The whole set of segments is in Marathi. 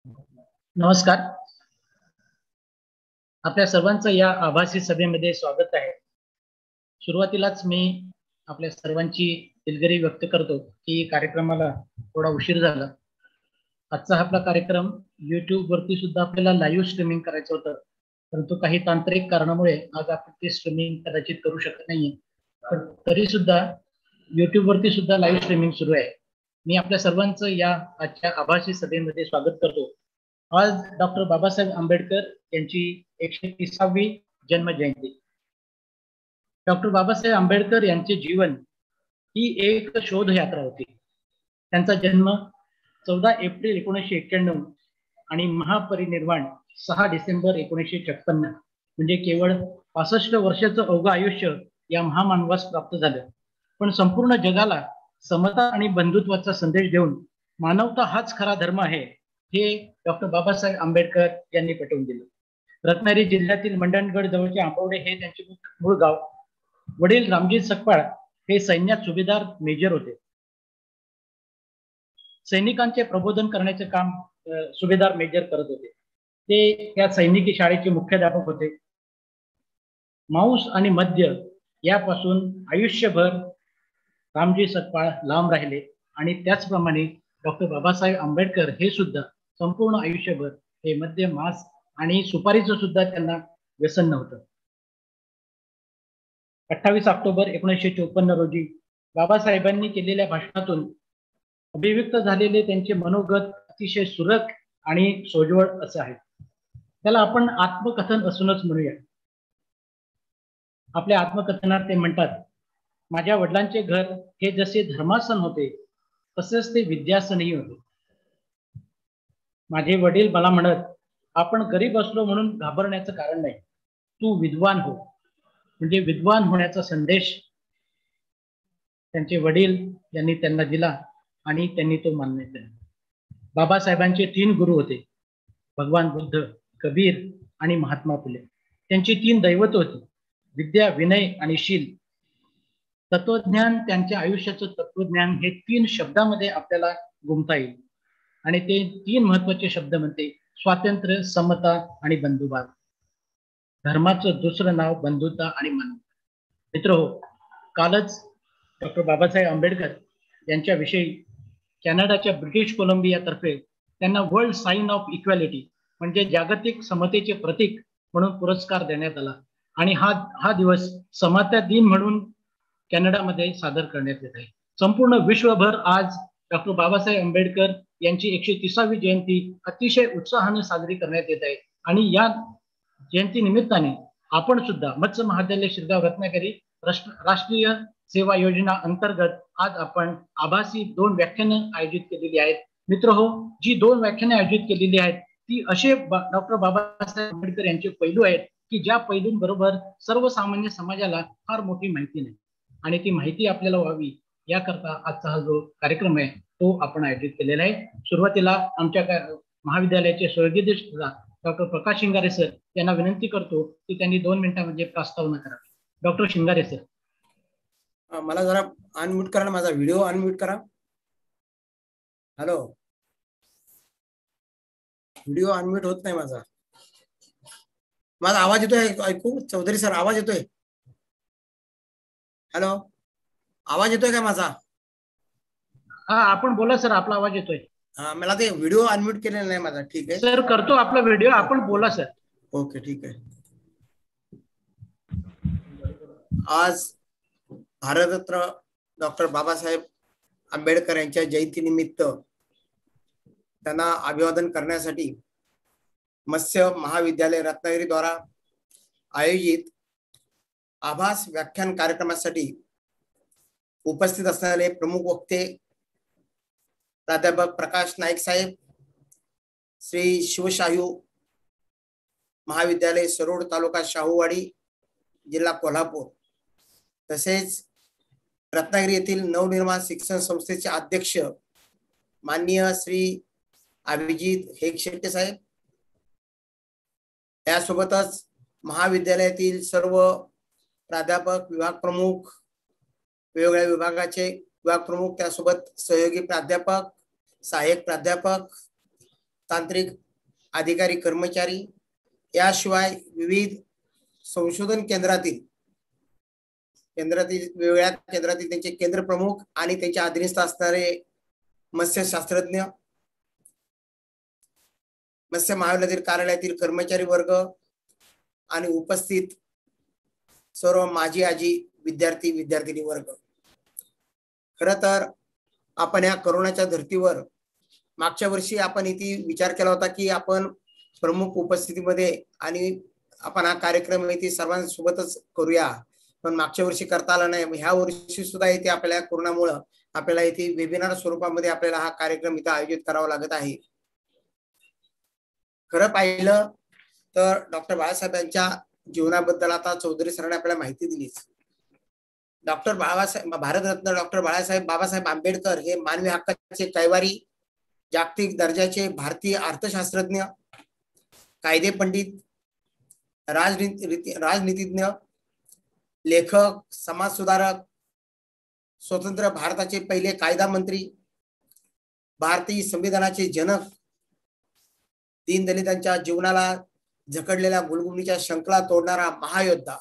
नमस्कार. आपल्या सर्वांचं या आभासी सभेमध्ये स्वागत आहे. सुरुवातीलाच मी आपल्या सर्वांची दिलगिरी व्यक्त करतो की कार्यक्रमाला थोडा उशीर झाला. आजचा आपला कार्यक्रम YouTube वरती सुद्धा आपल्याला लाईव्ह स्ट्रीमिंग करायचं होतं, परंतु काही तांत्रिक कारणामुळे आज आपण ते स्ट्रीमिंग कदाचित करू शकत नाहीये. पण तरी सुद्धा YouTube वरती सुद्धा लाईव्ह स्ट्रीमिंग सुरू आहे. मी आपल्या सर्वांचं या आजच्या आभासी सभेमध्ये स्वागत करतो. आज डॉक्टर बाबासाहेब आंबेडकर यांची 130वी जन्म जयंती. डॉक्टर बाबासाहेब आंबेडकर यांचे जीवन ही एक शोध यात्रा होती. त्यांचा जन्म 14 एप्रिल 1991 आणि महापरिनिर्वाण 6 डिसेंबर 1956, म्हणजे केवळ 65 वर्षाचं अवघं आयुष्य या महामानवास प्राप्त झालं. पण संपूर्ण जगाला समता आणि बंधुत्वाचा संदेश देऊन मानवता हाच खरा धर्म आहे हे डॉक्टर बाबासाहेब आंबेडकर यांनी पटवून दिलं. रत्नागिरी जिल्ह्यातील मंडणगड जवळचे आंबवडे हे त्यांचे मूळ गाव. वडील रामजी सकपाळ हे सैन्यात सुभेदार मेजर होते. सैनिकांचे प्रबोधन करण्याचे काम सुभेदार मेजर करत होते. ते त्या सैनिकी शाळेचे मुख्याध्यापक होते. मांस आणि मद्य यापासून आयुष्यभर रामजी सकपाळ लांब राहिले आणि त्याचप्रमाणे डॉक्टर बाबासाहेब आंबेडकर हे सुद्धा संपूर्ण आयुष्यभर हे मद्य, मांस आणि सुपारीचं सुद्धा त्यांना व्यसन नव्हतं. 28 ऑक्टोबर 1954 रोजी बाबासाहेबांनी केलेल्या भाषणातून अभिव्यक्त झालेले त्यांचे मनोगत अतिशय सुरक आणि सोज्वळ असं आहे. त्याला आपण आत्मकथन असूनच म्हणूया. आपल्या आत्मकथनात ते म्हणतात, माझ्या वडिलांचे घर हे जसे धर्मासन होते तसेच ते विद्यासनही होते. माझे वडील मला म्हणत, आपण गरीब असलो म्हणून घाबरण्याचं कारण नाही, तू विद्वान हो. म्हणजे विद्वान होण्याचा संदेश त्यांचे वडील यांनी त्यांना दिला आणि त्यांनी तो मान्य केला. बाबासाहेबांचे 3 गुरु होते, भगवान बुद्ध, कबीर आणि महात्मा फुले. त्यांची 3 दैवत होती, विद्या, विनय आणि शील. तत्वज्ञान, त्यांच्या आयुष्याचं तत्वज्ञान हे 3 शब्दामध्ये आपल्याला गुंफता येईल आणि ते 3 महत्वाचे शब्द म्हणते स्वातंत्र्य, समता आणि बंधुभाव. धर्माचं दुसरं नाव बंधुता आणि मानवता. मित्रहो, कालच डॉक्टर बाबासाहेब आंबेडकर यांच्याविषयी कॅनडाच्या ब्रिटिश कोलंबियातर्फे त्यांना वर्ल्ड साइन ऑफ इक्वॅलिटी म्हणजे जागतिक समतेचे प्रतीक म्हणून पुरस्कार देण्यात आला आणि हा दिवस समता दिन म्हणून कॅनडामध्ये सादर करण्यात येत आहे. संपूर्ण विश्वभर आज डॉक्टर बाबासाहेब आंबेडकर यांची 130वी जयंती अतिशय उत्साहाने साजरी करण्यात येत आहे आणि या जयंती निमित्ताने आपण सुद्धा मत्स्य महाविद्यालय शिरगाव रत्नागिरी राष्ट्रीय सेवा योजना अंतर्गत आज आपण आभासी 2 व्याख्यानं आयोजित केलेली आहेत. मित्रहो, जी 2 व्याख्याने आयोजित केलेली आहेत ती असे डॉक्टर बाबासाहेब आंबेडकर यांचे पैलू आहेत की ज्या पैलूंबरोबर सर्वसामान्य समाजाला फार मोठी माहिती नाही आणि ती माहिती आपल्याला व्हावी याकरता आजचा हा जो कार्यक्रम आहे तो आपण आयोजित केलेला आहे. सुरुवातीला आमच्या महाविद्यालयाचे स्वर्गीय डॉक्टर प्रकाश शिंगारे सर यांना विनंती करतो की त्यांनी 2 मिनिटांमध्ये प्रस्तावना करावी. Doctor Shingare sir. मला जरा अनम्यूट करा, माझा व्हिडिओ अनम्यूट करा. हॅलो, व्हिडिओ अनम्यूट होत नाही माझा. माझा आवाज येतोय ऐकू? चौधरी सर, आवाज येतोय? हॅलो, आवाज येतोय का माझा? हा, आपण बोला सर, आपला आवाज येतोय. हा, मला ते व्हिडिओ अनम्यूट केलेला नाही माझा. ठीक आहे सर, करतो आपला व्हिडिओ, आपण बोला सर. ओके, ठीक आहे. आज भारतरत्न डॉक्टर बाबासाहेब आंबेडकर यांच्या जयंतीनिमित्त त्यांना अभिवादन करण्यासाठी मत्स्य महाविद्यालय रत्नागिरी द्वारा आयोजित आभास व्याख्यान कार्यक्रमासाठी उपस्थित असणारे प्रमुख वक्ते प्राध्यापक प्रकाश नाईक साहेब, श्री शिवशाहू महाविद्यालय सरोड, तालुका शाहूवाडी, जिल्हा कोल्हापूर, तसेच रत्नागिरी येथील नवनिर्माण शिक्षण संस्थेचे अध्यक्ष माननीय श्री अभिजित हेगशेट्टे साहेब, यासोबतच महाविद्यालयातील सर्व प्राध्यापक, विभाग प्रमुख, वेगवेगळ्या विभागाचे विभाग प्रमुख, त्यासोबत सहयोगी प्राध्यापक, सहाय्यक प्राध्यापक, तांत्रिक अधिकारी कर्मचारी, याशिवाय विविध संशोधन केंद्रातील वेगवेगळ्या केंद्रातील त्यांचे केंद्र प्रमुख आणि त्यांच्या अधीनस्थ असणारे मत्स्यशास्त्रज्ञ, मत्स्य महाविद्यालयातील कार्यालयातील कर्मचारी वर्ग आणि उपस्थित सर्व माजी आजी विद्यार्थी विद्यार्थिनी वर्ग. खरं तर आपण या कोरोनाच्या धर्तीवर मागच्या वर्षी आपण इथे विचार केला होता की आपण प्रमुख उपस्थितीमध्ये आणि आपण हा कार्यक्रम इथे सर्वांसोबतच करूया, पण मागच्या वर्षी करता आला नाही. ह्या वर्षी सुद्धा इथे आपल्या कोरोनामुळे आपल्याला इथे वेबिनार स्वरूपामध्ये आपल्याला हा कार्यक्रम इथे आयोजित करावा लागत आहे. खरं पाहिलं तर डॉक्टर बाळासाहेब यांच्या जीवनाबद्दल आता चौधरी सरांनी आपल्याला माहिती दिलीच. भारतरत्न डॉक्टर बाबासाहेब आंबेडकर हे मानवी हक्काचे कैवारी, जागतिक दर्जाचे भारतीय अर्थशास्त्रज्ञ, कायदे पंडित, राजनीतिज्ञ, लेखक, समाज सुधारक, स्वतंत्र भारताचे पहिले कायदा मंत्री, भारतीय संविधानाचे जनक, दीनदलितांच्या जीवनाला झकडलेल्या गुलगुलीच्या शंखला तोडणारा महायोद्धा,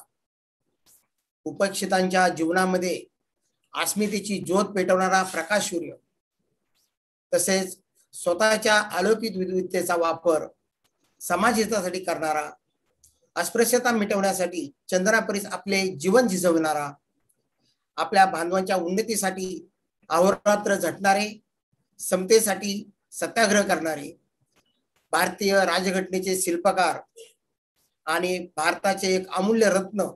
उपेक्षितांच्या जीवनामध्ये अस्मितेची ज्योत पेटवणारा प्रकाश सूर्य, तसेच स्वतःच्या अलौकिक विद्वत्तेचा वापर समाज हितासाठी करणारा, अस्पृश्यता मिटवण्यासाठी चंद्रापरीस आपले जीवन झिजवणारा, आपल्या बांधवांच्या उन्नतीसाठी अहोरात्र झटणारे, समतेसाठी सत्याग्रह करणारे, भारतीय राजघटनेचे शिल्पकार आणि भारताचे एक अमूल्य रत्न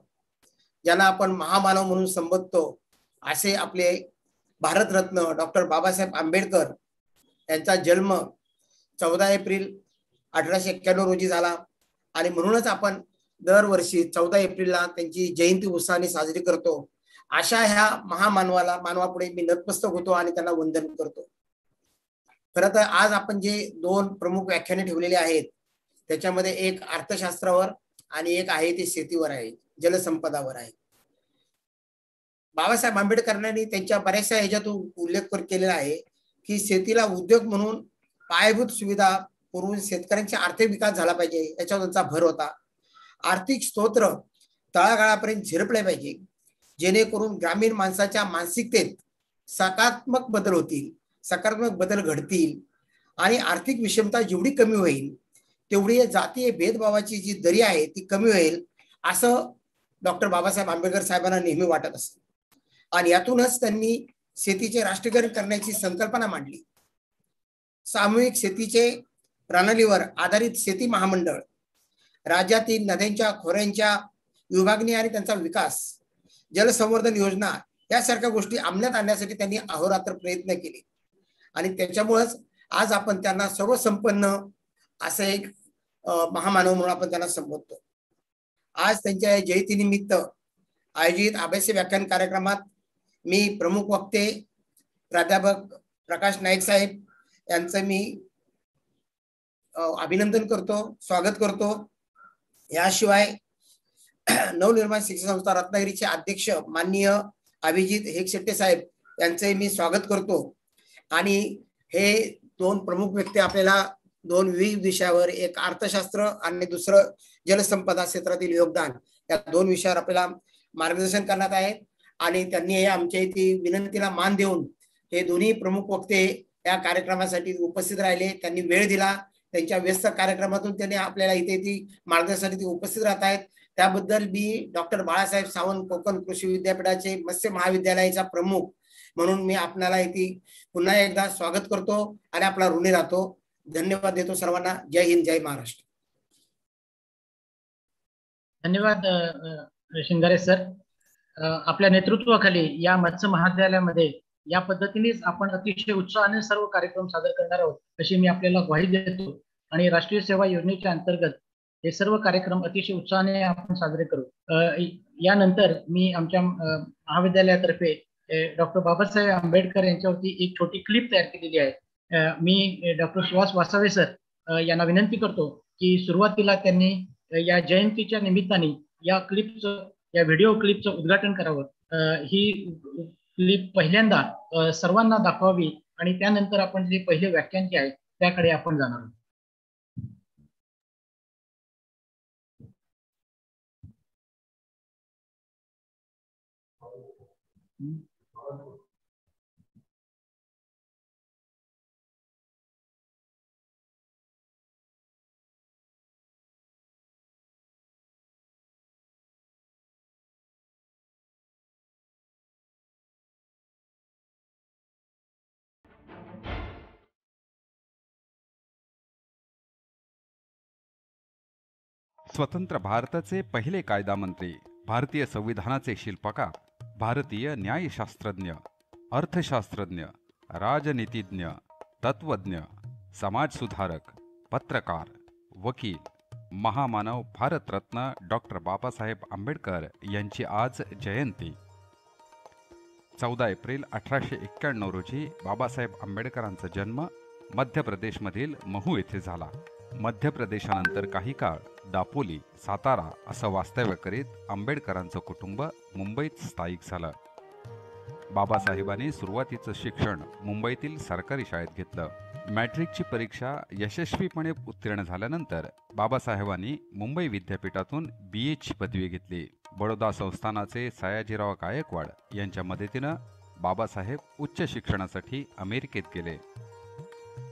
ज्यांना आपण महामानव म्हणून संबोधतो असे आपले भारतरत्न डॉक्टर बाबासाहेब आंबेडकर यांचा जन्म 14 एप्रिल 1891 रोजी झाला आणि म्हणूनच आपण दरवर्षी 14 एप्रिलला त्यांची जयंती उत्साहाने साजरी करतो. अशा ह्या मानवापुढे मी नतमस्तक होतो आणि त्यांना वंदन करतो. खरं तर आज आपण जे 2 प्रमुख व्याख्याने ठेवलेले आहेत त्याच्यामध्ये एक अर्थशास्त्रावर आणि एक आहे ते शेतीवर आहे, जलसंपदावर आहे. बाबासाहेब आंबेडकरांनी त्यांच्या बऱ्याचशा ह्याच्यातून उल्लेख केलेला आहे की शेतीला उद्योग म्हणून पायाभूत सुविधा पुरवून शेतकऱ्यांचा आर्थिक विकास झाला पाहिजे याच्यावर त्यांचा भर होता. आर्थिक स्तोत्र तळागाळापर्यंत झिरपले पाहिजे जेणेकरून ग्रामीण माणसाच्या मानसिकतेत सकारात्मक बदल होतील, सकारात्मक बदल घडतील आणि आर्थिक विषमता जेवढी कमी होईल तेवढी जातीय भेदभावाची जी दरी आहे ती कमी होईल असं डॉक्टर बाबासाहेब आंबेडकर साहेबांना नेहमी वाटत असते. आणि यातूनच त्यांनी शेतीचे राष्ट्रीयकरण करण्याची संकल्पना मांडली. सामूहिक शेतीचे प्रणालीवर आधारित शेती महामंडळ, राज्यातील नद्यांच्या खोऱ्यांच्या विभागणी आणि त्यांचा विकास, जलसंवर्धन योजना यासारख्या गोष्टी अंमलात आणण्यासाठी त्यांनी अहोरात्र प्रयत्न केले आणि त्याच्यामुळेच आज आपण त्यांना सर्वसंपन्न असं एक महामानव म्हणून आपण त्यांना संबोधतो. आज त्यांच्या जयंतीनिमित्त आयोजित अभ्यासी व्याख्यान कार्यक्रमात मी प्रमुख वक्ते प्राध्यापक प्रकाश नाईक साहेब यांचं मी अभिनंदन करतो, स्वागत करतो. याशिवाय नवनिर्माण शिक्षण संस्था रत्नागिरीचे अध्यक्ष माननीय अभिजित हेगशेट्टे साहेब यांचे मी स्वागत करतो. आणि हे 2 प्रमुख व्यक्ती आपल्याला 2 विविध विषयावर, एक अर्थशास्त्र आणि दुसरं जलसंपदा क्षेत्रातील योगदान, या 2 विषयावर आपल्याला मार्गदर्शन करण्यात आहे. आणि त्यांनी आमच्या इथे विनंतीला मान देऊन हे दोन्ही प्रमुख वक्ते या कार्यक्रमासाठी उपस्थित राहिले. त्यांनी वेळ दिला, त्यांच्या व्यस्त कार्यक्रमातून त्यांनी आपल्याला इथे मार्गदर्शनासाठी उपस्थित राहत आहेत. त्याबद्दल मी डॉक्टर बाळासाहेब सावंत कोकण कृषी विद्यापीठाचे मत्स्य महाविद्यालयाचा प्रमुख म्हणून मी आपल्याला इथे पुन्हा एकदा स्वागत करतो आणि आपला ऋणी राहतो. धन्यवाद देतो सर्वांना. जय हिंद, जय महाराष्ट्र. धन्यवाद शिंगारे सर. आपल्या नेतृत्वाखाली या मत्स्य महाविद्यालयामध्ये या पद्धतीनेच आपण अतिशय उत्साहाने सर्व कार्यक्रम सादर करणार आहोत अशी मी आपल्याला ग्वाही देतो. आणि राष्ट्रीय सेवा योजनेच्या अंतर्गत हे सर्व कार्यक्रम अतिशय उत्साहाने आपण साजरे करू. यानंतर मी आमच्या महाविद्यालयातर्फे डॉक्टर बाबासाहेब आंबेडकर यांच्यावरती एक छोटी क्लिप तयार केलेली आहे. मी डॉक्टर सुहास वासावे सर यांना विनंती करतो की सुरुवातीला त्यांनी या जयंतीच्या निमित्ताने या व्हिडिओ क्लिपचं उद्घाटन करावं. ही क्लिप पहिल्यांदा सर्वांना दाखवावी आणि त्यानंतर आपण जे पहिले व्याख्यान जे आहे त्याकडे आपण जाणार आहोत. स्वतंत्र भारताचे पहिले कायदा मंत्री, भारतीय संविधानाचे शिल्पकार, भारतीय न्यायशास्त्रज्ञ, अर्थशास्त्रज्ञ, राजनीतिज्ञ, तत्वज्ञ, समाजसुधारक, पत्रकार, वकील, महामानव भारतरत्न डॉक्टर बाबासाहेब आंबेडकर यांची आज जयंती. 14 एप्रिल 1891 रोजी बाबासाहेब आंबेडकरांचा जन्म मध्य प्रदेशमधील महू येथे झाला. मध्य प्रदेशानंतर काही काळ दापोली, सातारा असं वास्तव्य करीत आंबेडकरांचं कुटुंब मुंबईत स्थायिक झालं. बाबासाहेबांनी सुरुवातीचं शिक्षण मुंबईतील सरकारी शाळेत घेतलं. मॅट्रिकची परीक्षा यशस्वीपणे उत्तीर्ण झाल्यानंतर बाबासाहेबांनी मुंबई विद्यापीठातून BA ची पदवी घेतली. बडोदा संस्थानाचे सयाजीराव गायकवाड यांच्या मदतीनं बाबासाहेब उच्च शिक्षणासाठी अमेरिकेत गेले.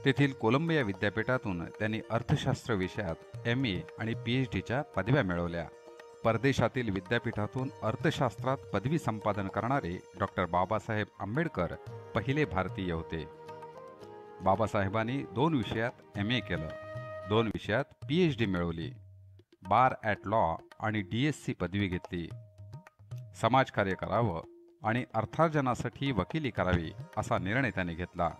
तेथील कोलंबिया विद्यापीठातून त्यांनी अर्थशास्त्र विषयात MA आणि PhDच्या पदव्या मिळवल्या. परदेशातील विद्यापीठातून अर्थशास्त्रात पदवी संपादन करणारे डॉक्टर बाबासाहेब आंबेडकर पहिले भारतीय होते. बाबासाहेबांनी 2 विषयात MA केलं, 2 विषयात PhD मिळवली, बार ॲट लॉ आणि DSc पदवी घेतली. समाजकार्य करावं आणि अर्थार्जनासाठी वकिली करावी असा निर्णय त्यांनी घेतला.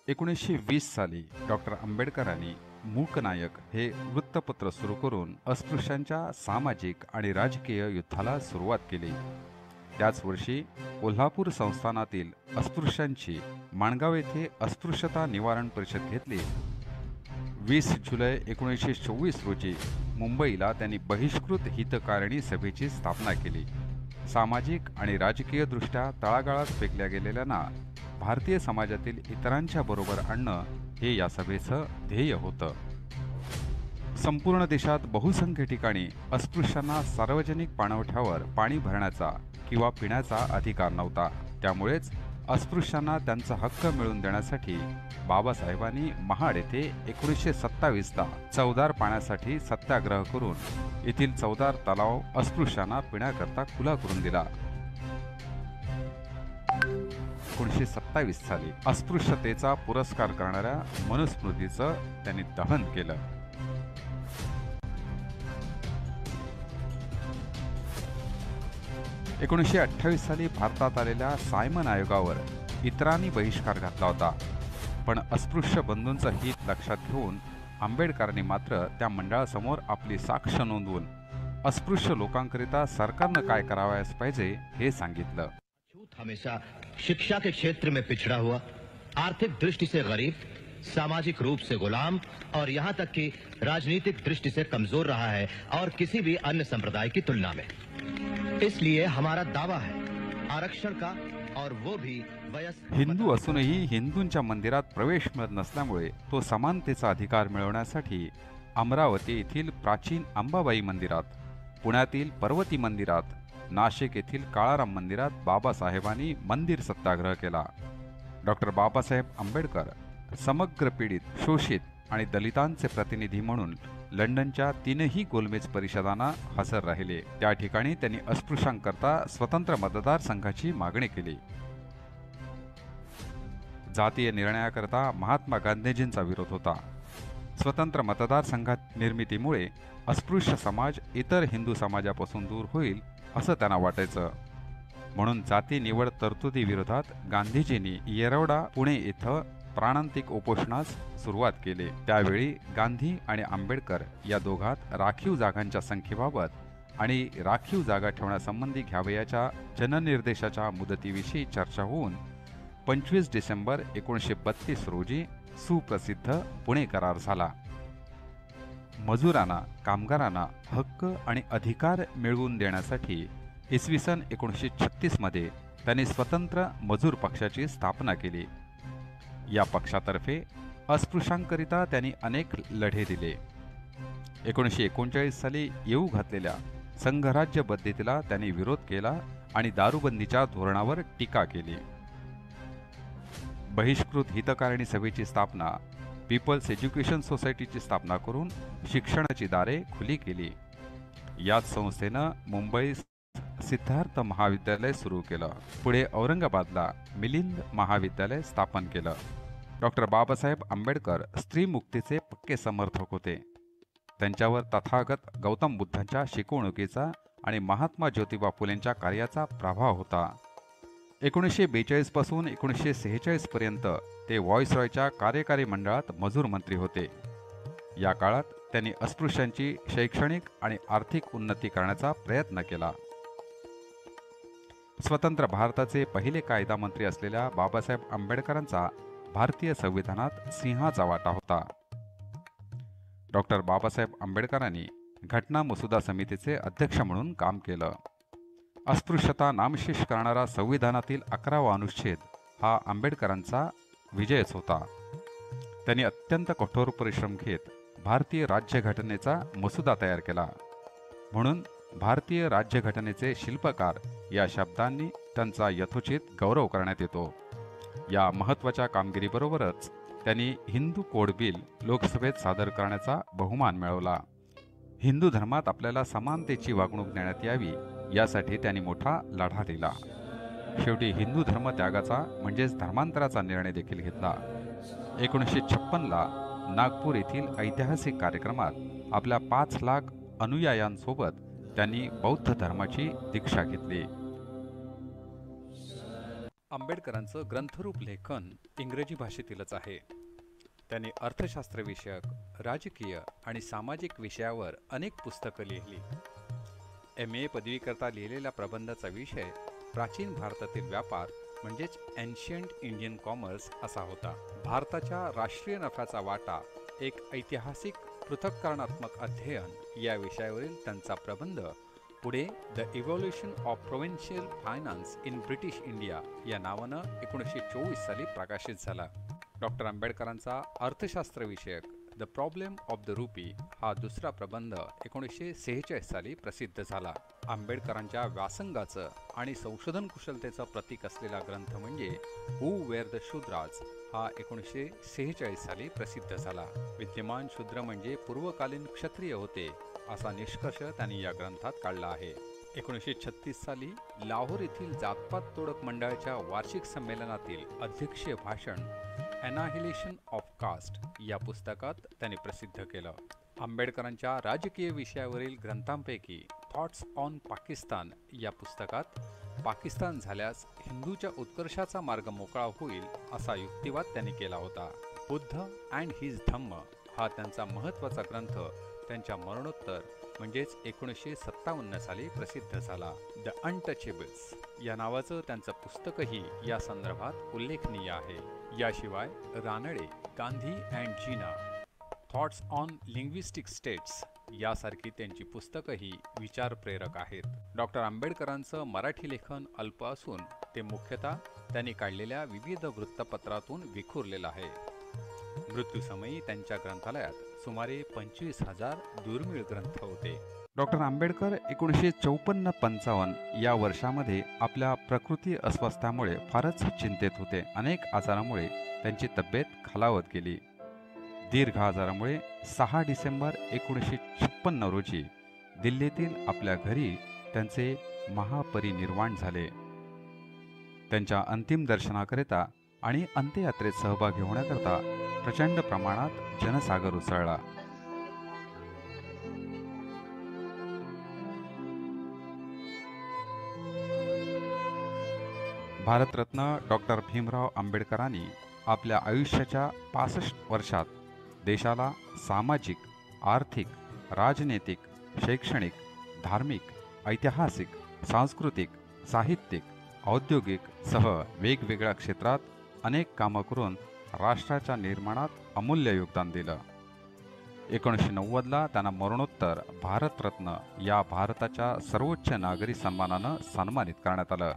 1920 साली डॉक्टर आंबेडकरांनी मूकनायक हे वृत्तपत्र सुरू करून अस्पृश्यांच्या सामाजिक आणि राजकीय युद्धाला सुरुवात केली. त्याच वर्षी कोल्हापूर संस्थानातील अस्पृश्यांची माणगाव येथे अस्पृश्यता निवारण परिषद घेतली. 20 जुलै 1924 रोजी मुंबईला त्यांनी बहिष्कृत हितकारिणी सभेची स्थापना केली. सामाजिक आणि राजकीयदृष्ट्या तळागाळात फेकल्या गेलेल्यांना भारतीय समाजातील इतरांच्या बरोबर आणणं हे या सभेचं ध्येय होतं. संपूर्ण देशात बहुसंख्य ठिकाणी अस्पृश्यांना सार्वजनिक पाणवठ्यावर पाणी भरण्याचा किंवा पिण्याचा अधिकार नव्हता. त्यामुळेच अस्पृश्यांना त्यांचा हक्क मिळवून देण्यासाठी बाबासाहेबांनी महाड येथे 1927ला चवदार पाण्यासाठी सत्याग्रह करून येथील चवदार तलाव अस्पृश्यांना पिण्याकरता खुला करून दिला. 1927 साली अस्पृश्यतेचा पुरस्कार करणाऱ्या मनुस्मृतीचं त्यांनी दहन केलं. – 1928 साली भारतात आलेल्या सायमन आयोगावर इतरांनी बहिष्कार घातला होता. पण अस्पृश्य बंधूंचं हित लक्षात घेऊन आंबेडकरांनी मात्र त्या मंडळासमोर आपली साक्ष नोंदवून अस्पृश्य लोकांकरिता सरकारनं काय करावयास पाहिजे हे सांगितलं. हमेशा शिक्षा के क्षेत्र में पिछड़ा हुआ, आर्थिक दृष्टि से गरीब, सामाजिक रूप से गुलाम और यहाँ तक कि राजनीतिक दृष्टि से कमजोर रहा है और किसी भी अन्य संप्रदाय की तुलना में. इसलिए हमारा दावा है आरक्षण का और वो भी वयस्क. हिंदू असूनही हिंदूंच्या मंदिरात प्रवेश मिळत नसल्यामुळे तो समानतेचा अधिकार मिळवण्यासाठी अमरावती येथील प्राचीन अंबाबाई मंदिरात, पुण्यातील पर्वती मंदिरात, नाशिक येथील काळाराम मंदिरात बाबासाहेबांनी मंदिर सत्याग्रह केला. डॉक्टर बाबासाहेब आंबेडकर समग्र पीडित, शोषित आणि दलितांचे प्रतिनिधी म्हणून लंडनच्या 3ही गोलमेज परिषदांना हजर राहिले. त्या ठिकाणी त्यांनी अस्पृश्यांकरता स्वतंत्र मतदारसंघाची मागणी केली. जातीय निर्णयाकरता महात्मा गांधीजींचा विरोध होता. स्वतंत्र मतदारसंघात निर्मितीमुळे अस्पृश्य समाज इतर हिंदू समाजापासून दूर होईल असं त्यांना वाटायचं. म्हणून जाती निवड तरतुदी विरोधात गांधीजींनी येरवडा, पुणे इथं प्राणांतिक उपोषणास सुरुवात केली. त्यावेळी गांधी आणि आंबेडकर या दोघात राखीव जागांच्या संख्येबाबत आणि राखीव जागा ठेवण्यासंबंधी घ्यावयाच्या जननिर्देशाच्या मुदतीविषयी चर्चा होऊन 25 डिसेंबर 1932 रोजी सुप्रसिद्ध पुणे करार झाला. मजुरांना, कामगारांना हक्क आणि अधिकार मिळवून देण्यासाठी इसवी सन 1936 मध्ये त्यांनी स्वतंत्र मजूर पक्षाची स्थापना केली. या पक्षातर्फे अस्पृश्यांकरिता त्यांनी अनेक लढे दिले. 1939 साली येऊ घातलेल्या संघराज्य पद्धतीला त्यांनी विरोध केला आणि दारूबंदीच्या धोरणावर टीका केली. बहिष्कृत हितकारिणी सभेची स्थापना, पीपल्स एज्युकेशन सोसायटीची स्थापना करून शिक्षणाची दारे खुली केली. याच संस्थेनं मुंबईत सिद्धार्थ महाविद्यालय सुरू केलं. पुढे औरंगाबादला मिलिंद महाविद्यालय स्थापन केलं. डॉक्टर बाबासाहेब आंबेडकर स्त्रीमुक्तीचे पक्के समर्थक होते. त्यांच्यावर तथागत गौतम बुद्धांच्या शिकवणुकीचा आणि महात्मा ज्योतिबा फुलेंच्या कार्याचा प्रभाव होता. 1942 पासून 1946 पर्यंत ते व्हॉइसरॉयच्या कार्यकारी मंडळात मजूर मंत्री होते. या काळात त्यांनी अस्पृश्यांची शैक्षणिक आणि आर्थिक उन्नती करण्याचा प्रयत्न केला. स्वतंत्र भारताचे पहिले कायदा मंत्री असलेल्या बाबासाहेब आंबेडकरांचा भारतीय संविधानात सिंहाचा वाटा होता. डॉक्टर बाबासाहेब आंबेडकरांनी घटना मसुदा समितीचे अध्यक्ष म्हणून काम केलं. अस्पृश्यता नामशेष करणारा संविधानातील 11वा अनुच्छेद हा आंबेडकरांचा विजयच होता. त्यांनी अत्यंत कठोर परिश्रम घेत भारतीय राज्यघटनेचा मसुदा तयार केला. म्हणून भारतीय राज्यघटनेचे शिल्पकार या शब्दांनी त्यांचा यथोचित गौरव करण्यात येतो. या महत्त्वाच्या कामगिरीबरोबरच त्यांनी हिंदू कोड बिल लोकसभेत सादर करण्याचा बहुमान मिळवला. हिंदू धर्मात आपल्याला समानतेची वागणूक देण्यात यावी यासाठी त्यांनी मोठा लढा दिला. शेवटी हिंदू धर्मत्यागाचा म्हणजेच धर्मांतराचा निर्णय देखील घेतला. 1956ला नागपूर येथील ऐतिहासिक कार्यक्रमात आपल्या 5 लाख अनुयायांसोबत त्यांनी बौद्ध धर्माची दीक्षा घेतली. आंबेडकरांचं ग्रंथरूप लेखन इंग्रजी भाषेतीलच आहे. त्यांनी अर्थशास्त्रविषयक, राजकीय आणि सामाजिक विषयावर अनेक पुस्तकं लिहिली. MA पदवीकरता लिहिलेल्या प्रबंधाचा विषय प्राचीन भारतातील व्यापार म्हणजेच एन्शियंट इंडियन कॉमर्स असा होता. भारताच्या राष्ट्रीय नफ्याचा वाटा एक ऐतिहासिक पृथक्करणात्मक अध्ययन या विषयावरील त्यांचा प्रबंध पुढे the evolution of provincial finance in British India या नावानं 1924 साली प्रकाशित झाला. डॉक्टर आंबेडकरांचा अर्थशास्त्रविषयक the problem of the rupee हा दुसरा प्रबंध 1946 साली प्रसिद्ध झाला. आंबेडकरांच्या व्यासंगाचं आणि संशोधन कुशलतेचं प्रतीक असलेला ग्रंथ म्हणजे हू वेअर द शूद्राज हा 1946 साली प्रसिद्ध झाला. विद्यमान शूद्र म्हणजे पूर्वकालीन क्षत्रिय होते असा निष्कर्ष त्यांनी या ग्रंथात काढला आहे. 1936 साली लाहोर येथील जातपात तोडक मंडळाच्या वार्षिक संमेलनातील अध्यक्षीय भाषण ॲनाहिलेशन ऑफ कास्ट या पुस्तकात त्यांनी प्रसिद्ध केलं. आंबेडकरांच्या राजकीय विषयावरील ग्रंथांपैकी थॉट्स ऑन पाकिस्तान या पुस्तकात पाकिस्तान झाल्यास हिंदूच्या उत्कर्षाचा मार्ग मोकळा होईल असा युक्तिवाद त्यांनी केला होता. बुद्ध अँड हिज धम्म हा त्यांचा महत्त्वाचा ग्रंथ त्यांच्या मरणोत्तर म्हणजेच 1957 साली प्रसिद्ध झाला. द अनटचेबल्स या नावाचं त्यांचं पुस्तकही या संदर्भात उल्लेखनीय आहे. याशिवाय Ranade, Gandhi and Jinnah, thoughts on linguistic states यासारखी त्यांची पुस्तकंही विचारप्रेरक आहेत. डॉक्टर आंबेडकरांचं मराठी लेखन अल्प असून ते मुख्यतः त्यांनी काढलेल्या विविध वृत्तपत्रातून विखुरलेलं आहे. मृत्यूसमयी त्यांच्या ग्रंथालयात सुमारे 25,000 दुर्मिळ ग्रंथ होते. डॉक्टर आंबेडकर 1954-55 या वर्षामध्ये आपल्या प्रकृती अस्वास्थ्यामुळे फारच चिंतेत होते. अनेक आजारामुळे त्यांची तब्येत खालावत गेली. दीर्घ आजारामुळे 6 डिसेंबर 1956 रोजी दिल्लीतील आपल्या घरी त्यांचे महापरिनिर्वाण झाले. त्यांच्या अंतिम दर्शनाकरिता आणि अंत्ययात्रेत सहभागी होण्याकरता प्रचंड प्रमाणात जनसागर उसळला. भारतरत्न डॉक्टर भीमराव आंबेडकरांनी आपल्या आयुष्याच्या 65 वर्षात देशाला सामाजिक, आर्थिक, राजनैतिक, शैक्षणिक, धार्मिक, ऐतिहासिक, सांस्कृतिक, साहित्यिक, औद्योगिक सह वेगवेगळ्या क्षेत्रात अनेक कामं करून राष्ट्राच्या निर्माणात अमूल्य योगदान दिलं. 1990ला त्यांना मरणोत्तर भारतरत्न या भारताच्या सर्वोच्च नागरी सन्मानानं सन्मानित करण्यात आलं.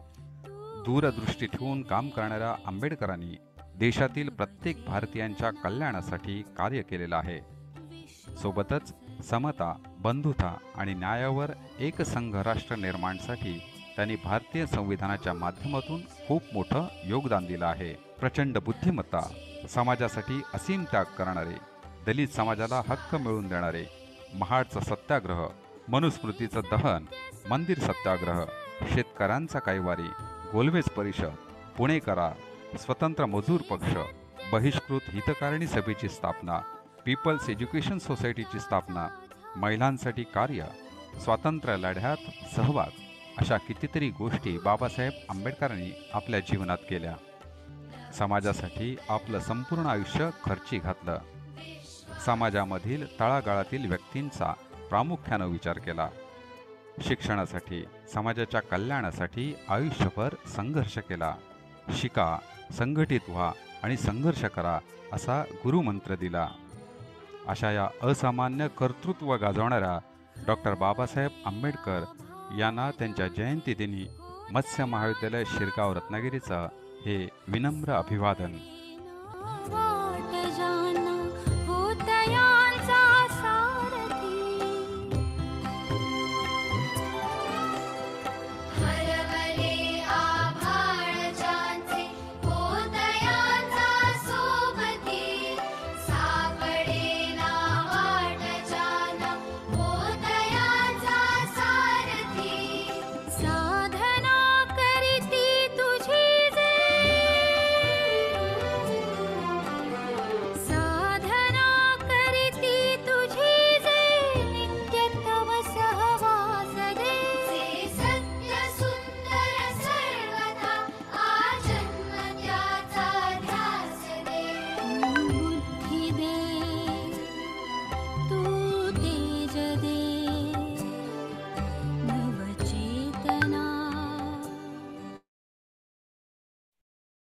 दूरदृष्टी ठेवून काम करणाऱ्या आंबेडकरांनी देशातील प्रत्येक भारतीयांच्या कल्याणासाठी कार्य केलेलं आहे. सोबतच समता, बंधुता आणि न्यायावर एकसंघ राष्ट्र निर्माणासाठी त्यांनी भारतीय संविधानाच्या माध्यमातून खूप मोठं योगदान दिलं आहे. प्रचंड बुद्धिमत्ता, समाजासाठी असीम त्याग करणारे, दलित समाजाला हक्क मिळवून देणारे, महाडचा सत्याग्रह, मनुस्मृतीचं दहन, मंदिर सत्याग्रह, शेतकऱ्यांचा कैवारी, गोलमेज परिषद, पुणे करार, स्वतंत्र मजूर पक्ष, बहिष्कृत हितकारिणी सभेची स्थापना, पीपल्स एज्युकेशन सोसायटीची स्थापना, महिलांसाठी कार्य, स्वातंत्र्य लढ्यात सहभाग, अशा कितीतरी गोष्टी बाबासाहेब आंबेडकरांनी आपल्या जीवनात केल्या. समाजासाठी आपलं संपूर्ण आयुष्य खर्ची घातलं. समाजामधील तळागाळातील व्यक्तींचा प्रामुख्यानं विचार केला. शिक्षणासाठी, समाजाच्या कल्याणासाठी आयुष्यभर संघर्ष केला. शिका, संघटित व्हा आणि संघर्ष करा असा गुरुमंत्र दिला. अशा या असामान्य कर्तृत्व गाजवणाऱ्या डॉक्टर बाबासाहेब आंबेडकर यांना त्यांच्या जयंतीदिनी मत्स्य महाविद्यालय शिरगाव रत्नागिरीचं हे विनम्र अभिवादन.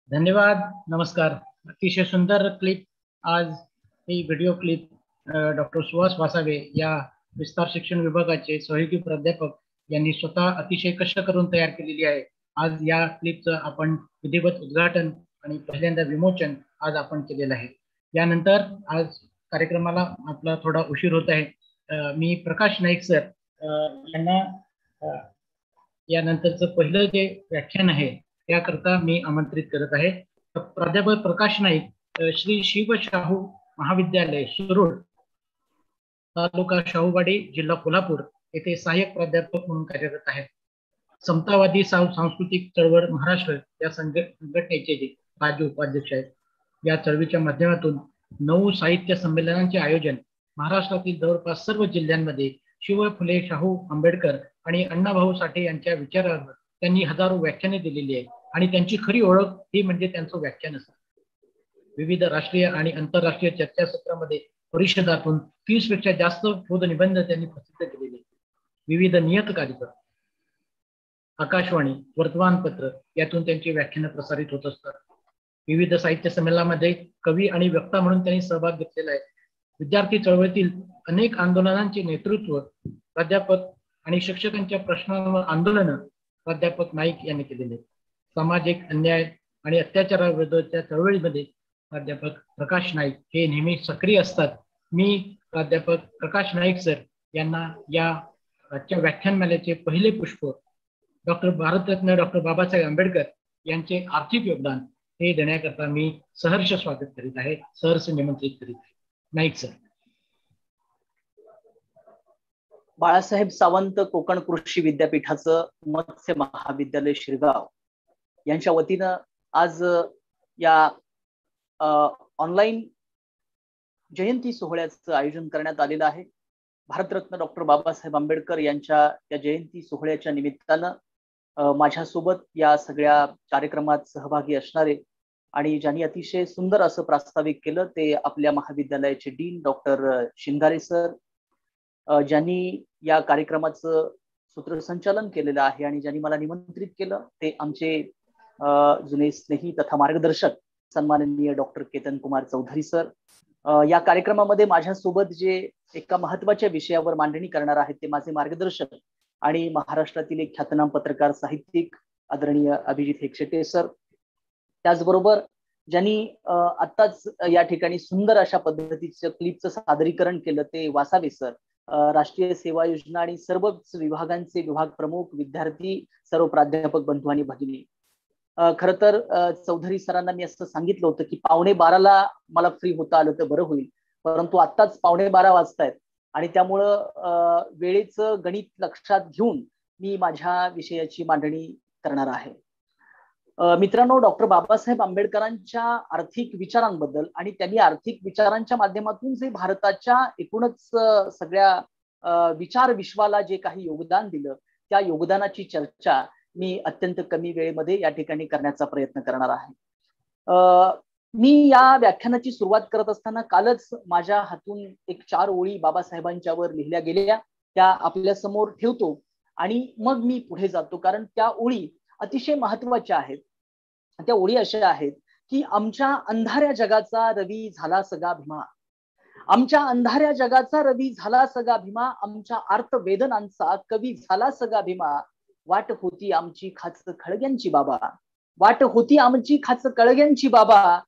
धन्यवाद. नमस्कार. अतिशय सुंदर क्लिप. आज ही video clip doctor Suhas Vasave या विस्तार शिक्षण विभागाचे सहयोगी प्राध्यापक यांनी स्वतः अतिशय कष्ट करून तयार केलेली आहे. आज या क्लिपचं आपण विधिवत उद्घाटन आणि पहिल्यांदा विमोचन आज आपण केलेलं आहे. यानंतर आज कार्यक्रमाला आपला थोडा उशीर होत आहे. मी प्रकाश नाईक सर यांना यानंतरचं पहिलं जे व्याख्यान आहे त्याकरता मी आमंत्रित करत आहे. प्राध्यापक प्रकाश नाईक श्री शिवशाहू महाविद्यालय शिरूर, तालुका शाहूवाडी, जिल्हा कोल्हापूर येथे सहाय्यक प्राध्यापक म्हणून कार्यरत आहेत. समतावादी सांस्कृतिक चळवळ महाराष्ट्र या संघटनेचे जे राज्य उपाध्यक्ष आहेत. या चळवळीच्या माध्यमातून 9 साहित्य संमेलनांचे आयोजन महाराष्ट्रातील जवळपास सर्व जिल्ह्यांमध्ये शिव फुले शाहू आंबेडकर आणि अण्णाभाऊ साठे यांच्या विचारांवर त्यांनी हजारो व्याख्याने दिलेली आहेत आणि त्यांची खरी ओळख ही म्हणजे त्यांचं व्याख्यान असतं. विविध राष्ट्रीय आणि आंतरराष्ट्रीय चर्चासत्रामध्ये परिषदातून 30 पेक्षा जास्त शोध निबंध त्यांनी प्रसिद्ध केलेले. विविध नियतकालिक, आकाशवाणी, वर्तमानपत्र यातून त्यांची व्याख्यानं प्रसारित होत असतात. विविध साहित्य संमेलनामध्ये कवी आणि वक्ता म्हणून त्यांनी सहभाग घेतलेला आहे. विद्यार्थी चळवळीतील अनेक आंदोलनांचे नेतृत्व, प्राध्यापक आणि शिक्षकांच्या प्रश्नांवर आंदोलन प्राध्यापक नाईक यांनी केलेले. सामाजिक अन्याय आणि अत्याचाराविरोधाच्या चळवळीमध्ये प्राध्यापक प्रकाश नाईक हे नेहमी सक्रिय असतात. मी प्राध्यापक प्रकाश नाईक सर यांना या आजच्या व्याख्यानमालेचे पहिले पुष्प डॉक्टर भारतरत्न डॉक्टर बाबासाहेब आंबेडकर यांचे आर्थिक योगदान हे देण्याकरता मी सहर्ष स्वागत करीत आहे, सहर्ष निमंत्रित करीत आहे. नाईक सर. बाळासाहेब सावंत कोकण कृषी विद्यापीठाचं मत्स्य महाविद्यालय शिरगाव यांच्या वतीनं आज या ऑनलाईन जयंती सोहळ्याचं आयोजन करण्यात आलेलं आहे. भारतरत्न डॉक्टर बाबासाहेब आंबेडकर यांच्या या जयंती सोहळ्याच्या निमित्तानं माझ्यासोबत या सगळ्या कार्यक्रमात सहभागी असणारे आणि ज्यांनी अतिशय सुंदर असं प्रास्ताविक केलं ते आपल्या महाविद्यालयाचे डीन डॉक्टर शिंगारे सर, ज्यांनी या कार्यक्रमाचं सूत्रसंचालन केलेलं आहे आणि ज्यांनी मला निमंत्रित केलं ते आमचे जुने स्नेही तथा मार्गदर्शक सन्माननीय डॉक्टर केतन कुमार चौधरी सर. या कार्यक्रमामध्ये माझ्यासोबत जे एका महत्वाच्या विषयावर मांडणी करणार आहेत ते माझे मार्गदर्शक आणि महाराष्ट्रातील एक ख्यातनाम पत्रकार साहित्यिक आदरणीय अभिजित हेगशेटे सर. त्याचबरोबर ज्यांनी आत्ताच या ठिकाणी सुंदर अशा पद्धतीचं क्लिपचं सादरीकरण केलं ते वासावे सर. राष्ट्रीय सेवा योजना आणि सर्वच विभागांचे विभाग प्रमुख, विद्यार्थी, सर्व प्राध्यापक बंधू आणि भगिनी, खर तर चौधरी सरांना मी असं सांगितलं होतं की 11:15 मला फ्री होता आलं तर बरं होईल, परंतु आत्ताच 11:15 वाजतायत आणि त्यामुळं वेळेचं गणित लक्षात घेऊन मी माझ्या विषयाची मांडणी करणार आहे. मित्रांनो, डॉक्टर बाबासाहेब आंबेडकरांच्या आर्थिक विचारांबद्दल आणि त्यांनी आर्थिक विचारांच्या माध्यमातून जे भारताच्या एकूणच सगळ्या विचार विश्वाला जे काही योगदान दिलं, त्या योगदानाची चर्चा मी अत्यंत कमी वेळेमध्ये या ठिकाणी करण्याचा प्रयत्न करणार आहे. मी या व्याख्यानाची सुरुवात करत असताना कालच माझ्या हातून एक 4 ओळी बाबासाहेबांच्यावर लिहिल्या गेलेल्या त्या आपल्या समोर ठेवतो आणि मग मी पुढे जातो, कारण त्या ओळी अतिशय महत्वाच्या आहेत. त्या ओळी अशा आहेत की आमच्या अंधाऱ्या जगाचा रवी झाला सगळा भीमा, आमच्या अंधाऱ्या जगाचा रवी झाला सगळा भीमा, आमच्या आर्तवेदनांचा कवी झाला सगळा भीमा, वाट होती आमची खाच खळग्यांची बाबा, वाट होती आमची खाच कळग्यांची बाबा,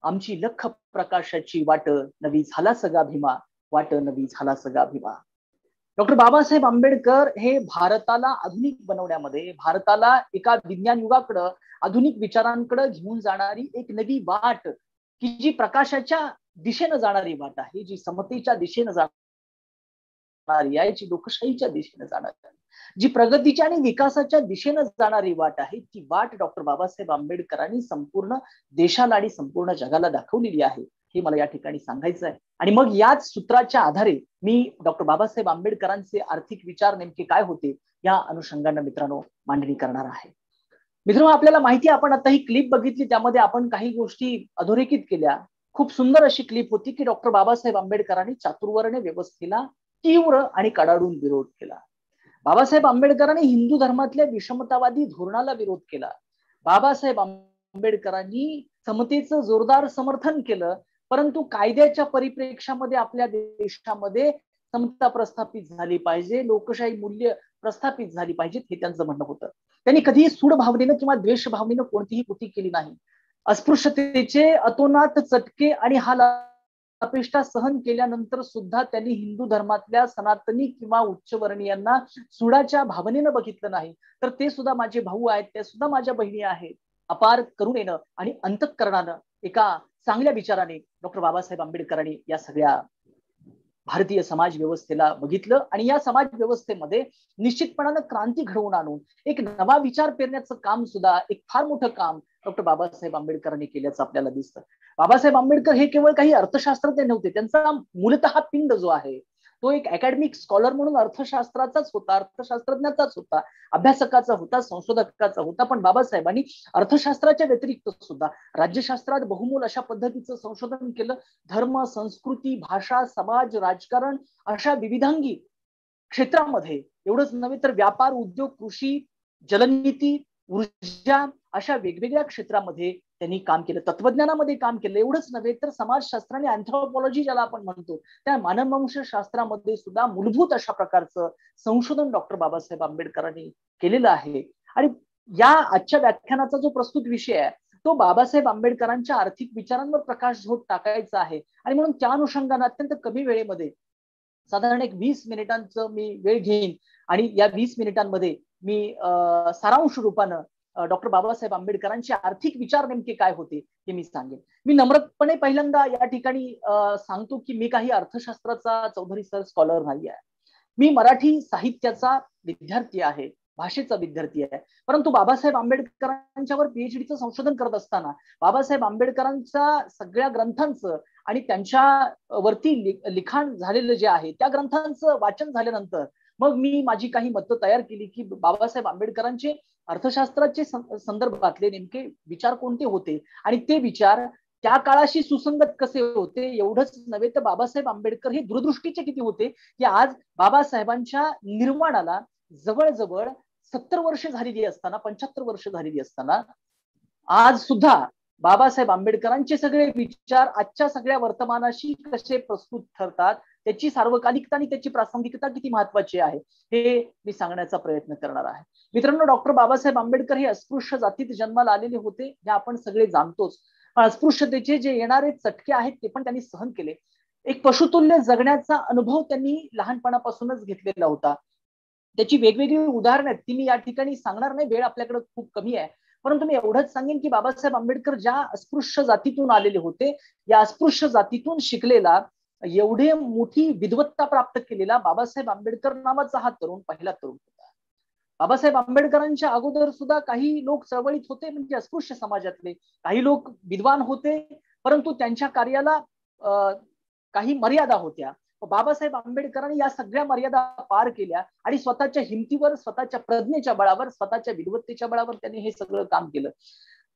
आमची लख प्रकाशाची वाट नवी झाला सगळा भीमा, वाट नवी झाला सगळा भीमा. डॉक्टर बाबासाहेब आंबेडकर हे भारताला आधुनिक बनवण्यामध्ये, भारताला एका विज्ञान युगाकडं, आधुनिक विचारांकडे घेऊन जाणारी एक नवी वाट, की जी प्रकाशाच्या दिशेनं जाणारी वाट आहे, जी समतेच्या दिशेनं जाणारी आहे, जी लोकशाहीच्या दिशेनं जाणारी आहे, जी प्रगतीच्या आणि विकासाच्या दिशेनं जाणारी वाट आहे, ती वाट डॉक्टर बाबासाहेब आंबेडकरांनी संपूर्ण देशाला आणि संपूर्ण जगाला दाखवलेली आहे, हे मला या ठिकाणी सांगायचं आहे. आणि मग याच सूत्राच्या आधारे मी डॉक्टर बाबासाहेब आंबेडकरांचे आर्थिक विचार नेमके काय होते या अनुषंगाने मित्रांनो मांडणी करणार आहे. मित्रांनो, आपल्याला माहिती आहे, आपण आता ही क्लिप बघितली, त्यामध्ये आपण काही गोष्टी अधोरेखित केल्या. खूप सुंदर अशी क्लिप होती की डॉक्टर बाबासाहेब आंबेडकरांनी चातुर्वर्ण्य व्यवस्थेला तीव्र आणि कडाडून विरोध केला. बाबासाहेब आंबेडकरांनी हिंदू धर्मातल्या विषमतावादी धोरणाला विरोध केला. बाबासाहेब आंबेडकरांनी समतेचं जोरदार समर्थन केलं, परंतु कायद्याच्या परिप्रेक्षामध्ये आपल्या देशामध्ये समता प्रस्थापित झाली पाहिजे, लोकशाही मूल्य प्रस्थापित झाली पाहिजेत, हे त्यांचं म्हणणं होतं. त्यांनी कधीही सूड भावनेनं किंवा द्वेष भावनेनं कोणतीही कृती केली नाही. अस्पृश्यतेचे अतोनात चटके आणि हाल अपेष्टा सहन केल्यानंतर सुद्धा त्यांनी हिंदू धर्मातल्या सनातनी किंवा उच्चवर्णीयांना सुडाच्या भावनेनं बघितलं नाही, तर ते सुद्धा माझे भाऊ आहेत, ते सुद्धा माझ्या बहिणी आहेत. अपार करुणेनं आणि अंतःकरणानं, एका चांगल्या विचाराने डॉक्टर बाबासाहेब आंबेडकरांनी या सगळ्या भारतीय समाज व्यवस्थेला बघितलं आणि या समाज व्यवस्थेमध्ये निश्चितपणानं क्रांती घडवून आणून एक नवा विचार पेरण्याचं काम सुद्धा, एक फार मोठं काम डॉक्टर बाबासाहेब आंबेडकरांनी केल्याचं आपल्याला दिसतं. बाबासाहेब आंबेडकर हे केवळ काही अर्थशास्त्रज्ञ नव्हते, त्यांचा मूलतः पिंड जो आहे तो एक अकॅडमिक स्कॉलर म्हणून अर्थशास्त्राचाच होता, अर्थशास्त्रज्ञाचाच होता, अभ्यासकाचा होता, संशोधकाचा होता. पण बाबासाहेबांनी अर्थशास्त्राच्या व्यतिरिक्त सुद्धा राज्यशास्त्रात बहुमोल अशा पद्धतीचं संशोधन केलं. धर्म, संस्कृती, भाषा, समाज, राजकारण अशा विविधांगी क्षेत्रामध्ये, एवढंच नव्हे तर व्यापार, उद्योग, कृषी, जलनीती, ऊर्जा अशा वेगवेगळ्या क्षेत्रामध्ये त्यांनी काम केलं. तत्वज्ञानामध्ये काम केलं. एवढंच नव्हे तर समाजशास्त्र आणि अँथ्रोपॉलॉजी ज्याला आपण म्हणतो त्या मानववंशशास्त्रामध्ये सुद्धा मूलभूत अशा प्रकारचं संशोधन डॉक्टर बाबासाहेब आंबेडकरांनी केलेलं आहे. आणि या आजच्या व्याख्यानाचा जो प्रस्तुत विषय आहे तो बाबासाहेब आंबेडकरांच्या आर्थिक विचारांवर प्रकाशझोत टाकायचा आहे. आणि म्हणून त्या अनुषंगाने अत्यंत कमी वेळेमध्ये, साधारण एक 20 मिनिटांचं मी वेळ घेईन आणि या 20 मिनिटांमध्ये मी सारांश रूपानं डॉक्टर बाबासाहेब आंबेडकरांचे आर्थिक विचार नेमके काय होते हे मी सांगेन. मी नम्रपणे पहिल्यांदा या ठिकाणी सांगतो की मी काही अर्थशास्त्राचा चौधरी सर स्कॉलर नाही आहे. मी मराठी साहित्याचा विद्यार्थी आहे, भाषेचा विद्यार्थी आहे. परंतु बाबासाहेब आंबेडकरांच्यावर पीएचडीचं संशोधन करत असताना बाबासाहेब आंबेडकरांच्या सगळ्या ग्रंथांचं आणि त्यांच्या वरती लिखाण झालेलं जे आहे त्या ग्रंथांचं वाचन झाल्यानंतर मग मी माझी काही मतं तयार केली की बाबासाहेब आंबेडकरांचे अर्थशास्त्राचे संदर्भातले नेमके विचार कोणते होते आणि ते विचार त्या काळाशी सुसंगत कसे होते. एवढंच नव्हे तर बाबासाहेब आंबेडकर हे दूरदृष्टीचे किती होते की आज बाबासाहेबांच्या निर्माणाला जवळजवळ 70 वर्ष झालेली असताना, 75 वर्ष झालेली असताना आज सुद्धा बाबासाहेब आंबेडकरांचे सगळे विचार आजच्या सगळ्या वर्तमानाशी कसे प्रस्तुत ठरतात, त्याची सार्वकालिकता आणि त्याची प्रासंगिकता किती महत्वाची आहे हे मी सांगण्याचा प्रयत्न करणार आहे. मित्रांनो, डॉक्टर बाबासाहेब आंबेडकर हे अस्पृश्य जातीत जन्माला आलेले होते हे आपण सगळे जाणतोच. पण अस्पृश्यतेचे जे येणारे चटके आहेत ते पण त्यांनी सहन केले. एक पशुतुल्य जगण्याचा अनुभव त्यांनी लहानपणापासूनच घेतलेला होता. त्याची वेगवेगळी उदाहरणं आहेत, ती मी या ठिकाणी सांगणार नाही, वेळ आपल्याकडे खूप कमी आहे. परंतु मी एवढंच सांगेन की बाबासाहेब आंबेडकर ज्या अस्पृश्य जातीतून आलेले होते, या अस्पृश्य जातीतून शिकलेला, एवढे मोठी विद्वत्ता प्राप्त केलेला बाबासाहेब आंबेडकर नावाचा हा तरुण पहिला तरुण होता. बाबासाहेब आंबेडकरांच्या अगोदर सुद्धा काही लोक चळवळीत होते, म्हणजे अस्पृश्य समाजातले काही लोक विद्वान होते, परंतु त्यांच्या कार्याला काही मर्यादा होत्या. बाबासाहेब आंबेडकरांनी या सगळ्या मर्यादा पार केल्या आणि स्वतःच्या हिमतीवर, स्वतःच्या प्रज्ञेच्या बळावर, स्वतःच्या विद्वत्तेच्या बळावर त्यांनी हे सगळं काम केलं.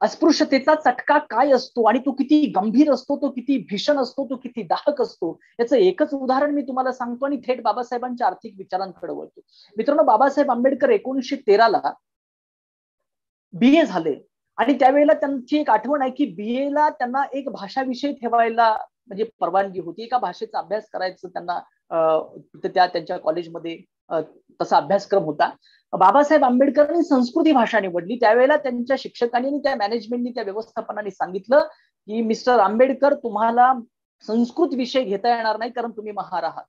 अस्पृश्यतेचा चटका काय असतो आणि तो किती गंभीर असतो, तो किती भीषण असतो, तो किती दाहक असतो, याचं एकच उदाहरण मी तुम्हाला सांगतो आणि थेट बाबासाहेबांच्या आर्थिक विचारांकडे वळतो. मित्रांनो, बाबासाहेब आंबेडकर 1913ला BA झाले आणि त्यावेळेला त्यांची एक आठवण आहे की BA ला त्यांना एक भाषा विषय ठेवायला म्हणजे परवानगी होती, एका भाषेचा अभ्यास करायचं त्यांना त्यांच्या कॉलेजमध्ये तसा अभ्यासक्रम होता. बाबासाहेब आंबेडकरांनी संस्कृती भाषा निवडली. त्यावेळेला त्यांच्या शिक्षकांनी आणि त्या मॅनेजमेंटनी, त्या व्यवस्थापनाने सांगितलं की मिस्टर आंबेडकर, तुम्हाला संस्कृत विषय घेता येणार नाही कारण तुम्ही महार आहात.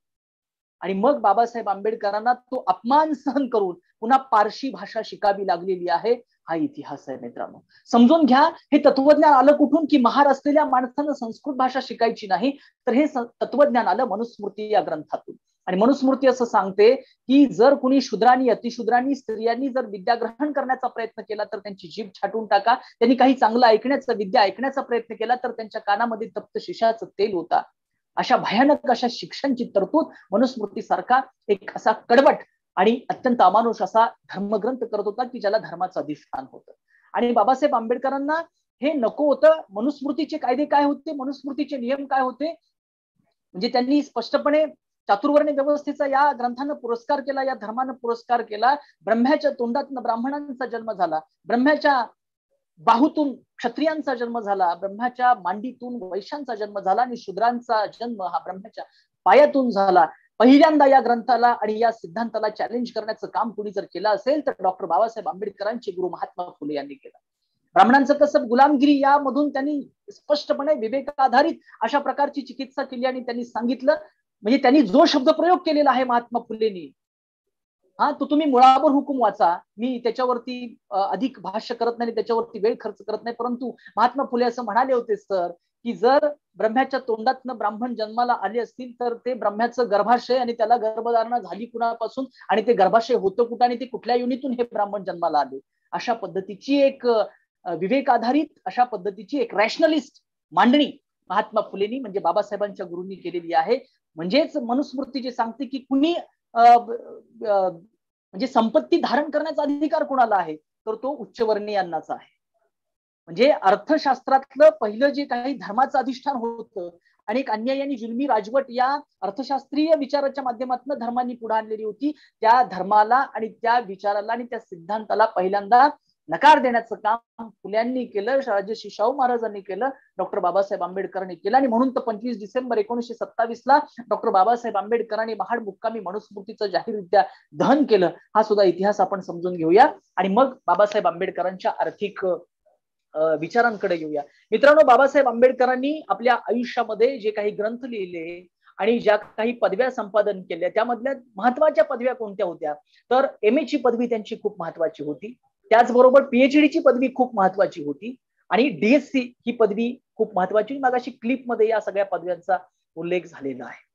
आणि मग बाबासाहेब आंबेडकरांना तो अपमान सहन करून पुन्हा पारशी भाषा शिकावी लागलेली आहे. हा इतिहास आहे मित्रांनो, समजून घ्या. हे तत्वज्ञान आलं कुठून की महार असलेल्या माणसानं संस्कृत भाषा शिकायची नाही, तर हे तत्वज्ञान आलं मनुस्मृती या ग्रंथातून. आणि मनुस्मृती असं सांगते की जर कुणी शूद्रांनी, अतिशूद्रांनी, स्त्रियांनी जर विद्या ग्रहण करण्याचा प्रयत्न केला तर त्यांची जीभ छाटून टाका. त्यांनी काही चांगलं ऐकण्याचा, विद्या ऐकण्याचा प्रयत्न केला तर त्यांच्या कानामध्ये तप्त शिशाचं तेल होता. अशा भयानक अशा शिक्षांची तरतूद मनुस्मृतीसारखा एक असा कडवट आणि अत्यंत अमानुष असा धर्मग्रंथ करत होता की ज्याला धर्माचं अधिष्ठान होतं. आणि बाबासाहेब आंबेडकरांना हे नको होतं. मनुस्मृतीचे कायदे काय होते, मनुस्मृतीचे नियम काय होते, म्हणजे त्यांनी स्पष्टपणे चातुर्वर्ण्य व्यवस्थेचा या ग्रंथानं पुरस्कार केला, या धर्मानं पुरस्कार केला. ब्रह्म्याच्या तोंडातून ब्राह्मणांचा जन्म झाला, ब्रह्म्याच्या बाहूतून क्षत्रियांचा जन्म झाला, ब्रह्माच्या मांडीतून वैश्यांचा जन्म झाला आणि शूद्रांचा जन्म हा ब्रह्माच्या पायातून झाला. पहिल्यांदा या ग्रंथाला आणि या सिद्धांताला चॅलेंज करण्याचं काम कुणी जर केलं असेल तर डॉक्टर बाबासाहेब आंबेडकरांचे गुरु महात्मा फुले यांनी केलं. ब्राह्मणांचं कसब, गुलामगिरी यामधून त्यांनी स्पष्टपणे विवेकाधारित अशा प्रकारची चिकित्सा केली आणि त्यांनी सांगितलं, म्हणजे त्यांनी जो शब्द प्रयोग केलेला आहे महात्मा फुलेंनी, हा तो तुम्ही मुळावर हुकूम वाचा. मी त्याच्यावरती अधिक भाष्य करत नाही, त्याच्यावरती वेळ खर्च करत नाही, परंतु महात्मा फुले असं म्हणाले होते सर की जर ब्रह्म्याच्या तोंडातनं ब्राह्मण जन्माला आले असतील तर ते ब्रह्म्याचं गर्भाशय आणि त्याला गर्भधारणा झाली कुणापासून आणि ते गर्भाशय होतं कुठं आणि ते कुठल्या योनीतून हे ब्राह्मण जन्माला आले. अशा पद्धतीची एक विवेक आधारित अशा पद्धतीची एक रॅशनलिस्ट मांडणी महात्मा फुलेंनी म्हणजे बाबासाहेबांच्या गुरूंनी केलेली आहे. म्हणजेच मनुस्मृती जे सांगते की कुणी म्हणजे संपत्ती धारण करण्याचा अधिकार कोणाला आहे तर तो उच्चवर्णीयांनाच आहे. म्हणजे अर्थशास्त्रातलं पहिलं जे काही धर्माचं अधिष्ठान होतं आणि एक अन्यायी आणि जुलमी राजवट या अर्थशास्त्रीय विचाराच्या माध्यमातून धर्मांनी पुढे आणलेली होती, त्या धर्माला आणि त्या विचाराला आणि त्या सिद्धांताला पहिल्यांदा नकार देण्याचं काम फुल्यांनी केलं, राजर्षी शाहू महाराजांनी केलं, डॉक्टर बाबासाहेब आंबेडकरांनी केलं. आणि म्हणून तर 25 डिसेंबर 1927ला डॉक्टर बाबासाहेब आंबेडकरांनी महाड मुक्कामी मनुस्मृतीचं जाहीररित्या दहन केलं. हा सुद्धा इतिहास आपण समजून घेऊया आणि मग बाबासाहेब आंबेडकरांच्या आर्थिक विचारांकडे येऊया. मित्रांनो, बाबासाहेब आंबेडकरांनी आपल्या आयुष्यामध्ये जे काही ग्रंथ लिहिले आणि ज्या काही पदव्या संपादन केल्या त्यामधल्या महत्वाच्या पदव्या कोणत्या होत्या तर MA ची पदवी त्यांची खूप महत्वाची होती, त्याचबरोबर PhD ची पदवी खूप महत्वाची होती आणि DSc ही पदवी खूप महत्वाची. मगाशी क्लिपमध्ये या सगळ्या पदव्यांचा उल्लेख झालेला आहे.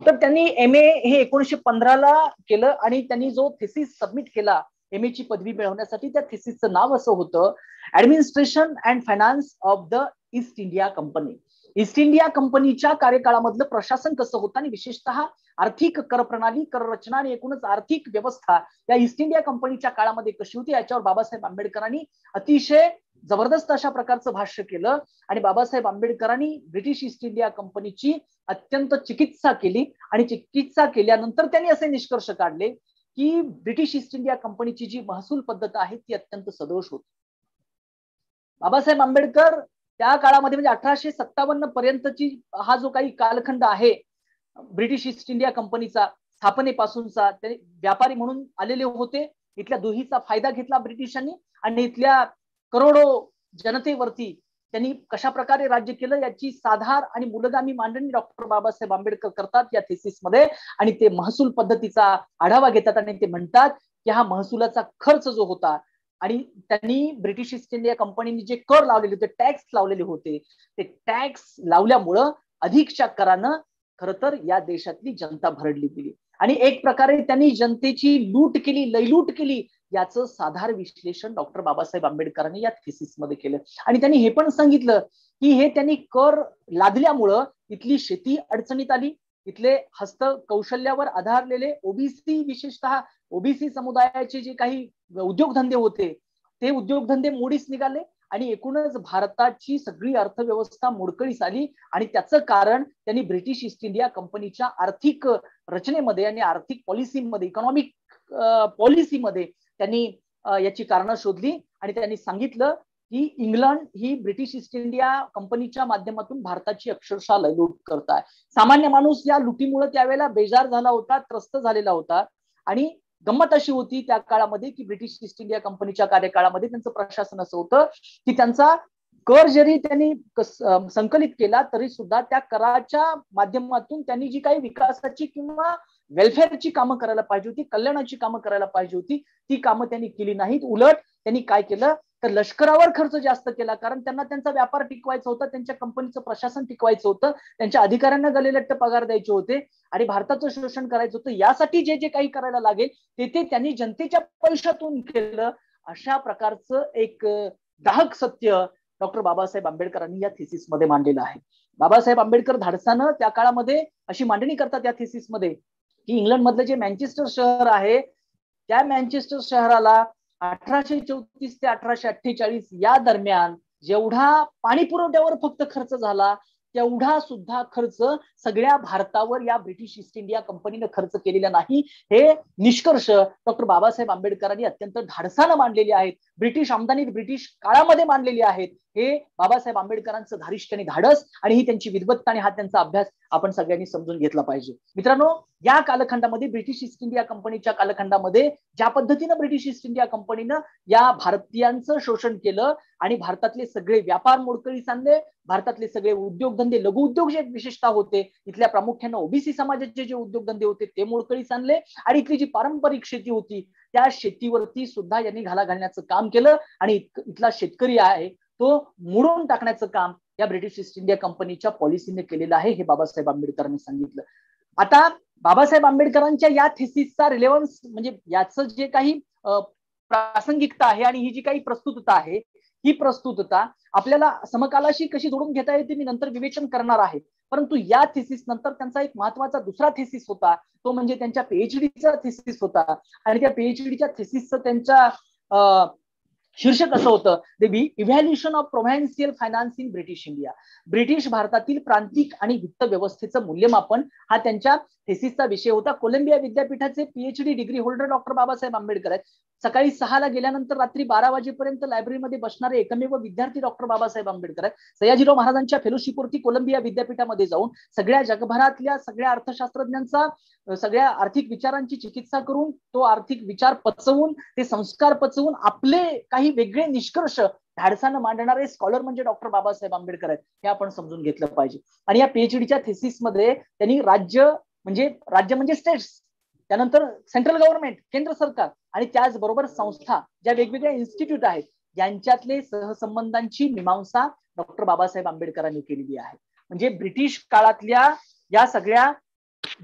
तर त्यांनी MA हे 1915ला केलं आणि त्यांनी जो थेसिस सबमिट केला MA ची पदवी मिळवण्यासाठी त्या थेसिसचं नाव असं होतं, administration and finance of the east India company. East India कंपनीच्या कार्यकाळामधलं प्रशासन कसं होतं आणि विशेषतः आर्थिक कर प्रणाली, कर रचना आणि एकूणच आर्थिक व्यवस्था या ईस्ट इंडिया कंपनीच्या काळामध्ये कशी होती याच्यावर बाबासाहेब आंबेडकरांनी अतिशय जबरदस्त अशा प्रकारचं भाष्य केलं. आणि बाबासाहेब आंबेडकरांनी ब्रिटिश ईस्ट इंडिया कंपनीची अत्यंत चिकित्सा केली आणि चिकित्सा केल्यानंतर त्यांनी असे निष्कर्ष काढले की ब्रिटिश ईस्ट इंडिया कंपनीची जी महसूल पद्धत आहे ती अत्यंत सदोष होती. बाबासाहेब आंबेडकर त्या काळामध्ये म्हणजे 1857 पर्यंतची हा जो काही कालखंड आहे ब्रिटिश ईस्ट इंडिया कंपनीचा स्थापनेपासूनचा, ते व्यापारी म्हणून आलेले होते. इथल्या दुहीचा फायदा घेतला ब्रिटिशांनी आणि इथल्या करोडो जनतेवरती त्यांनी कशा प्रकारे राज्य केलं याची साधार आणि मूलगामी मांडणी डॉक्टर बाबासाहेब आंबेडकर करतात या थेसिसमध्ये. आणि ते महसूल पद्धतीचा आढावा घेतात आणि ते म्हणतात की हा महसुलाचा खर्च जो होता आणि त्यांनी ब्रिटिश ईस्ट इंडिया कंपनीने जे कर लावलेले होते, टॅक्स लावलेले होते, ते टॅक्स लावल्यामुळं अधिकच्या करानं खरं तर या देशातली जनता भरडली गेली आणि एक प्रकारे त्यांनी जनतेची लूट केली, लयलूट केली, याचं साधार विश्लेषण डॉक्टर बाबासाहेब आंबेडकरांनी या थेसिसमध्ये केलं. आणि त्यांनी हे पण सांगितलं की हे त्यांनी कर लादल्यामुळं इथली शेती अडचणीत आली, इथले हस्तकौशल्यावर आधारलेले ओबीसी, विशेषतः ओबीसी समुदायाचे जे काही उद्योगधंदे होते ते उद्योगधंदे मोडीस निघाले आणि एकूणच भारताची सगळी अर्थव्यवस्था मोडकळीस आली. आणि त्याचं कारण त्यांनी ब्रिटिश ईस्ट इंडिया कंपनीच्या आर्थिक रचनेमध्ये आणि आर्थिक पॉलिसीमध्ये, इकॉनॉमिक पॉलिसीमध्ये त्यांनी याची कारणं शोधली आणि त्यांनी सांगितलं की इंग्लंड ही ब्रिटिश ईस्ट इंडिया कंपनीच्या माध्यमातून भारताची अक्षरशः लूट करत आहे. सामान्य माणूस या लुटीमुळे त्यावेळेला बेजार झाला होता, त्रस्त झालेला होता. आणि गंमत अशी होती त्या काळामध्ये की ब्रिटिश ईस्ट इंडिया कंपनीच्या कार्यकाळामध्ये त्यांचं प्रशासन असं होतं की त्यांचा कर जरी त्यांनी संकलित केला तरी सुद्धा त्या कराच्या माध्यमातून त्यांनी जी काही विकासाची किंवा वेलफेअरची कामं करायला पाहिजे होती, कल्याणाची कामं करायला पाहिजे होती, ती कामं त्यांनी केली नाहीत. उलट त्यांनी काय केलं तर लष्करावर खर्च जास्त केला, कारण त्यांना त्यांचा व्यापार टिकवायचा होता, त्यांच्या कंपनीचं प्रशासन टिकवायचं होतं, त्यांच्या अधिकाऱ्यांना गलेलट्ट पगार द्यायचे होते आणि भारताचं शोषण करायचं होतं. यासाठी जे जे काही करायला लागेल ते त्यांनी जनतेच्या पैशातून केलं. अशा प्रकारचं एक दाहक सत्य डॉक्टर बाबासाहेब आंबेडकरांनी या थेसिसमध्ये मांडलेलं आहे. बाबासाहेब आंबेडकर धाडसानं त्या काळामध्ये अशी मांडणी करतात या थेसिसमध्ये की इंग्लंड मधलं जे मँचेस्टर शहर आहे त्या मँचेस्टर शहराला 1834 ते 1848 या दरम्यान जेवढा पाणी पुरवठ्यावर फक्त खर्च झाला तेवढा सुद्धा खर्च सगळ्या भारतावर या ब्रिटिश ईस्ट इंडिया कंपनीने खर्च केलेला नाही. हे निष्कर्ष डॉक्टर बाबासाहेब आंबेडकरांनी अत्यंत धाडसानं मांडलेले आहेत, ब्रिटिश आमदानी ब्रिटिश काळामध्ये मांडलेले आहेत. हे बाबासाहेब आंबेडकरांचं धारिष्ट आणि धाडस आणि ही त्यांची विद्वत्ता आणि हा त्यांचा अभ्यास आपण सगळ्यांनी समजून घेतला पाहिजे. मित्रांनो, या कालखंडामध्ये ब्रिटिश ईस्ट इंडिया कंपनीच्या कालखंडामध्ये ज्या पद्धतीनं ब्रिटिश ईस्ट इंडिया कंपनीनं या भारतीयांचं शोषण केलं आणि भारतातले सगळे व्यापार मोडकळीस आणले, भारतातले सगळे उद्योगधंदे, लघु उद्योग जे विशेषतः होते, इथल्या प्रामुख्यानं ओबीसी समाजाचे जे उद्योगधंदे होते ते मोडकळीस आणले आणि इथली जी पारंपरिक शेती होती त्या शेतीवरती सुद्धा यांनी घाला घालण्याचं काम केलं आणि इथला शेतकरी आहे तो मोडून टाकण्याचं काम या ब्रिटिश ईस्ट इंडिया कंपनीच्या पॉलिसीने केलेलं आहे. हे बाबासाहेब आंबेडकरांनी सांगितलं. आता बाबासाहेब आंबेडकरांच्या या थेसिसचा रिलेव्हन्स म्हणजे याचं जे काही प्रासंगिकता आहे आणि ही जी काही प्रस्तुतता आहे ही प्रस्तुतता आपल्याला समकालाशी कशी जोडून घेता येते मी नंतर विवेचन करणार आहे. परंतु या थेसिस नंतर त्यांचा एक महत्वाचा दुसरा थेसिस होता, तो म्हणजे त्यांच्या पीएचडीचा थेसिस होता. आणि त्या पीएचडीच्या थेसिसचं त्यांच्या शीर्षक असं होतं, the evaluation of provincial finance in British India. British भारतातील प्रांतिक आणि वित्त व्यवस्थेचं मूल्यमापन हा त्यांच्या थेसिसचा विषय होता. कोलंबिया विद्यापीठाचे PhD degree holder doctor Babasaheb Ambedkar आहेत. सकाळी 6ला गेल्यानंतर रात्री 12 वाजेपर्यंत लायब्ररीमध्ये बसणारे एकमेव विद्यार्थी डॉक्टर बाबासाहेब आंबेडकर आहेत. सयाजीराव महाराजांच्या फेलोशिपवरती कोलंबिया विद्यापीठामध्ये जाऊन सगळ्या जगभरातल्या सगळ्या अर्थशास्त्रज्ञांचा, सगळ्या आर्थिक विचारांची चिकित्सा करून तो आर्थिक विचार पचवून, ते संस्कार पचवून आपले काही वेगळे निष्कर्ष धाडसानं मांडणारे स्कॉलर म्हणजे डॉक्टर बाबासाहेब आंबेडकर आहेत. हे आपण समजून घेतलं पाहिजे. आणि या पीएचडीच्या थेसिसमध्ये त्यांनी राज्य म्हणजे स्टेट्स, त्यानंतर सेंट्रल गव्हर्नमेंट, केंद्र सरकार आणि त्याचबरोबर संस्था, ज्या वेगवेगळ्या इन्स्टिट्यूट आहेत यांच्यातले सहसंबंधांची मीमांसा डॉक्टर बाबासाहेब आंबेडकरांनी केलेली आहे. म्हणजे ब्रिटिश काळातल्या या सगळ्या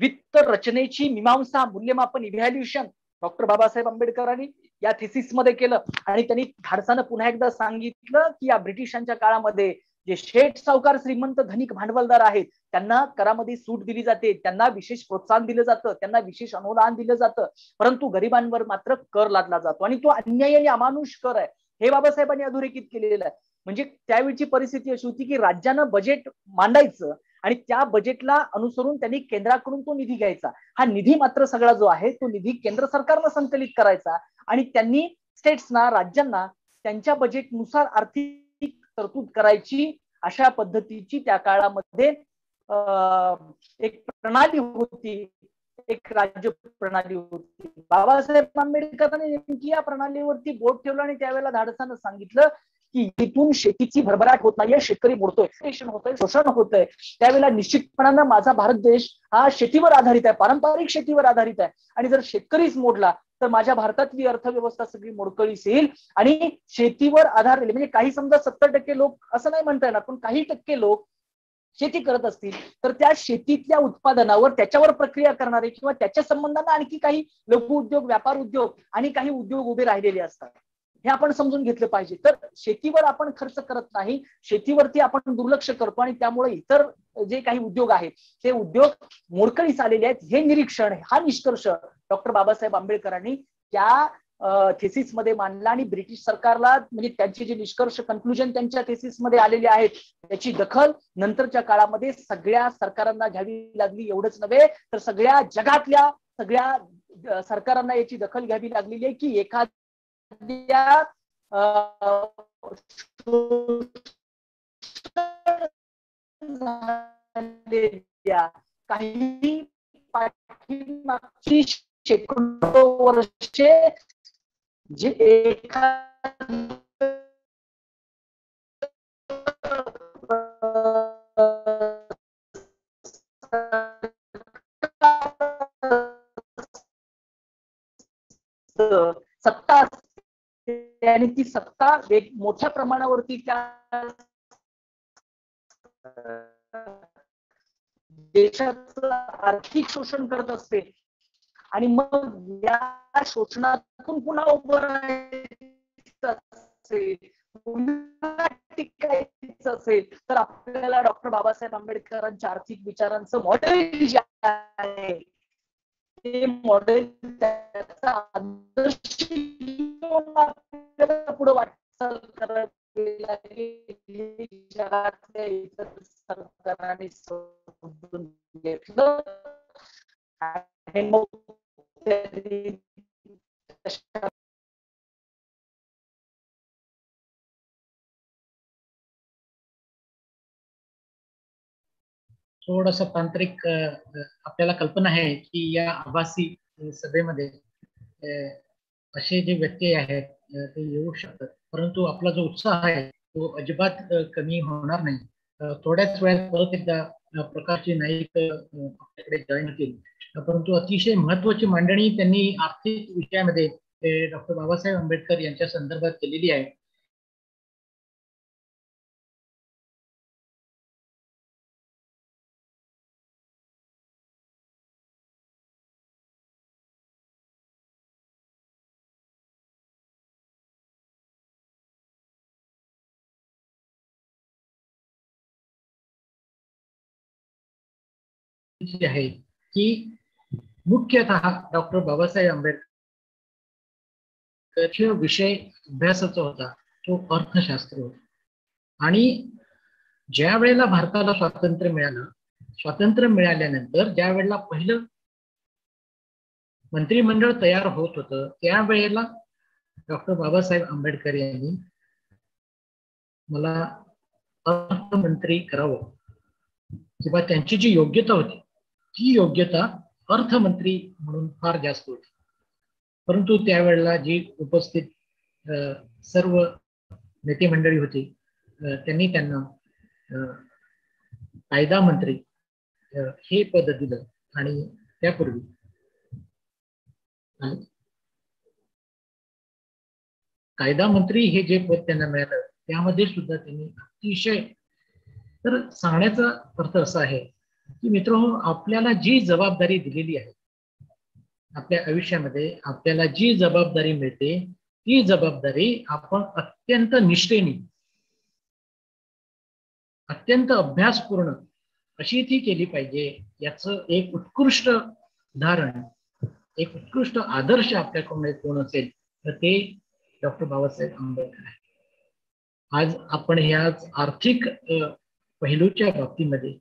वित्त रचनेची मीमांसा, मूल्यमापन, इव्हॅल्युएशन डॉक्टर बाबासाहेब आंबेडकरांनी या थेसिसमध्ये केलं. आणि त्यांनी धाडसानं पुन्हा एकदा सांगितलं की या ब्रिटिशांच्या काळामध्ये जे शेठ, सावकार, श्रीमंत, धनिक, भांडवलदार आहेत त्यांना करामध्ये सूट दिली जाते, त्यांना विशेष प्रोत्साहन दिलं जातं, त्यांना विशेष अनुदान दिलं जातं, परंतु गरिबांवर मात्र कर लादला जातो आणि तो अन्यायी आणि अमानुष कर आहे. हे बाबासाहेबांनी अधोरेखित केलेलं आहे. म्हणजे त्यावेळची परिस्थिती अशी होती की राज्यानं बजेट मांडायचं आणि त्या बजेटला अनुसरून त्यांनी केंद्राकडून तो निधी घ्यायचा. हा निधी मात्र सगळा जो आहे तो निधी केंद्र सरकारनं संकलित करायचा आणि त्यांनी स्टेट्सना, राज्यांना त्यांच्या बजेटनुसार आर्थिक तरतूद करायची. अशा पद्धतीची त्या काळामध्ये एक प्रणाली होती, एक राज्य प्रणाली होती. बाबासाहेब आंबेडकरांनी नेमकी या प्रणालीवरती बोट ठेवलं आणि त्यावेळेला धाडसानं सांगितलं की इथून शेतीची भरभराट होत नाहीये, शेतकरी मोडतोय, होतोय, शोषण होतंय, त्यावेळेला निश्चितपणानं माझा भारत देश हा शेतीवर आधारित आहे, पारंपरिक शेतीवर आधारित आहे. आणि जर शेतकरीच मोडला तर माझ्या भारतातली अर्थव्यवस्था सगळी मोडकळीस येईल. आणि शेतीवर आधारलेले म्हणजे काही समजा 70% लोक असं नाही म्हणता येणार, पण काही टक्के लोक शेती करत असतील तर त्या शेतीतल्या उत्पादनावर त्याच्यावर प्रक्रिया करणारे किंवा त्याच्या संबंधानं आणखी काही लघु उद्योग, व्यापार उद्योग आणि काही उद्योग उभे राहिलेले असतात. हे आपण समजून घेतलं पाहिजे. तर शेतीवर आपण खर्च करत नाही, शेतीवरती आपण दुर्लक्ष करतो आणि त्यामुळे इतर जे काही उद्योग आहेत ते उद्योग मोडकळीस आलेले आहेत. हे निरीक्षण, हा निष्कर्ष डॉक्टर बाबासाहेब आंबेडकरांनी त्या थेसिस मध्ये मांडला आणि ब्रिटिश सरकारला म्हणजे त्यांचे जे निष्कर्ष, कन्क्लुजन त्यांच्या थेसिस मध्ये आलेले आहेत त्याची दखल नंतरच्या काळामध्ये सगळ्या सरकारांना घ्यावी लागली. एवढंच नव्हे तर सगळ्या जगातल्या सगळ्या सरकारांना याची दखल घ्यावी लागलेली आहे की एखाद्या काही पाठीमागची शेकडो वर्षे जे सत्ता असते आणि ती सत्ता मोठ्या प्रमाणावरती त्या देशाचं आर्थिक शोषण करत असते आणि मग या शोषणातून पुन्हा उभं राहायचं असेल तर आपल्याला डॉक्टर बाबासाहेब आंबेडकरांच्या आर्थिक विचारांचं मॉडेल जे आहे ते मॉडेल त्याचा आदर्श पुढे वाटचाल करायला जगातल्या इतर सरकारांनी समजून घेतलं आणि मग थोडंसं तांत्रिक आपल्याला कल्पना आहे की या आभासी सभेमध्ये असे जे व्यक्ती आहेत ते येऊ शकतात, परंतु आपला जो उत्साह आहे तो अजिबात कमी होणार नाही. थोड्याच वेळात परत एकदा प्रकाशजी नाईक आपल्याकडे जॉईन होतील, परंतु अतिशय महत्वाची मांडणी त्यांनी आर्थिक विषयामध्ये डॉक्टर बाबासाहेब आंबेडकर यांच्या संदर्भात केलेली आहे. आहे की मुख्यतः डॉक्टर बाबासाहेब आंबेडकर विषय अभ्यासाचा होता तो अर्थशास्त्र होता. आणि ज्या वेळेला भारताला स्वातंत्र्य मिळाल्यानंतर ज्या वेळेला पहिलं मंत्रिमंडळ तयार होत होतं त्यावेळेला डॉक्टर बाबासाहेब आंबेडकर यांनी मला अर्थमंत्री करावं किंवा त्यांची जी योग्यता होती ती योग्यता अर्थमंत्री म्हणून फार जास्त होती. परंतु त्यावेळेला जी उपस्थित सर्व नेते मंडळी होती त्यांनी त्यांना कायदा मंत्री हे पद दिलं आणि त्यापूर्वी कायदा मंत्री हे जे पद त्यांना मिळालं त्यामध्ये सुद्धा त्यांनी अतिशय, तर सांगण्याचा अर्थ असा आहे की मित्रांनो, आपल्याला जी जबाबदारी दिलेली आहे आपल्या आयुष्यामध्ये, आपल्याला जी जबाबदारी मिळते ती जबाबदारी आपण अत्यंत निष्ठेने, अत्यंत अभ्यासपूर्ण अशी ती केली पाहिजे. याचं एक उत्कृष्ट उदाहरण, एक उत्कृष्ट आदर्श आपल्याकडून कोण असेल तर ते डॉक्टर बाबासाहेब आंबेडकर आहे. आज आपण ह्या आर्थिक पैलूच्या बाबतीमध्ये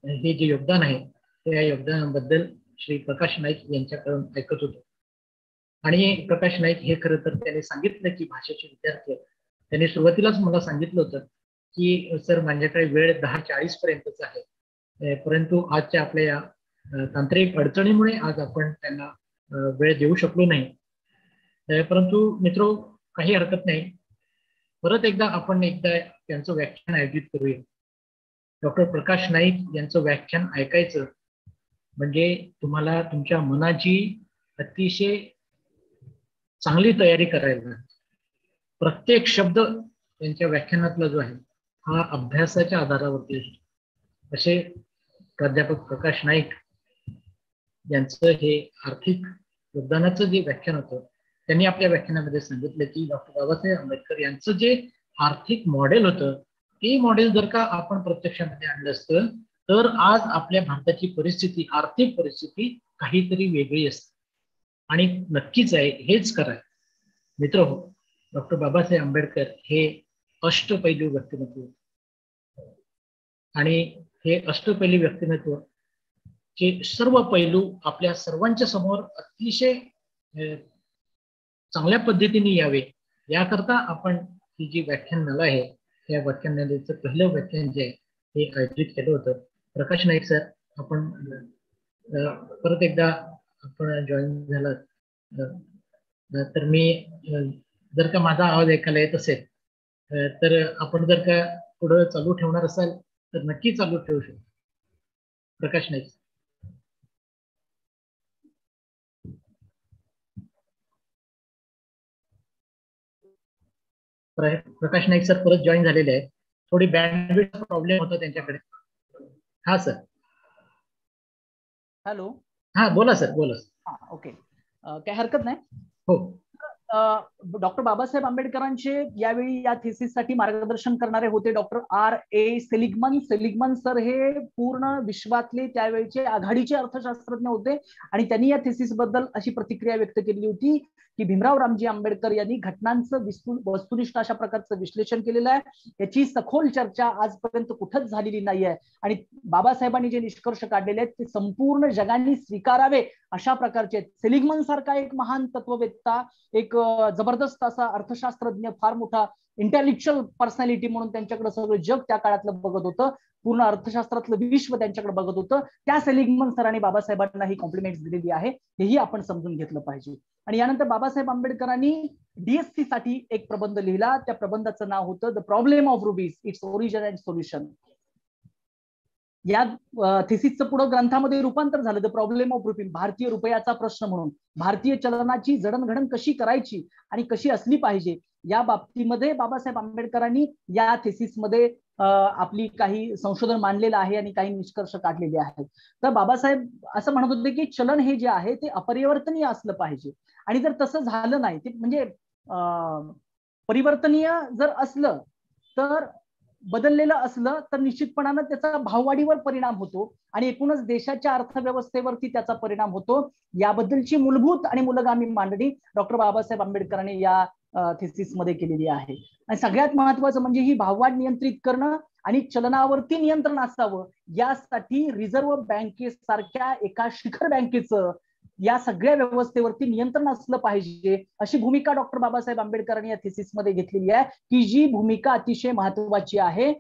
हे जे योगदान आहे त्या योगदानाबद्दल श्री प्रकाश नाईक यांच्याकडून ऐकत होतो. आणि प्रकाश नाईक हे खरं तर त्याने सांगितलं की भाषेचे विद्यार्थी आहेत. त्यांनी सुरुवातीलाच मला सांगितलं होतं की सर माझ्याकडे वेळ 10:40 पर्यंतच आहे, परंतु आजच्या आपल्या या तांत्रिक अडचणीमुळे आज आपण त्यांना वेळ देऊ शकलो नाही. परंतु मित्रो, काही हरकत नाही. परत एकदा त्यांचं व्याख्यान आयोजित करूया. डॉक्टर प्रकाश नाईक यांचं व्याख्यान ऐकायचं म्हणजे तुम्हाला तुमच्या मनाची अतिशय चांगली तयारी करायला. प्रत्येक शब्द त्यांच्या व्याख्यानातला जो आहे हा अभ्यासाच्या आधारावरती असतो. असे प्राध्यापक प्रकाश नाईक यांचं हे आर्थिक योगदानाचं जे व्याख्यान होतं त्यांनी आपल्या व्याख्यानामध्ये सांगितलं की डॉक्टर बाबासाहेब आंबेडकर यांचं जे आर्थिक मॉडेल होतं ते मॉडेल जर का आपण प्रत्यक्षामध्ये आणलं असतं तर आज आपल्या भारताची परिस्थिती, आर्थिक परिस्थिती काहीतरी वेगळी असते. आणि नक्कीच आहे, हेच करा मित्र हो. डॉक्टर बाबासाहेब आंबेडकर हे अष्टपैलू व्यक्तिमत्व आणि हे अष्टपैलू व्यक्तिमत्व चे सर्व पैलू आपल्या सर्वांच्या समोर अतिशय चांगल्या पद्धतीने यावे याकरता आपण ही जी व्याख्यानमाला आहे त्या व्याख्यानमालेचं पहिलं व्याख्यान जे आहे हे आयोजित केलं होतं. प्रकाश नाईक सर, आपण परत एकदा आपण जॉईन झालात तर मी जर का माझा आवाज ऐकायला येत असेल तर आपण जर का पुढे चालू ठेवणार असाल तर नक्की चालू ठेवू शकतो. प्रकाश नाईक. प्रकाश नाईक सर परत जॉईन झालेले आहेत. थोडी बँडविड्थ प्रॉब्लेम होता त्यांच्याकडे. हा सर. हॅलो. हा बोला सर, बोला. ओके, काही हरकत नाही. हो. डॉक्टर बाबासाहेब आंबेडकरांचे यावेळी या थेसिससाठी मार्गदर्शन करणारे होते doctor R.A. Seligman. Seligman sir हे पूर्ण विश्वातले त्यावेळीचे आघाडीचे अर्थशास्त्रज्ञ होते आणि त्यांनी या थेसिस बद्दल अशी प्रतिक्रिया व्यक्त केली होती की भीमराव रामजी आंबेडकर यांनी घटनांचं वस्तुनिष्ठ अशा प्रकारचं विश्लेषण केलेलं आहे. याची सखोल चर्चा आजपर्यंत कुठंच झालेली नाही आहे आणि बाबासाहेबांनी जे निष्कर्ष काढलेले आहेत ते संपूर्ण जगाने स्वीकारावे अशा प्रकारचे आहेत. सेलिगमन सारखा एक महान तत्ववेत्ता, एक जबरदस्त असा अर्थशास्त्रज्ञ, फार मोठा इंटेलेक्च्युअल पर्सनॅलिटी म्हणून त्यांच्याकडे सगळं जग त्या काळातलं बघत होतं. पूर्ण अर्थशास्त्रातलं विश्व त्यांच्याकडे बघत होतं. त्या सेलिगमन सरांनी बाबासाहेबांना ही कॉम्प्लिमेंट्स दिलेली आहे, हेही आपण समजून घेतलं पाहिजे. आणि यानंतर बाबासाहेब आंबेडकरांनी DSC साठी एक प्रबंध लिहिला. त्या प्रबंधाचं नाव होतं the problem of rupees, its origin and solution. या थेसिसचं पुढं ग्रंथामध्ये रूपांतर झालं द प्रॉब्लेम ऑफ रुपी, भारतीय रुपयाचा प्रश्न म्हणून. भारतीय चलनाची जडणघडण कशी करायची आणि कशी असली पाहिजे या बाबतीमध्ये बाबासाहेब आंबेडकरांनी या थेसिसमध्ये आपली काही संशोधन मांडलेलं आहे आणि काही निष्कर्ष काढलेले आहेत. तर बाबासाहेब असं म्हणत होते की चलन हे जे आहे ते अपरिवर्तनीय असलं पाहिजे आणि जर तसं झालं नाही, ते म्हणजे परिवर्तनीय जर असलं तर बदललेलं असलं तर निश्चितपणानं त्याचा भाववाढीवर परिणाम होतो आणि एकूणच देशाच्या अर्थव्यवस्थेवरती त्याचा परिणाम होतो. याबद्दलची मूलभूत आणि मूलगामी मांडणी डॉक्टर बाबासाहेब आंबेडकरांनी या थेसिस मध्ये केलेली आहे. आणि सगळ्यात महत्वाचं म्हणजे ही भाववाढ नियंत्रित करणं आणि चलनावरती नियंत्रण असावं यासाठी रिझर्व्ह बँकेसारख्या एका शिखर बँकेचं या सगळ्या व्यवस्थेवरती नियंत्रण असलं पाहिजे अशी भूमिका डॉक्टर बाबासाहेब आंबेडकरांनी या थेसिस मध्ये घेतलेली आहे, की जी भूमिका अतिशय महत्वाची आहे.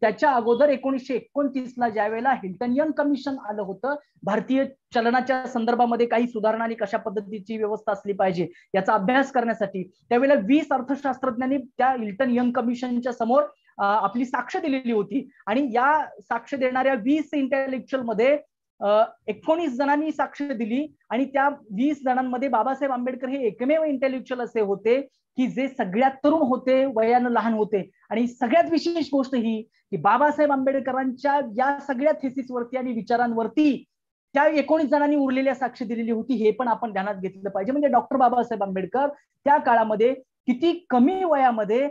त्याच्या अगोदर 1929ला ज्यावेळेला हिल्टन कमिशन आलं होतं, भारतीय चलनाच्या संदर्भामध्ये काही सुधारणा आणि कशा पद्धतीची व्यवस्था असली पाहिजे याचा अभ्यास करण्यासाठी, त्यावेळेला 20 अर्थशास्त्रज्ञांनी त्या हिल्टन कमिशनच्या समोर आपली साक्ष दिलेली होती आणि या साक्ष देणाऱ्या 20 इंटेलेक्च्युअल मध्ये 19 जणांनी साक्ष दिली आणि त्या 20 जणांमध्ये बाबासाहेब आंबेडकर हे एकमेव इंटेलेक्च्युअल असे होते की जे सगळ्यात तरुण होते, वयानं लहान होते. आणि सगळ्यात विशेष गोष्ट ही की बाबासाहेब आंबेडकरांच्या या सगळ्या थेसिसवरती आणि विचारांवरती त्या 19 जणांनी उरलेल्या साक्ष दिलेली होती, हे पण आपण ध्यानात घेतलं पाहिजे. म्हणजे डॉक्टर बाबासाहेब आंबेडकर त्या काळामध्ये किती कमी वयामध्ये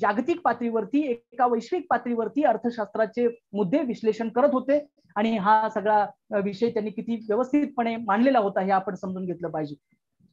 जागतिक पातळीवरती, एका वैश्विक पातळीवरती अर्थशास्त्राचे मुद्दे विश्लेषण करत होते आणि हा सगळा विषय त्यांनी किती व्यवस्थितपणे मांडलेला होता हे आपण समजून घेतलं पाहिजे.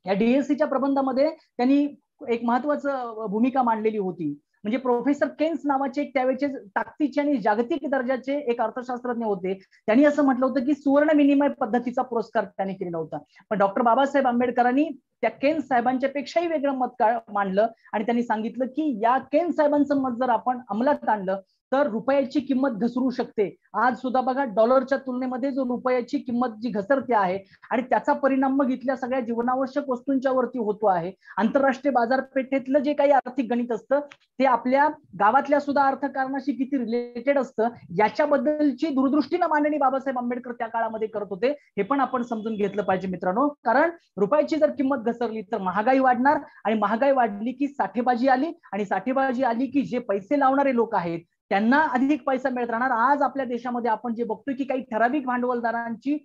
या DSCच्या प्रबंधामध्ये त्यांनी एक महत्वाचं भूमिका मांडलेली होती. म्हणजे प्रोफेसर केन्स नावाचे एक त्यावेळेचे ताकदीचे आणि जागतिक दर्जाचे एक अर्थशास्त्रज्ञ होते. त्यांनी असं म्हटलं होतं की सुवर्ण विनिमय पद्धतीचा पुरस्कार त्यांनी केलेला होता. पण डॉक्टर बाबासाहेब आंबेडकरांनी त्या केन्स साहेबांच्या पेक्षाही वेगळं मत मांडलं आणि त्यांनी सांगितलं की या केन्स साहेबांचं मत जर आपण अंमलात आणलं तर रुपयाची किंमत घसरू शकते. आज सुद्धा बघा डॉलरच्या तुलनेमध्ये जो रुपयाची किंमत जी घसरते आहे आणि त्याचा परिणाम मग इथल्या सगळ्या जीवनावश्यक वस्तूंच्या वरती होतो आहे. आंतरराष्ट्रीय बाजारपेठेतलं जे काही आर्थिक गणित असतं ते आपल्या गावातल्या सुद्धा अर्थकारणाशी किती रिलेटेड असतं याच्याबद्दलची दूरदृष्टीनं मांडणी बाबासाहेब आंबेडकर त्या काळामध्ये करत होते. हे पण आपण समजून घेतलं पाहिजे मित्रांनो. कारण रुपयाची जर किंमत घसरली तर महागाई वाढणार आणि महागाई वाढली की साठेबाजी आली आणि साठेबाजी आली की जे पैसे लावणारे लोक आहेत त्यांना अधिक पैसा मिळत राहणार. आज आपल्या देशामध्ये आपण जे बघतोय की काही ठराविक भांडवलदारांची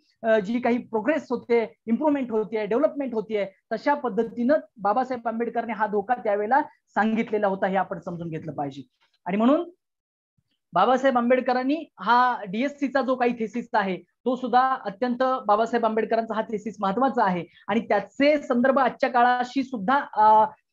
जी काही प्रोग्रेस होते, इम्प्रुव्हमेंट होतीये, डेव्हलपमेंट होतीये, तशा पद्धतीनं बाबासाहेब आंबेडकरने हा धोका त्यावेळेला सांगितलेला होता. हे आपण समजून घेतलं पाहिजे. आणि म्हणून बाबासाहेब आंबेडकरांनी हा डीएससीचा जो काही थेसिस आहे तो सुद्धा अत्यंत बाबासाहेब आंबेडकरांचा हा थेसिस महत्वाचा आहे आणि त्याचे संदर्भ आजच्या काळाशी सुद्धा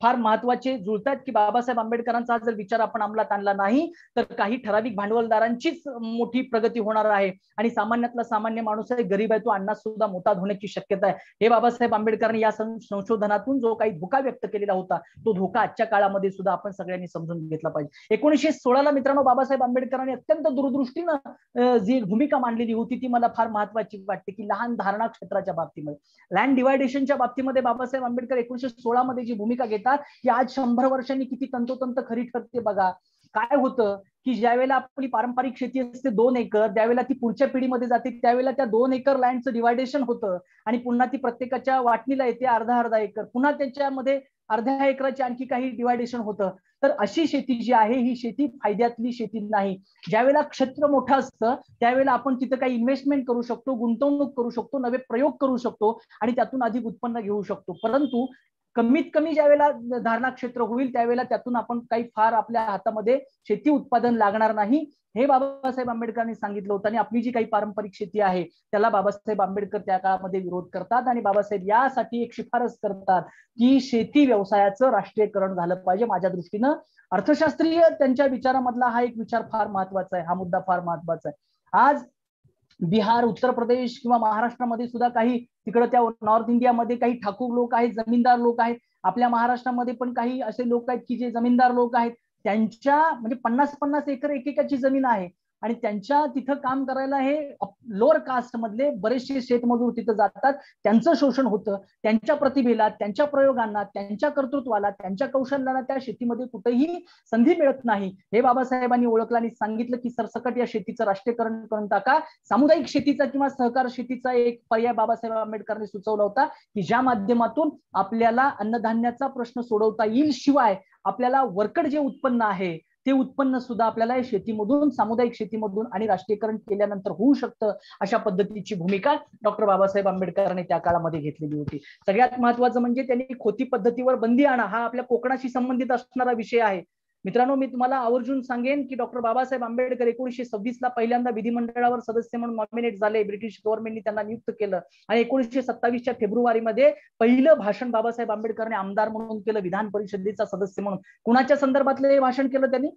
फार महत्वाचे जुळतात की बाबासाहेब आंबेडकरांचा जर विचार आपण अंमलात आणला नाही तर काही ठराविक भांडवलदारांचीच मोठी प्रगती होणार आहे आणि सामान्यातला सामान्य माणूस आहे, गरीब आहे, तो अन्नात सुद्धा मोताद होण्याची शक्यता आहे. हे बाबासाहेब आंबेडकरांनी या संशोधनातून जो काही धोका व्यक्त केलेला होता तो धोका आजच्या काळामध्ये सुद्धा आपण सगळ्यांनी समजून घेतला पाहिजे. 1916 मित्रांनो बाबासाहेब आंबेडकरांनी अत्यंत दूरदृष्टीनं जी भूमिका मांडलेली होती ती मला फार महत्वाची वाटते की लहान धारणा क्षेत्राच्या बाबतीमध्ये लँड डिवायडेशनच्या बाबतीमध्ये बाबासाहेब आंबेडकर 1916 मध्ये जी भूमिका घेतात की आज 100 वर्षांनी किती तंतोतंत खरी ठरते बघा. काय होतं की ज्यावेळेला आपली पारंपरिक शेती असते 2 एकर, ज्यावेळेला ती पुढच्या पिढीमध्ये जाते त्यावेळेला त्या 2 एकर लँडचं डिवायडेशन होतं आणि पुन्हा ती प्रत्येकाच्या वाटणीला येते अर्धा एकर, पुन्हा त्याच्यामध्ये अर्ध्या एकराची आणखी काही डिवायडेशन होतं. तर अशी शेती जी आहे ही शेती फायद्यातली शेती नाही. ज्यावेळेला क्षेत्र मोठं असतं त्यावेळेला आपण तिथं काही इन्व्हेस्टमेंट करू शकतो, गुंतवणूक करू शकतो, नवे प्रयोग करू शकतो आणि त्यातून अधिक उत्पन्न घेऊ शकतो. परंतु कमीत कमी ज्यावेळेला धारणा क्षेत्र होईल त्यावेळेला त्यातून आपण काही फार आपल्या हातामध्ये शेती उत्पादन लागणार नाही. हे बाबासाहेब आंबेडकरांनी सांगितलं होतं आणि आपली जी काही पारंपरिक शेती आहे त्याला बाबासाहेब आंबेडकर त्या काळामध्ये विरोध करतात आणि बाबासाहेब यासाठी एक शिफारस करतात की शेती व्यवसायाचं राष्ट्रीयकरण झालं पाहिजे. माझ्या दृष्टीनं अर्थशास्त्रीय त्यांच्या विचारामधला हा एक विचार फार महत्वाचा आहे, हा मुद्दा फार महत्वाचा आहे. आज बिहार, उत्तर प्रदेश किंवा महाराष्ट्रामध्ये सुद्धा काही तिकडं त्या नॉर्थ इंडियामध्ये काही ठाकूर लोक आहेत, जमीनदार लोक आहेत. आपल्या महाराष्ट्रामध्ये पण काही असे लोक आहेत की जे जमीनदार लोक आहेत, त्यांच्या म्हणजे 50-50 एकर एकेकाची जमीन आहे आणि त्यांच्या तिथं काम करायला हे लोअर कास्ट मधले बरेचसे शेतमजूर तिथं जातात. त्यांचं शोषण होतं. त्यांच्या प्रतिभेला, त्यांच्या प्रयोगांना, त्यांच्या कर्तृत्वाला, त्यांच्या कौशल्याला त्या शेतीमध्ये कुठेही संधी मिळत नाही. हे बाबासाहेबांनी ओळखलं आणि सांगितलं की सरसकट या शेतीचं राष्ट्रीयकरण करून टाका. सामुदायिक शेतीचा किंवा सहकार शेतीचा एक पर्याय बाबासाहेब आंबेडकरांनी सुचवला होता की ज्या माध्यमातून आपल्याला अन्नधान्याचा प्रश्न सोडवता येईल, शिवाय आपल्याला वरकड जे उत्पन्न आहे ते उत्पन्न सुद्धा आपल्याला शेतीमधून, सामुदायिक शेतीमधून आणि राष्ट्रीयकरण केल्यानंतर होऊ शकतं. अशा पद्धतीची भूमिका डॉक्टर बाबासाहेब आंबेडकरांनी त्या काळामध्ये घेतलेली होती. सगळ्यात महत्वाचं म्हणजे त्यांनी खोती पद्धतीवर बंदी आणा हा आपल्या कोकणाशी संबंधित असणारा विषय आहे. मित्रांनो, मी तुम्हाला आवर्जून सांगेन की डॉक्टर बाबासाहेब आंबेडकर 1926 ला पहिल्यांदा विधिमंडळावर सदस्य म्हणून नॉमिनेट झाले. ब्रिटिश गव्हर्नमेंटनी त्यांना नियुक्त केलं आणि 1927च्या फेब्रुवारीमध्ये पहिलं भाषण बाबासाहेब आंबेडकरने आमदार म्हणून केलं, विधान परिषदेचा सदस्य म्हणून. कुणाच्या संदर्भातलं हे भाषण केलं त्यांनी?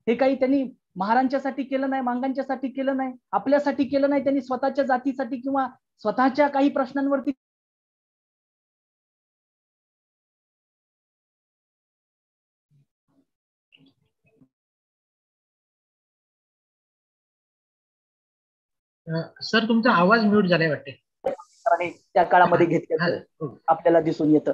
हे काही त्यांनी महाराजांच्यासाठी केलं नाही, मांगांच्यासाठी केलं नाही, आपल्यासाठी केलं नाही. त्यांनी स्वतःच्या जातीसाठी किंवा स्वतःच्या काही प्रश्नांवरती सर तुमचा आवाज म्यूट झालाय वाटते. त्या काळामध्ये घेतलं आपल्याला दिसून येतं.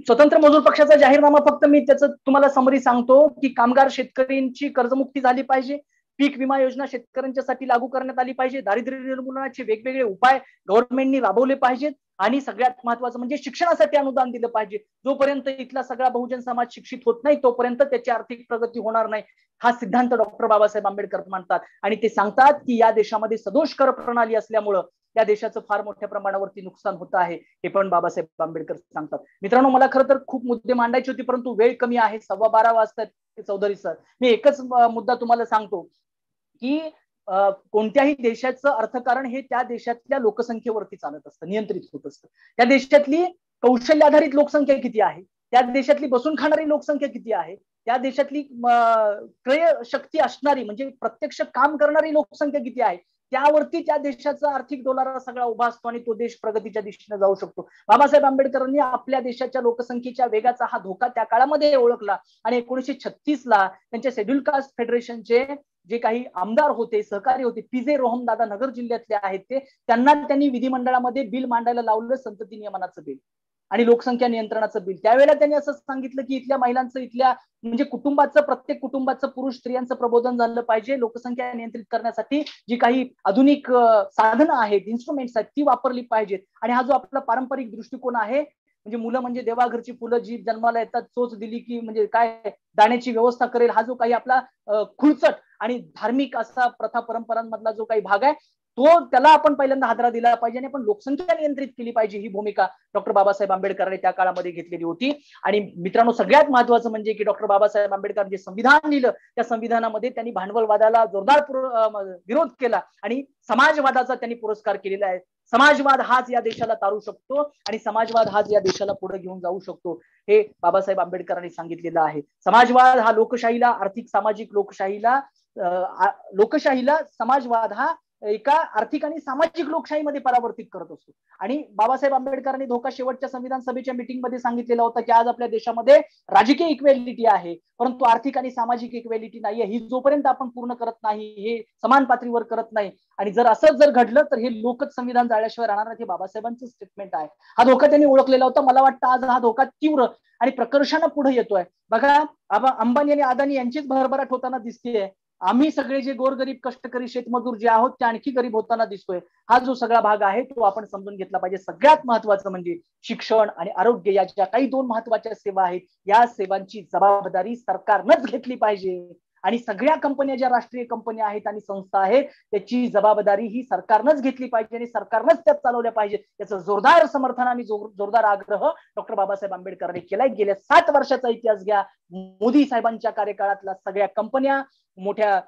स्वतंत्र मजूर पक्षाचा जाहीरनामा, फक्त मी त्याचं तुम्हाला समरी सांगतो की कामगार शेतकऱ्यांची कर्जमुक्ती झाली पाहिजे, पीक विमा योजना शेतकऱ्यांच्यासाठी लागू करण्यात आली पाहिजे, दारिद्र्य निर्मूलनाचे वेगवेगळे उपाय गव्हर्नमेंटनी राबवले पाहिजेत आणि सगळ्यात महत्वाचं म्हणजे शिक्षणासाठी अनुदान दिलं पाहिजे. जोपर्यंत इथला सगळा बहुजन समाज शिक्षित होत नाही तोपर्यंत त्याची आर्थिक प्रगती होणार नाही. हा सिद्धांत डॉक्टर बाबासाहेब आंबेडकर मानतात आणि ते सांगतात की या देशामध्ये सदोष कर प्रणाली असल्यामुळं या देशाचं फार मोठ्या प्रमाणावरती नुकसान होत आहे, हे पण बाबासाहेब आंबेडकर सांगतात. मित्रांनो, मला खरं तर खूप मुद्दे मांडायचे होते परंतु वेळ कमी आहे, 12:15 वाजतात चौधरी सर. मी एकच मुद्दा तुम्हाला सांगतो की कोणत्याही देशाचं अर्थकारण हे त्या देशातल्या लोकसंख्येवरती चालत असतं, नियंत्रित होत असतं. त्या देशातली कौशल्य आधारित लोकसंख्या किती आहे, त्या देशातली बसून खाणारी लोकसंख्या किती आहे, त्या देशातली क्रय शक्ती असणारी म्हणजे प्रत्यक्ष काम करणारी लोकसंख्या किती आहे, त्यावरती त्या देशाचा आर्थिक डोलारा सगळा उभा असतो आणि तो देश प्रगतीच्या दिशेने जाऊ शकतो. बाबासाहेब आंबेडकरांनी आपल्या देशाच्या लोकसंख्येच्या वेगाचा हा धोका त्या काळामध्ये ओळखला आणि 1936 ला त्यांच्या शेड्यूल कास्ट फेडरेशनचे जे काही आमदार होते, सहकारी होते, पीजे रोहमदादा नगर जिल्ह्यातले आहेत त्यांना त्यांनी विधिमंडळामध्ये बिल मांडायला लावलं, संतती नियमनाचं बिल आणि लोकसंख्या नियंत्रणाचं बिल. त्यावेळेला त्यांनी असं सांगितलं की इथल्या महिलांचं, इथल्या म्हणजे कुटुंबाचं, प्रत्येक कुटुंबाचं, पुरुष स्त्रियांचं प्रबोधन झालं पाहिजे. लोकसंख्या नियंत्रित करण्यासाठी जी काही आधुनिक साधनं आहेत, इन्स्ट्रुमेंट्स आहेत, ती वापरली पाहिजेत. आणि हा जो आपला पारंपरिक दृष्टिकोन आहे, म्हणजे मुलं म्हणजे देवाघरची फुलं, जी जन्माला येतात चोच दिली की म्हणजे काय दाण्याची व्यवस्था करेल, हा जो काही आपला खुळचट आणि धार्मिक असा प्रथा परंपरांमधला जो काही भाग आहे, तो त्याला आपण पहिल्यांदा हादरा दिला पाहिजे आणि आपण लोकसंख्या नियंत्रित केली पाहिजे. ही भूमिका डॉक्टर बाबासाहेब आंबेडकरांनी त्या काळामध्ये घेतलेली होती. आणि मित्रांनो, सगळ्यात महत्वाचं म्हणजे की डॉक्टर बाबासाहेब आंबेडकर जे संविधान लिहिलं, त्या संविधानामध्ये त्यांनी भांडवलवादाला जोरदार विरोध केला आणि समाजवादाचा त्यांनी पुरस्कार केलेला आहे. समाजवाद हाच या देशाला तारू शकतो आणि समाजवाद हाच या देशाला पुढे घेऊन जाऊ शकतो, हे बाबासाहेब आंबेडकरांनी सांगितलेलं आहे. समाजवाद हा लोकशाहीला, आर्थिक सामाजिक लोकशाहीला समाजवाद हा एका आर्थिक आणि सामाजिक लोकशाहीमध्ये परावर्तित करत असतो. आणि बाबासाहेब आंबेडकरांनी धोका शेवटच्या संविधान सभेच्या मीटिंगमध्ये सांगितलेला होता की आज आपल्या देशामध्ये राजकीय इक्वेलिटी आहे, परंतु आर्थिक आणि सामाजिक इक्वेलिटी नाहीये. ही जोपर्यंत आपण पूर्ण करत नाही, हे समान पातळीवर करत नाही, आणि जर असंच जर घडलं तर हे लोकच संविधान जाळल्याशिवाय राहणार नाही, हे बाबासाहेबांचं स्टेटमेंट आहे. हा धोका त्यांनी ओळखलेला होता. मला वाटतं आज हा धोका तीव्र आणि प्रकर्षानं पुढे येतोय. बघा, अंबानी आणि अदानी यांचीच भरभराट होताना दिसतेय. आम्ही सगळे जे गोरगरीब कष्टकरी शेतमजूर जे आहोत ते आणखी गरीब होताना दिसतोय. हा जो सगळा भाग आहे तो आपण समजून घेतला पाहिजे. सगळ्यात महत्वाचं म्हणजे शिक्षण आणि आरोग्य या ज्या काही दोन महत्वाच्या सेवा आहेत, या सेवांची जबाबदारी सरकारनंच घेतली पाहिजे. आणि सगळ्या कंपन्या, ज्या राष्ट्रीय कंपन्या आहेत आणि संस्था आहेत, त्याची जबाबदारी ही सरकारनंच घेतली पाहिजे आणि सरकारनंच त्या चालवल्या पाहिजे. याचं जोरदार समर्थन आणि जोरदार आग्रह डॉक्टर बाबासाहेब आंबेडकरांनी केलाय. गेल्या 7 वर्षाचा इतिहास घ्या, मोदी साहेबांच्या कार्यकाळातल्या सगळ्या कंपन्या, मोठ्या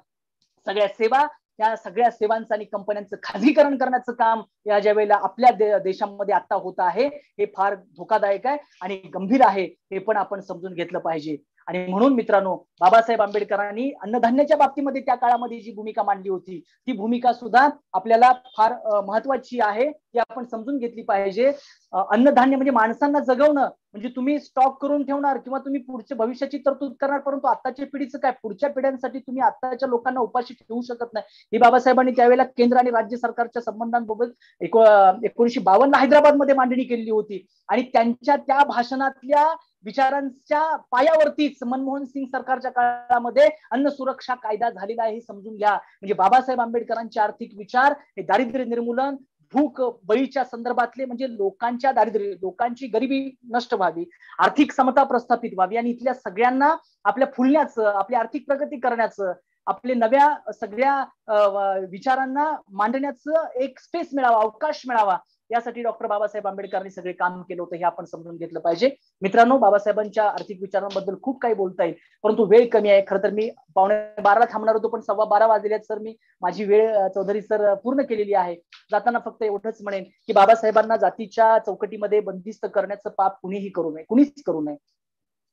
सगळ्या सेवा, त्या सगळ्या सेवांचं आणि कंपन्यांचं खाजगीकरण करण्याचं काम या ज्या वेळेला आपल्या देशामध्ये आता होत आहे, हे फार धोकादायक आहे आणि गंभीर आहे. हे पण आपण समजून घेतलं पाहिजे. आणि म्हणून मित्रांनो, बाबासाहेब आंबेडकरांनी अन्नधान्याच्या बाबतीमध्ये त्या काळामध्ये जी भूमिका मांडली होती, ती भूमिका सुद्धा आपल्याला फार महत्वाची आहे, ती आपण समजून घेतली पाहिजे. अन्नधान्य म्हणजे माणसांना जगवणं, म्हणजे तुम्ही स्टॉक करून ठेवणार किंवा तुम्ही पुढच्या भविष्याची तरतूद करणार, परंतु आताच्या पिढीचं काय, पुढच्या पिढ्यांसाठी तुम्ही आताच्या लोकांना उपाशी ठेवू शकत नाही. ही बाबासाहेबांनी त्यावेळेला केंद्र आणि राज्य सरकारच्या संबंधांबाबत 1952 हैदराबादमध्ये मांडणी केलेली होती. आणि त्यांच्या त्या भाषणातल्या विचारांच्या पायावरतीच मनमोहन सिंग सरकारच्या काळामध्ये अन्न सुरक्षा कायदा झालेला आहे, हे समजून घ्या. म्हणजे बाबासाहेब आंबेडकरांचे आर्थिक विचार हे दारिद्र्य निर्मूलन, भूक बळीच्या संदर्भातले, म्हणजे लोकांच्या दारिद्र्य, लोकांची गरिबी नष्ट व्हावी, आर्थिक समता प्रस्थापित व्हावी आणि इथल्या सगळ्यांना आपल्या फुलण्याचं, आपली आर्थिक प्रगती करण्याचं, आपले नव्या सगळ्या विचारांना मांडण्याचं एक स्पेस मिळावा, अवकाश मिळावा, यासाठी डॉक्टर बाबासाहेब आंबेडकरांनी सगळे काम केलं होतं, हे आपण समजून घेतलं पाहिजे. मित्रांनो, बाबासाहेबांच्या आर्थिक विचारांबद्दल खूप काही बोलता येईल, परंतु वेळ कमी आहे. खरं तर मी 11:15 थांबणार होतो, पण 12:15 वाजले आहेत सर. मी माझी वेळ चौधरी सर पूर्ण केलेली आहे. जाताना फक्त एवढंच म्हणेन की बाबासाहेबांना जातीच्या चौकटीमध्ये बंदिस्त करण्याचं पाप कुणीही करू नये, कुणीच करू नये.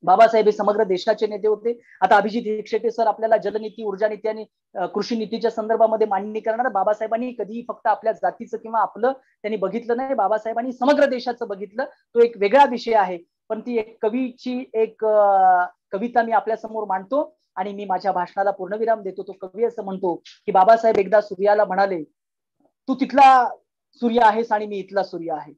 बाबासाहेब हे समग्र देशाचे नेते होते. आता अभिजित हेगशेटे सर आपल्याला जलनीती, ऊर्जा नीती आणि कृषी नीतीच्या संदर्भामध्ये मांडणी करणार. बाबासाहेबांनी कधीही फक्त आपल्या जातीचं किंवा आपलं त्यांनी बघितलं नाही, बाबासाहेबांनी समग्र देशाचं बघितलं. तो एक वेगळा विषय आहे, पण ती एक कवीची एक कविता मी आपल्या समोर मांडतो आणि मी माझ्या भाषणाला पूर्णविराम देतो. तो कवी असं म्हणतो की बाबासाहेब एकदा सूर्याला म्हणाले, तू तिथला सूर्य आहेस आणि मी इथला सूर्य आहे.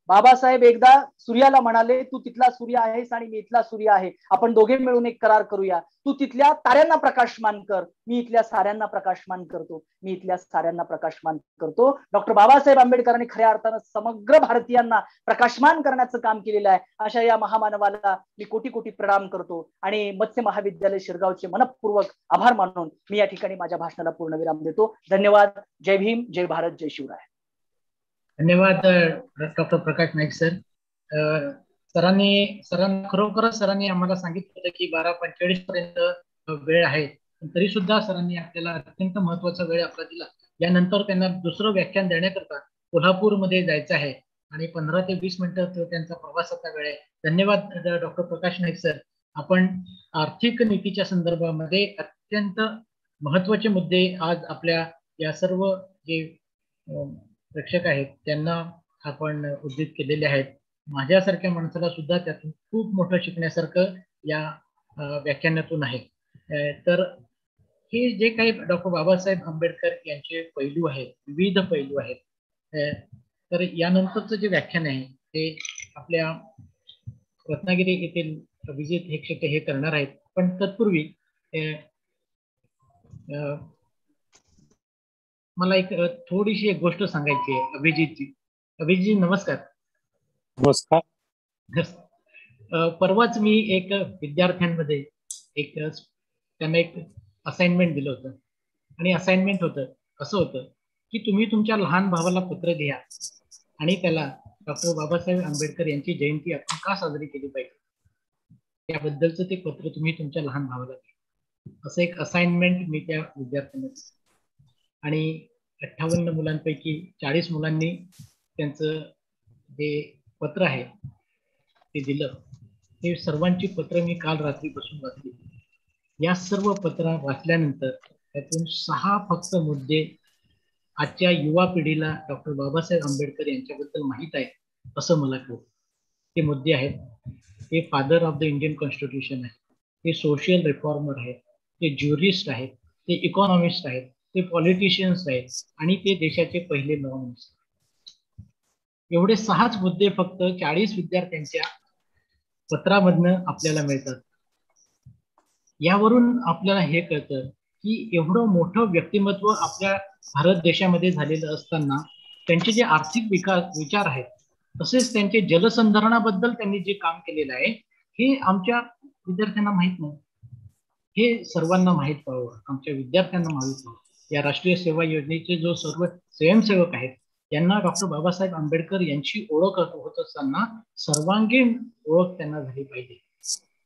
बाबासाहेब एकदा सूर्याला म्हणाले, तू तिथला सूर्य आहेस आणि मी इथला सूर्य आहे. आपण दोघे मिळून एक करार करूया. तू तिथल्या ताऱ्यांना प्रकाशमान कर, मी इथल्या साऱ्यांना प्रकाशमान करतो, मी इथल्या साऱ्यांना प्रकाशमान करतो. डॉक्टर बाबासाहेब आंबेडकरांनी खऱ्या अर्थानं समग्र भारतीयांना प्रकाशमान करण्याचं काम केलेलं आहे. अशा या महामानवाला मी कोटी कोटी प्रणाम करतो आणि मत्स्य महाविद्यालय शिरगावचे मनपूर्वक आभार मानून मी या ठिकाणी माझ्या भाषणाला पूर्णविराम देतो. धन्यवाद. जय भीम, जय भारत, जय शिवराय. धन्यवाद डॉक्टर प्रकाश नाईक सर. सरांना खरोखरच सरांनी आम्हाला सांगितलं होतं की 12:45 पर्यंत वेळ आहे, तरी सुद्धा सरांनी आपल्याला अत्यंत महत्वाचा वेळ आपला दिला. यानंतर त्यांना दुसरं व्याख्यान देण्याकरता कोल्हापूरमध्ये जायचं आहे आणि 15 ते 20 मिनिटं त्यांचा प्रवासाचा वेळ आहे. धन्यवाद डॉक्टर प्रकाश नाईक सर. आपण आर्थिक नीतीच्या संदर्भामध्ये अत्यंत महत्वाचे मुद्दे आज आपल्या या सर्व जे प्रेक्षक आहेत त्यांना आपण उद्धृत केलेले आहेत. माझ्यासारख्या माणसाला सुद्धा त्यातून खूप मोठं शिकण्यासारखं या व्याख्यानातून आहे. तर हे जे काही डॉक्टर बाबासाहेब आंबेडकर यांचे पैलू आहेत, विविध पैलू आहेत, तर यानंतरचं जे व्याख्यान आहे ते आपल्या रत्नागिरी येथील अभिजित हे क्षेत्र हे करणार आहेत. पण तत्पूर्वी मला एक थोडीशी एक गोष्ट सांगायची आहे अभिजितजी. अभिजितजी नमस्कार. नमस्कार. परवाच मी एक विद्यार्थ्यांमध्ये त्यांना एक असाइनमेंट दिलं होतं आणि असाइनमेंट असं होतं की तुम्ही तुमच्या लहान भावाला पत्र लिहा आणि त्याला डॉक्टर बाबासाहेब आंबेडकर यांची जयंती आपण का साजरी केली पाहिजे याबद्दलचं ते पत्र तुम्ही तुमच्या लहान भावाला लिहा, असं एक असाइनमेंट मी त्या विद्यार्थ्यांना दिलं. आणि 58 मुलांपैकी 40 मुलांनी त्यांचं जे पत्र आहे ते दिलं. हे सर्वांची पत्र मी काल रात्रीपासून वाचली. या सर्व पत्र वाचल्यानंतर त्यातून 6 फक्त मुद्दे आजच्या युवा पिढीला डॉक्टर बाबासाहेब आंबेडकर यांच्याबद्दल माहीत आहे असं मला कळतं. ते मुद्दे आहेत, ते father of the Indian constitution आहे, ते सोशल रिफॉर्मर आहेत, ते ज्युरिस्ट आहेत, ते इकॉनॉमिस्ट आहेत, ते पॉलिटिशियन्स आहेत आणि ते देशाचे पहिले लॉ मिनिस्टर. एवढे 6च मुद्दे फक्त 40 विद्यार्थ्यांच्या पत्रामधनं आपल्याला मिळतात. यावरून आपल्याला हे कळतं की एवढं मोठं व्यक्तिमत्व आपल्या भारत देशामध्ये झालेलं असताना त्यांचे जे आर्थिक विचार आहेत, तसेच त्यांचे जलसंधारणाबद्दल त्यांनी जे काम केलेलं आहे हे आमच्या विद्यार्थ्यांना माहीत नाही. हे सर्वांना माहीत व्हावं, आमच्या विद्यार्थ्यांना माहीत व्हावं. या राष्ट्रीय सेवा योजनेचे जो सर्व स्वयंसेवक आहेत त्यांना डॉक्टर बाबासाहेब आंबेडकर यांची ओळख होत असताना सर्वांगीण ओळख त्यांना झाली पाहिजे.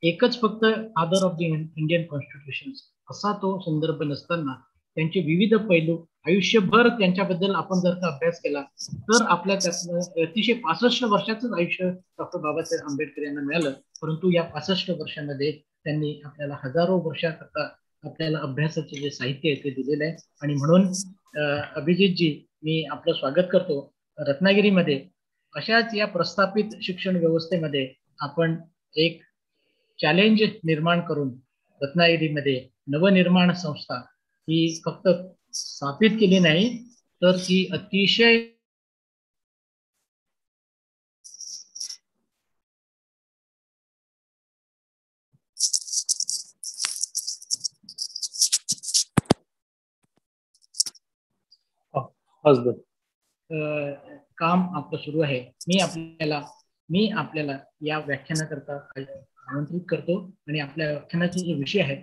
एकच फक्त father of the Indian constitution असा तो संदर्भ नसताना त्यांचे विविध पैलू आयुष्यभर त्यांच्याबद्दल आपण जर का अभ्यास केला तर आपल्या त्यातलं अतिशय 65 वर्षाचंच आयुष्य डॉक्टर बाबासाहेब आंबेडकर यांना मिळालं. परंतु या 65 वर्षामध्ये त्यांनी आपल्याला हजारो वर्षाकरता आपल्याला अभ्यासाचे जे साहित्य आहे ते दिलेलं आहे. आणि म्हणून अभिजितजी मी आपलं स्वागत करतो. रत्नागिरीमध्ये अशाच या प्रस्थापित शिक्षण व्यवस्थेमध्ये आपण एक चॅलेंज निर्माण करून रत्नागिरीमध्ये नवनिर्माण संस्था ही फक्त स्थापित केली नाही तर ती अतिशय काम आपलं सुरू आहे. मी आपल्याला या व्याख्यानाकरता आमंत्रित करतो आणि आपल्या व्याख्यानाचा जो विषय आहे,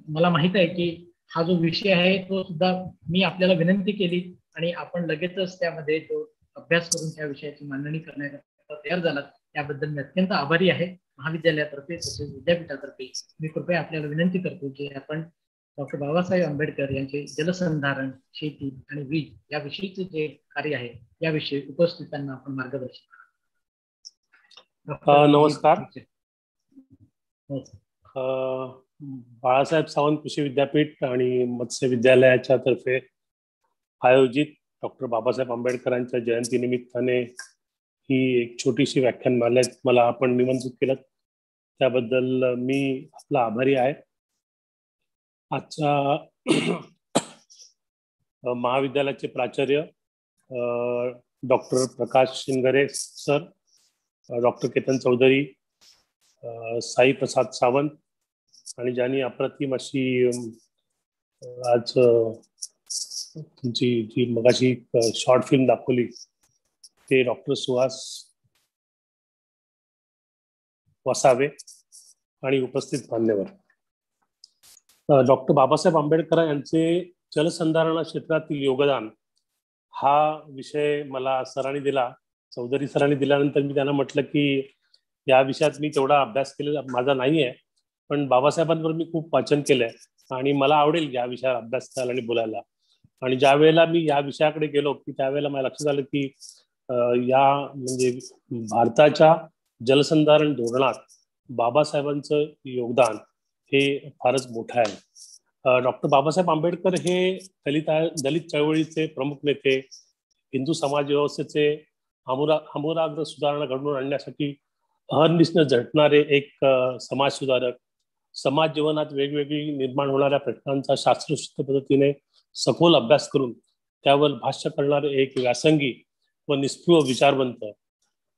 मला माहित आहे की हा जो विषय आहे तो सुद्धा मी आपल्याला विनंती केली आणि आपण लगेचच त्यामध्ये तो अभ्यास करून त्या विषयाची मांडणी करण्याकरता तयार झालात. याबद्दल मी अत्यंत आभारी आहे. महाविद्यालयातर्फे तसेच विद्यापीठातर्फे मी कृपया आपल्याला विनंती करतो की आपण डॉक्टर बाबासाहेब आंबेडकर यांचे जलसंधारण, शेती आणि वीज याविषयीचे जे कार्य आहे याविषयी उपस्थितांना आपण मार्गदर्शन करा. नमस्कार. बाळासाहेब सावंत कृषी विद्यापीठ आणि मत्स्य विद्यालयाच्या तर्फे आयोजित डॉक्टर बाबासाहेब आंबेडकरांच्या जयंती निमित्ताने ही एक छोटीशी व्याख्यानमालेत मला आपण निमंत्रित केलं, त्याबद्दल मी आपला आभारी आहे. आजच्या महाविद्यालयाचे प्राचार्य डॉक्टर प्रकाश शिंगरे सर, डॉक्टर केतन चौधरी, साई प्रसाद सावंत आणि ज्यांनी अप्रतिम अशी आज तुमची जी मगाशी शॉर्ट फिल्म दाखवली ते डॉक्टर सुहास वसावे आणि उपस्थित मान्यवर. डॉक्टर बाबासाहेब आंबेडकर यांचे जलसंधारण क्षेत्रातील योगदान हा विषय मला सरांनी दिला, चौधरी सरांनी दिल्यानंतर मी त्यांना म्हटलं की या विषयात मी तेवढा अभ्यास केलेला माझा नाही आहे, पण बाबासाहेबांवर मी खूप वाचन केलंय आणि मला आवडेल या विषयावर अभ्यास करायला आणि बोलायला. आणि ज्या वेळेला मी या विषयाकडे गेलो की त्यावेळेला मला लक्षात आलं की या म्हणजे भारताच्या जलसंधारण धोरणात बाबासाहेबांचं योगदान हे फारच मोठं आहे. डॉक्टर बाबासाहेब आंबेडकर हे दलित चळवळीचे प्रमुख नेते, हिंदू समाज व्यवस्थेचे आमूलाग्र सुधारणा घडवून आणण्यासाठी अहर्निशेने झटणारे एक समाज सुधारक समाज जीवनात वेगवेगळी निर्माण होणाऱ्या प्रश्नांचा शास्त्रशुद्ध पद्धतीने सखोल अभ्यास करून त्यावर भाष्य करणारे एक व्यासंगी व निस्पृह विचारवंत,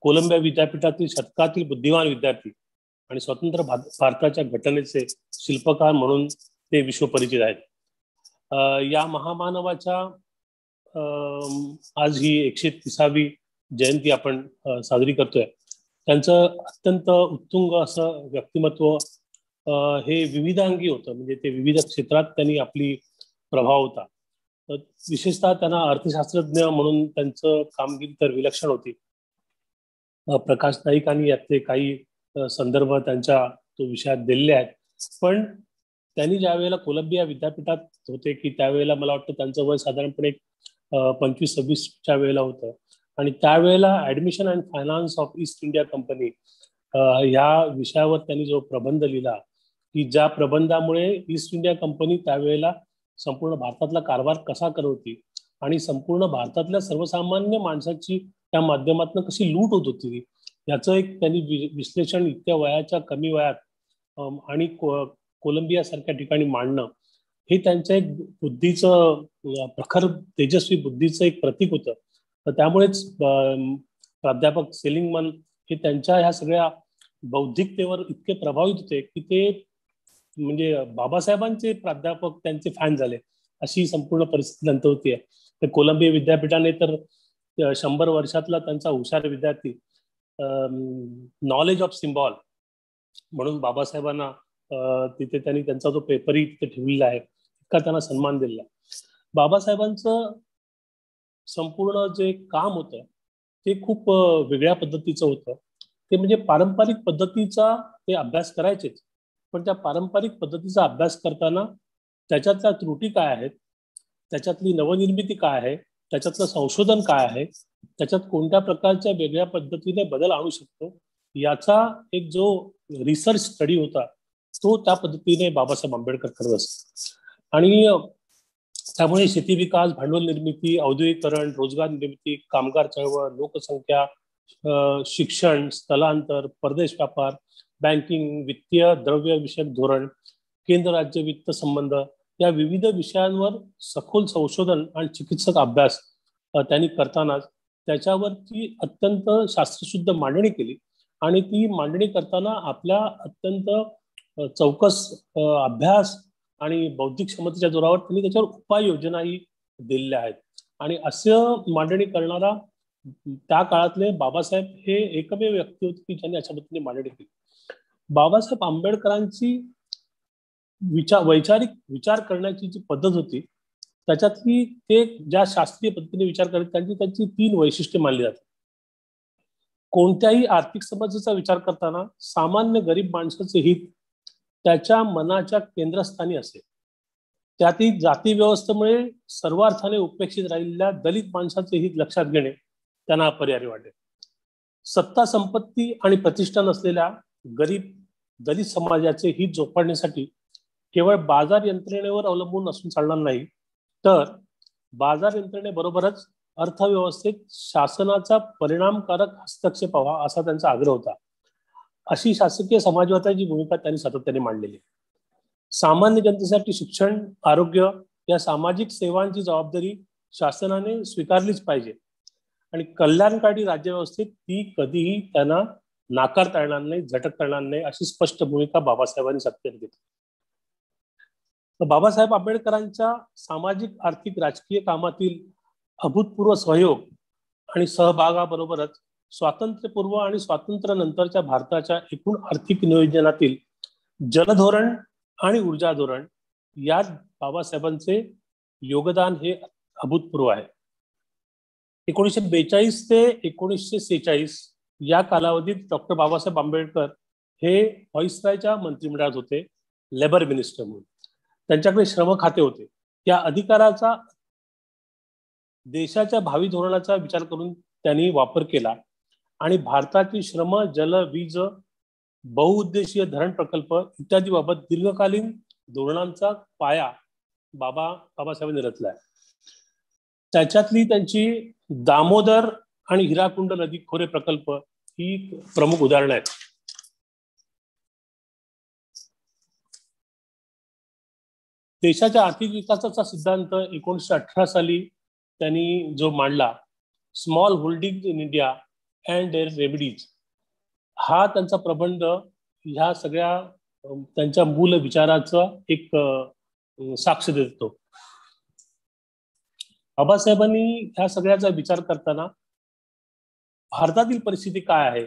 कोलंबिया विद्यापीठातील शतकातील बुद्धिमान विद्यार्थी आणि स्वतंत्र भारताच्या घटनेचे शिल्पकार म्हणून ते विश्वपरिचित आहेत. या महामानवाच्या आज ही 130वी जयंती आपण साजरी करतोय. त्यांचं अत्यंत उत्तुंग असं व्यक्तिमत्व हे विविधांगी होतं, म्हणजे ते विविध क्षेत्रात त्यांनी आपली प्रभाव होता. विशेषतः त्यांना अर्थशास्त्रज्ञ म्हणून त्यांचं कामगिरी तर विलक्षण होती. प्रकाश नाईकांनी यातले काही संदर्भ त्यांच्या तो विषयात दिलेले आहेत. पण त्यांनी ज्या वेळेला कोलंबिया विद्यापीठात होते की त्यावेळेला मला वाटतं त्यांचं वय साधारणपणे 25-26च्या वेळेला होतं आणि त्यावेळेला admission and finance of east India company ह्या विषयावर त्यांनी जो प्रबंध लिहिला की ज्या प्रबंधामुळे ईस्ट इंडिया कंपनी त्यावेळेला संपूर्ण भारतातला कारभार कसा करत होती आणि संपूर्ण भारतातल्या सर्वसामान्य माणसाची त्या माध्यमातून कशी लूट होत होती याचं एक त्यांनी विश्लेषण इतक्या वयाच्या कमी वयात आणि कोलंबिया सारख्या ठिकाणी मांडणं हे त्यांच्या एक बुद्धीचं प्रखर तेजस्वी बुद्धीचं एक प्रतीक होतं. तर त्यामुळेच प्राध्यापक सेलिंगमन हे त्यांच्या ह्या सगळ्या बौद्धिकतेवर इतके प्रभावित होते की ते म्हणजे बाबासाहेबांचे प्राध्यापक त्यांचे फॅन झाले अशी संपूर्ण परिस्थिती नंतर होती. तर कोलंबिया विद्यापीठाने तर 100 वर्षातला त्यांचा हुशार विद्यार्थी नॉलेज ऑफ सिम्बॉल म्हणून बाबासाहेबांना तिथे त्यांनी त्यांचा जो पेपरही तिथे ठेवलेला आहे इतका त्यांना सन्मान दिलेला. बाबासाहेबांचं संपूर्ण जे काम होतं ते खूप वेगळ्या पद्धतीचं होतं. ते म्हणजे पारंपरिक पद्धतीचा ते अभ्यास करायचेच, पण त्या पारंपरिक पद्धतीचा अभ्यास करताना त्याच्यातल्या त्रुटी काय आहेत, त्याच्यातली नवनिर्मिती काय आहे, त्याच्यातलं संशोधन काय आहे, त्याच्यात कोणत्या प्रकारच्या वेगळ्या पद्धतीने बदल आणू शकतो याचा एक जो रिसर्च स्टडी होता तो त्या पद्धतीने बाबासाहेब आंबेडकर करत असतात. आणि त्यामुळे शेती विकास, भांडवल निर्मिती, औद्योगिकरण, रोजगार निर्मिती, कामगार चळवळ, लोकसंख्या, शिक्षण, स्थलांतर, परदेश व्यापार, बँकिंग, वित्तीय द्रव्य विषयक धोरण, केंद्र राज्य वित्त संबंध या विविध विषयांवर सखोल संशोधन आणि चिकित्सक अभ्यास त्यांनी करतानाच त्याच्यावरती अत्यंत शास्त्रशुद्ध मांडणी केली आणि ती मांडणी करताना आपल्या अत्यंत चौकस अभ्यास आणि बौद्धिक क्षमतेच्या जोरावर त्यांनी त्याच्यावर उपाययोजनाही दिलेल्या आहेत. आणि असं मांडणी करणारा त्या काळातले बाबासाहेब हे एकमेव व्यक्ती होते की ज्यांनी अशा पद्धतीने मांडणी केली. बाबासाहेब आंबेडकरांची वैचारिक विचार करण्याची जी पद्धत होती त्याच्यातली ते ज्या शास्त्रीय पद्धतीने विचार करत त्यांची 3 वैशिष्ट्ये मानली जातात. कोणत्याही आर्थिक समस्येचा विचार करताना सामान्य गरीब माणसाचे हित त्याच्या मनाच्या केंद्रस्थानी असेल. त्यातील जाती व्यवस्थेमुळे सर्वार्थाने उपेक्षित राहिलेल्या दलित माणसाचे हित लक्षात घेणे त्यांना अपरिहार्य वाटेल. सत्ता, संपत्ती आणि प्रतिष्ठा नसलेल्या गरीब दलित समाजाचे हित जोपासण्यासाठी केवळ बाजार यंत्रणेवर अवलंबून असून चालणार नाही, तर बाजार यंत्रणेबरोबरच अर्थव्यवस्थेत शासनाचा परिणामकारक हस्तक्षेप व्हावा असा त्यांचा आग्रह होता. अशी शासकीय समाजवादाची भूमिका त्यांनी सातत्याने मांडलेली. सामान्य जनतेसाठी शिक्षण, आरोग्य या सामाजिक सेवांची जबाबदारी शासनाने स्वीकारलीच पाहिजे आणि कल्याणकारी राज्यव्यवस्थेत ती कधीही त्यांना नाकारता येणार नाही, झटकता येणार नाही अशी स्पष्ट भूमिका बाबासाहेबांनी सत्तेत घेतली. बाबासाहेब आंबेडकरांच्या सामाजिक, आर्थिक, राजकीय कामातील अभूतपूर्व सहयोग आणि सहभागाबरोबरच स्वातंत्र्यपूर्व आणि स्वातंत्र्यानंतरच्या भारताच्या एकूण आर्थिक नियोजनातील जलधोरण आणि ऊर्जा धोरण यात बाबासाहेबांचे योगदान हे अभूतपूर्व आहे. 1942 ते 1946 या कालावधीत डॉक्टर बाबासाहेब आंबेडकर हे व्हाईसरायच्या मंत्रिमंडळात होते, लेबर मिनिस्टर म्हणून. त्यांच्याकडे श्रम खाते होते. या अधिकाराचा देशाच्या भावी धोरणाचा विचार करून त्यांनी वापर केला आणि भारताची श्रम, जल, वीज, बहुउद्देशीय धरण प्रकल्प इत्यादी बाबत दीर्घकालीन धोरणांचा पाया बाबासाहेबांनी रचलाय. त्याच्यातली त्यांची दामोदर आणि हिराकुंड नदी खोरे प्रकल्प ही प्रमुख उदाहरणं आहेत. देशाच्या आर्थिक विकासाचा सिद्धांत 1918 साली त्यांनी जो मांडला, small holding in India and their remedies, हा त्यांचा प्रबंध ह्या सगळ्या त्यांच्या मूल विचाराचा एक साक्ष देतो. बाबासाहेबांनी ह्या सगळ्याचा विचार करताना भारतातील परिस्थिती काय आहे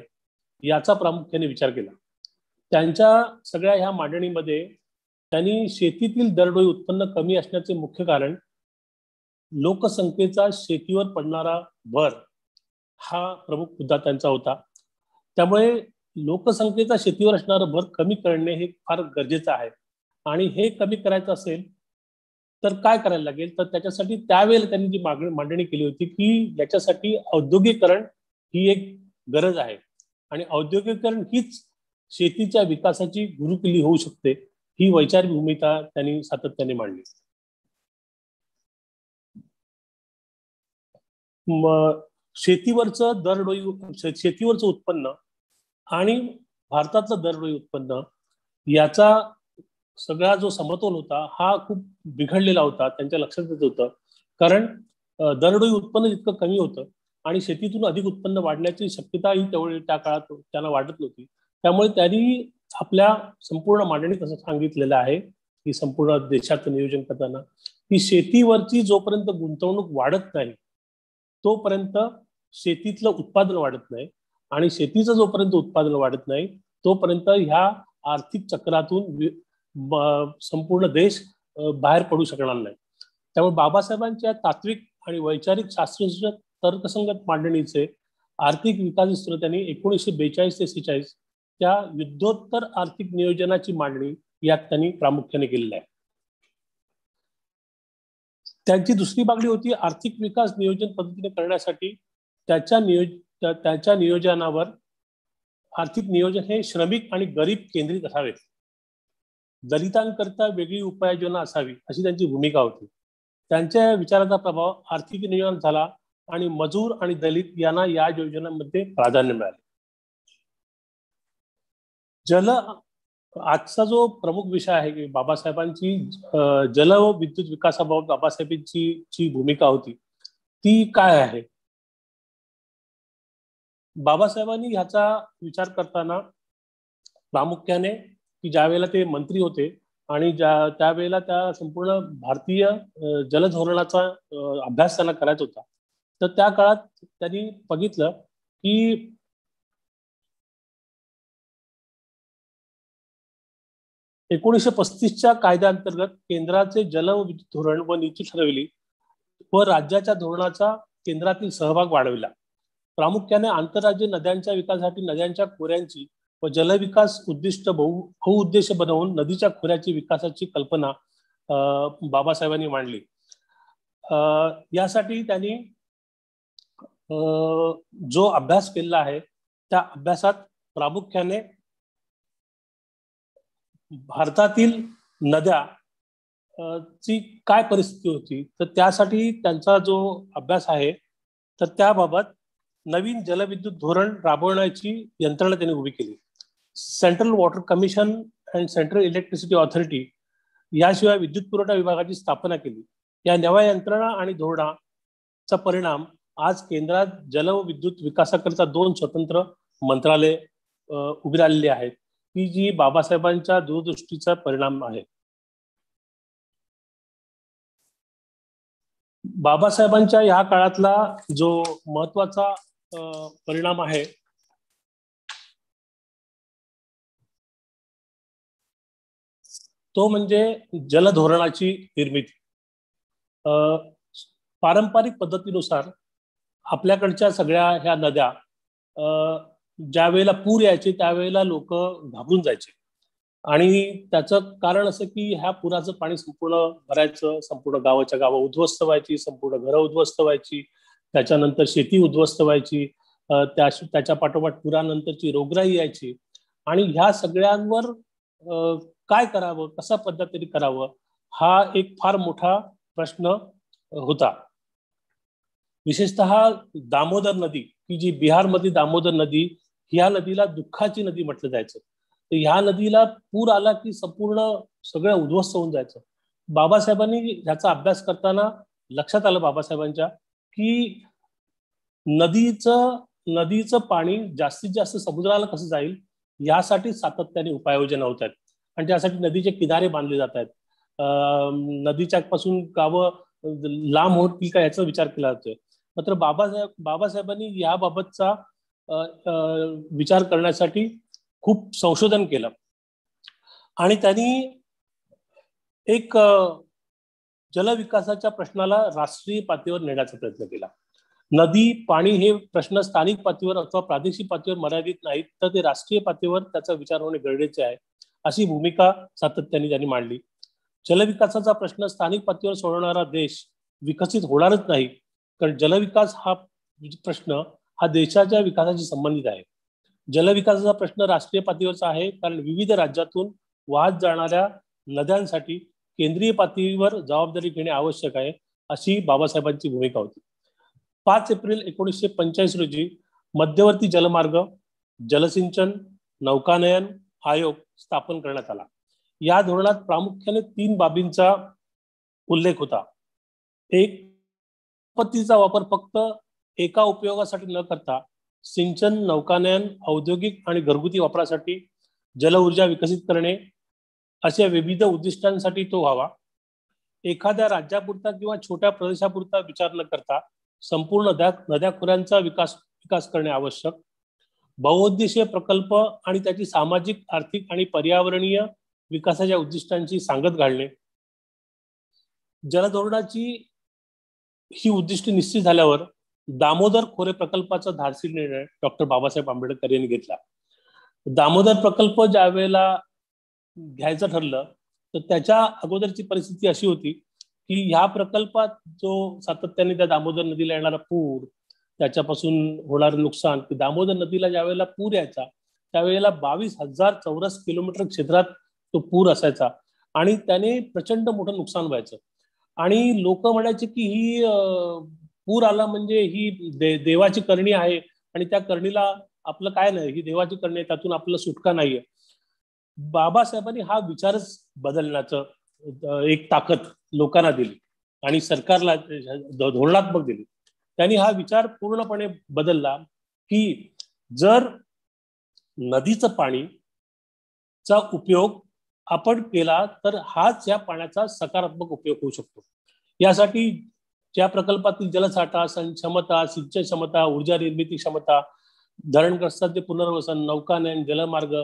याचा प्रामुख्याने विचार केला. त्यांच्या सगळ्या ह्या मांडणीमध्ये त्यांनी शेतीतील दरडोई उत्पन्न कमी असण्याचे मुख्य कारण लोकसंख्येचा शेतीवर पडणारा भर हा प्रमुख मुद्दा त्यांचा होता. त्यामुळे लोकसंख्येचा शेतीवर असणारा भर कमी करणे हे फार गरजेचं आहे. आणि हे कमी करायचं असेल तर काय करायला लागेल, तर त्याच्यासाठी त्यावेळेला त्यांनी जी मांडणी केली होती की याच्यासाठी औद्योगिकरण ही एक गरज आहे आणि औद्योगिकरण हीच शेतीच्या विकासाची गुरुकिल्ली होऊ शकते, ही वैचारिक भूमिका त्यांनी सातत्याने मांडली. शेतीवरचं दरडोई, शेतीवरचं उत्पन्न आणि भारतातलं दरडोई उत्पन्न याचा सगळा जो समतोल होता हा खूप बिघडलेला होता, त्यांच्या लक्षात येत होतं. कारण दरडोई उत्पन्न इतकं कमी होतं आणि शेतीतून अधिक उत्पन्न वाढण्याची शक्यता ही तेवढी त्या काळात त्यांना वाटत नव्हती. त्यामुळे त्यांनी आपल्या संपूर्ण मांडणीत असं सांगितलेलं आहे की संपूर्ण देशाचं नियोजन करताना की शेतीवरची जोपर्यंत गुंतवणूक वाढत नाही तोपर्यंत शेतीतलं उत्पादन वाढत नाही आणि शेतीचं जोपर्यंत उत्पादन वाढत नाही तोपर्यंत ह्या आर्थिक चक्रातून संपूर्ण देश बाहेर पडू शकणार नाही. त्यामुळे बाबासाहेबांच्या तात्विक आणि वैचारिक शास्त्रज्ञ तर्कसंगत मांडणीचे आर्थिक विकास सूत्र त्यांनी 1942 ते 46 त्या युद्धोत्तर आर्थिक नियोजनाची मांडणी यात त्यांनी प्रामुख्याने केलेली आहे. त्यांची दुसरी मागणी होती आर्थिक विकास नियोजन पद्धतीने करण्यासाठी त्याच्या नियोजनावर आर्थिक नियोजन हे श्रमिक आणि गरीब केंद्रित असावे, दलितांकरता वेगळी उपाययोजना असावी अशी त्यांची भूमिका होती. त्यांच्या विचाराचा प्रभाव आर्थिक नियोजन झाला आणि मजूर आणि दलित यांना या योजनांमध्ये प्राधान्य मिळाले. आजचा जो प्रमुख विषय आहे की बाबासाहेबांची जल व विद्युत विकासाबाबत बाबासाहेबांची भूमिका होती ती काय आहे. बाबासाहेबांनी ह्याचा विचार करताना प्रामुख्याने की ज्या वेळेला ते मंत्री होते आणि त्यावेळेला त्या संपूर्ण भारतीय जलधोरणाचा अभ्यास त्यांना करायचा होता, तर त्या काळात त्यांनी बघितलं की एकोणीसशे कायद्याअंतर्गत केंद्राचे जल व विद्युत धोरण व नीती ठरवली व राज्याच्या धोरणाचा केंद्रातील सहभाग वाढविला. प्रामुख्याने आंतरराज्य नद्यांच्या विकासासाठी नद्यांच्या खोऱ्यांची व जलविकास उद्दिष्ट बहुउद्देश बनवून नदीच्या खोऱ्याची विकासाची कल्पना बाबासाहेबांनी मांडली. यासाठी त्यांनी जो अभ्यास केलेला आहे त्या अभ्यासात प्रामुख्याने भारतातील नद्या ची काय परिस्थिती होती तर त्यासाठी त्यांचा जो अभ्यास आहे तर त्याबाबत नवीन जलविद्युत धोरण राबवण्याची यंत्रणा त्यांनी उभी केली. Central water commission and central electricity authority याशिवाय विद्युत पुरवठा विभागाची स्थापना केली. या नव्या यंत्रणा आणि धोरणाचा परिणाम आज केंद्रात जल व विद्युत विकासाकरिता 2 स्वतंत्र मंत्रालय उभी राहिलेली आहेत, की जी बाबासाहेबांच्या दूरदृष्टीचा परिणाम आहे. बाबासाहेबांच्या या काळातला जो महत्वाचा परिणाम आहे तो म्हणजे जलधोरणाची निर्मिती. पारंपरिक पद्धतीनुसार आपल्याकडच्या सगळ्या ह्या नद्या ज्या वेळेला पूर यायचे त्यावेळेला लोक घाबरून जायचे आणि त्याचं कारण असं की ह्या पुराचं पाणी संपूर्ण भरायचं, संपूर्ण गावाच्या गावं उद्ध्वस्त व्हायची, संपूर्ण घरं उद्ध्वस्त व्हायची, त्याच्यानंतर शेती उद्ध्वस्त व्हायची, त्याच्या पाठोपाठ पुरानंतरची रोगराई यायची आणि ह्या सगळ्यांवर काय करावं, कशा पद्धतीने करावं हा एक फार मोठा प्रश्न होता. विशेषतः दामोदर नदी की जी बिहारमध्ये दामोदर नदी, ह्या नदीला दुःखाची नदी म्हटलं जायचं. तर ह्या नदीला पूर आला की संपूर्ण सगळं उद्ध्वस्त होऊन जायचं बाबासाहेबांनी ह्याचा अभ्यास करताना लक्षात आलं बाबासाहेबांच्या की नदीचं पाणी जास्तीत जास्त समुद्राला कसं जाईल यासाठी सातत्याने उपाययोजना होत आहेत आणि त्यासाठी नदीचे किनारे बांधले जात आहेत. नदीच्या पासून गावं लांब होतील का याचा विचार केला जातोय. मात्र बाबासाहेबांनी याबाबतचा विचार करण्यासाठी खूप संशोधन केलं आणि त्यांनी एक जलविकासाच्या प्रश्नाला राष्ट्रीय पातळीवर नेण्याचा प्रयत्न केला. नदी पाणी हे प्रश्न स्थानिक पातळीवर अथवा प्रादेशिक पातळीवर मर्यादित नाहीत, तर ते राष्ट्रीय पातळीवर त्याचा विचार होणे गरजेचे आहे, अशी भूमिका सातत्याने त्यांनी मांडली. जलविकासाचा प्रश्न स्थानिक पातळीवर सोडवणारा देश विकसित होणारच नाही, कारण जलविकास हा प्रश्न हा देशाच्या विकासाशी संबंधित आहे. जलविकासाचा प्रश्न राष्ट्रीय पातळीवरचा आहे, कारण विविध राज्यातून वाहत जाणाऱ्या नद्यांसाठी केंद्रीय पातळीवर जबाबदारी घेणे आवश्यक आहे, अशी बाबासाहेबांची भूमिका होती. 5 एप्रिल 1945 रोजी मध्यवर्ती जलमार्ग, जलसिंचन, नौकानयन आयोग स्थापन करण्यात आला. या धोरणात प्रामुख्याने 3 बाबींचा उल्लेख होता. एक, संपत्तीचा वापर फक्त एका उपयोगासाठी न करता सिंचन, नौकानयन, औद्योगिक आणि घरगुती वापरासाठी जल ऊर्जा विकसित करणे, अशा विविध उद्दिष्टांसाठी तो व्हावा. एखाद्या राज्यापुरता किंवा छोट्या प्रदेशापुरता विचार न करता संपूर्ण नद्या खोऱ्यांचा विकास करणे आवश्यक. बहुउद्देशीय प्रकल्प आणि त्याची सामाजिक, आर्थिक आणि पर्यावरणीय विकासाच्या उद्दिष्टांची सांगत घालणे. जलधोरणाची ही उद्दिष्टे निश्चित झाल्यावर दामोदर खोरे प्रकल्पाचा धाडसी निर्णय डॉक्टर बाबासाहेब आंबेडकर यांनी घेतला. दामोदर प्रकल्प ज्या वेळेला घ्यायचं ठरलं तर त्याच्या अगोदरची परिस्थिती अशी होती की ह्या प्रकल्पात जो सातत्याने त्या दामोदर नदीला येणारा पूर, त्याच्यापासून होणारं नुकसान, की दामोदर नदीला ज्या वेळेला पूर यायचा त्यावेळेला 22,000 चौरस किलोमीटर क्षेत्रात तो पूर असायचा आणि त्याने प्रचंड मोठं नुकसान व्हायचं. आणि लोक म्हणायचे की ही पूर आला म्हणजे ही देवाची करणी आहे आणि त्या करणीला आपलं काय नाही, ही देवाची करणी आहे, त्यातून आपलं सुटका नाहीये. बाबासाहेबांनी हा विचारच बदलण्याचं एक ताकद लोकांना दिली आणि सरकारला धोरणात्मक दिली. त्यांनी हा विचार पूर्णपणे बदलला की जर नदीचं पाणीचा उपयोग आपण केला तर हाच या पाण्याचा सकारात्मक उपयोग होऊ शकतो. यासाठी ज्या प्रकल्पातील जलसाठा, क्षमता, सिंचन क्षमता, ऊर्जा निर्मिती क्षमता, धरणग्रस्तांचे पुनर्वसन, नौकानयन, जलमार्ग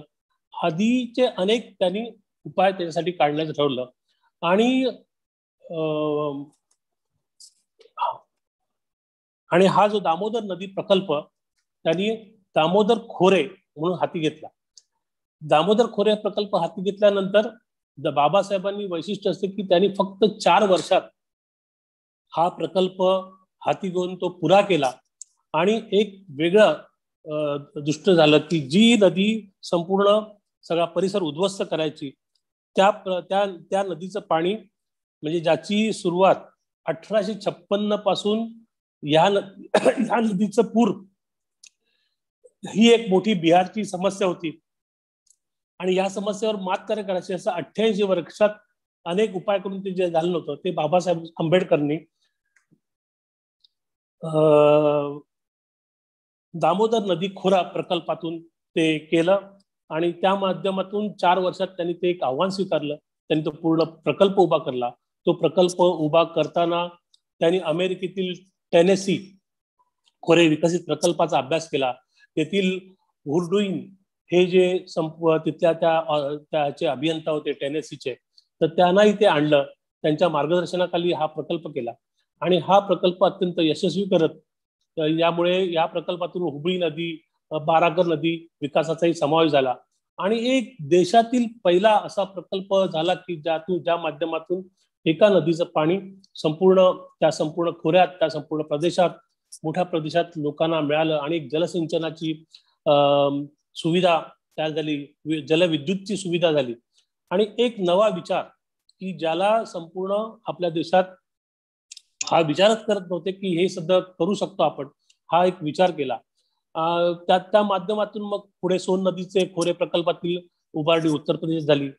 आदीचे अनेक त्यांनी उपाय त्याच्यासाठी काढण्याचं ठरवलं. आणि हा जो दामोदर नदी प्रकल्प त्यांनी दामोदर खोरे म्हणून हाती घेतला. दामोदर खोरे प्रकल्प हाती घेतल्यानंतर बाबासाहेबांनी वैशिष्ट्य असते की त्यांनी फक्त 4 वर्षात हा प्रकल्प हाती घेऊन तो पुरा केला. आणि एक वेगळं दृष्ट झालं की जी नदी संपूर्ण सगळा परिसर उद्ध्वस्त करायची त्या नदीचं पाणी, म्हणजे ज्याची सुरुवात 1856 पासून या नदीचं पूर ही एक मोठी बिहारची समस्या होती आणि या समस्येवर मात करायची असं 88 वर्षात अनेक उपाय करून ते जे झालं नव्हतं ते बाबासाहेब आंबेडकरांनी दामोदर नदी खोरा प्रकल्पातून ते केलं आणि त्या माध्यमातून 4 वर्षात त्यांनी ते एक आव्हान स्वीकारलं. त्यांनी तो पूर्ण प्रकल्प उभा करला. तो प्रकल्प उभा करताना त्यांनी अमेरिकेतील टेनेसी खोरे विकसित प्रकल्पाचा अभ्यास केला. तेथील हुर्डुईन हे जे तिथल्या त्याचे अभियंता होते टेनेसीचे, तर त्यांनाही ते आणलं. त्यांच्या मार्गदर्शनाखाली हा प्रकल्प केला आणि हा प्रकल्प अत्यंत यशस्वी करत यामुळे या प्रकल्पातून हुबळी नदी, बाराकर नदी विकासाचाही समावेश झाला आणि एक देशातील पहिला असा प्रकल्प झाला की ज्या माध्यमातून एका नदीचं पाणी संपूर्ण खोऱ्यात, त्या संपूर्ण प्रदेशात, मोठ्या प्रदेशात लोकांना मिळालं आणि एक जलसिंचनाची सुविधा तयार झाली, जलविद्युतची सुविधा झाली आणि एक नवा विचार की ज्याला संपूर्ण आपल्या देशात हा विचारच करत नव्हते की हे सध्या करू शकतो आपण, हा एक विचार केला. त्या माध्यमातून मग पुढे सोन नदीचे खोरे प्रकल्पातील उभारणी उत्तर प्रदेश झाली.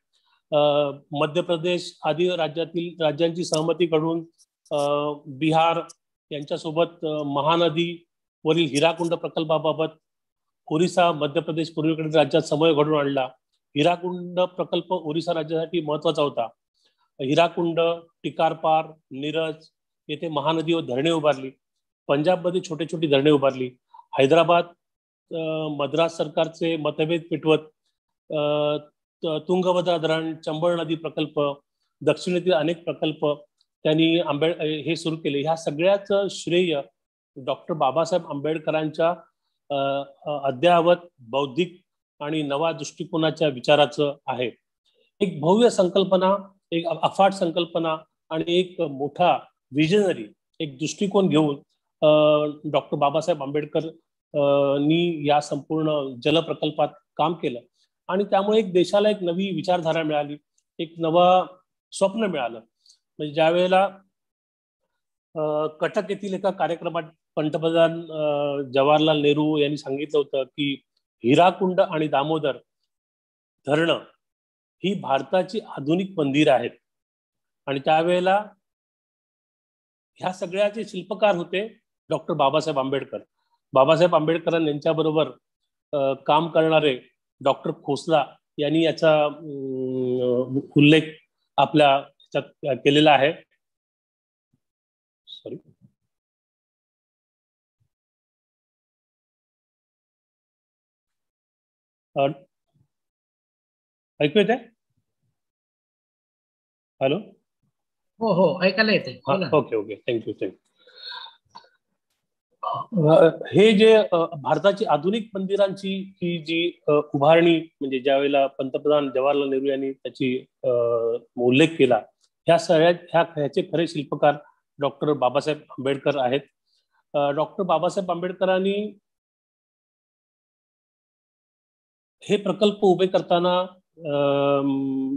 मध्य प्रदेश आदी राज्यांची सहमती घडून बिहार यांच्यासोबत महानदीवरील हिराकुंड प्रकल्पाबाबत ओरिसा मध्य प्रदेश पूर्वेकडील राज्यात समन्वय घडून आणला. हिराकुंड प्रकल्प ओरिसा राज्यासाठी महत्वाचा होता. हिराकुंड, टिकारपार, नीरज येथे महानदी व धरणे उभारली. पंजाबमध्ये छोटे छोटी धरणे उभारली. हैदराबाद मद्रास सरकारचे मतभेद मिटवत तुंगभद्रा धरण, चंबळ नदी प्रकल्प, दक्षिणेतील अनेक प्रकल्प त्यांनी हे सुरू केले. ह्या सगळ्याचं श्रेय डॉक्टर बाबासाहेब आंबेडकरांच्या अद्ययावत बौद्धिक आणि नवा दृष्टिकोनाच्या विचाराचं आहे. एक भव्य संकल्पना, एक अफाट संकल्पना आणि एक मोठा विजनरी एक दृष्टिकोन घेऊन डॉक्टर बाबासाहेब आंबेडकर नी या संपूर्ण जल प्रकल्पात काम केलं आणि त्यामुळे एक देशाला एक नवी विचारधारा मिळाली, एक नवा स्वप्न मिळालं. म्हणजे ज्यावेळेला कटक येथील एका कार्यक्रमात पंतप्रधान जवाहरलाल नेहरू यांनी सांगितलं होतं की हिराकुंड आणि दामोदर धरणं ही भारताची आधुनिक मंदिर आहेत आणि त्यावेळेला ह्या सगळ्याचे शिल्पकार होते डॉक्टर बाबासाहेब आंबेडकर. बाबासाहेब आंबेडकर यांच्याबरोबर काम करणारे डॉक्टर खोसला यांनी याचा उल्लेख आपल्या ह्याच्यात केलेला आहे. सॉरी, ऐकू येते? हॅलो, हो हो ऐकायला येते. Okay okay, thank you. हे जे भारताची आधुनिक मंदिरांची ही जी उभारणी म्हणजे ज्यावेळेला पंतप्रधान जवाहरलाल नेहरू यांनी त्याची उल्लेख केला, ह्याचे खरे शिल्पकार डॉक्टर बाबासाहेब आंबेडकर आहेत. डॉक्टर बाबासाहेब आंबेडकरांनी हे प्रकल्प उभे करताना,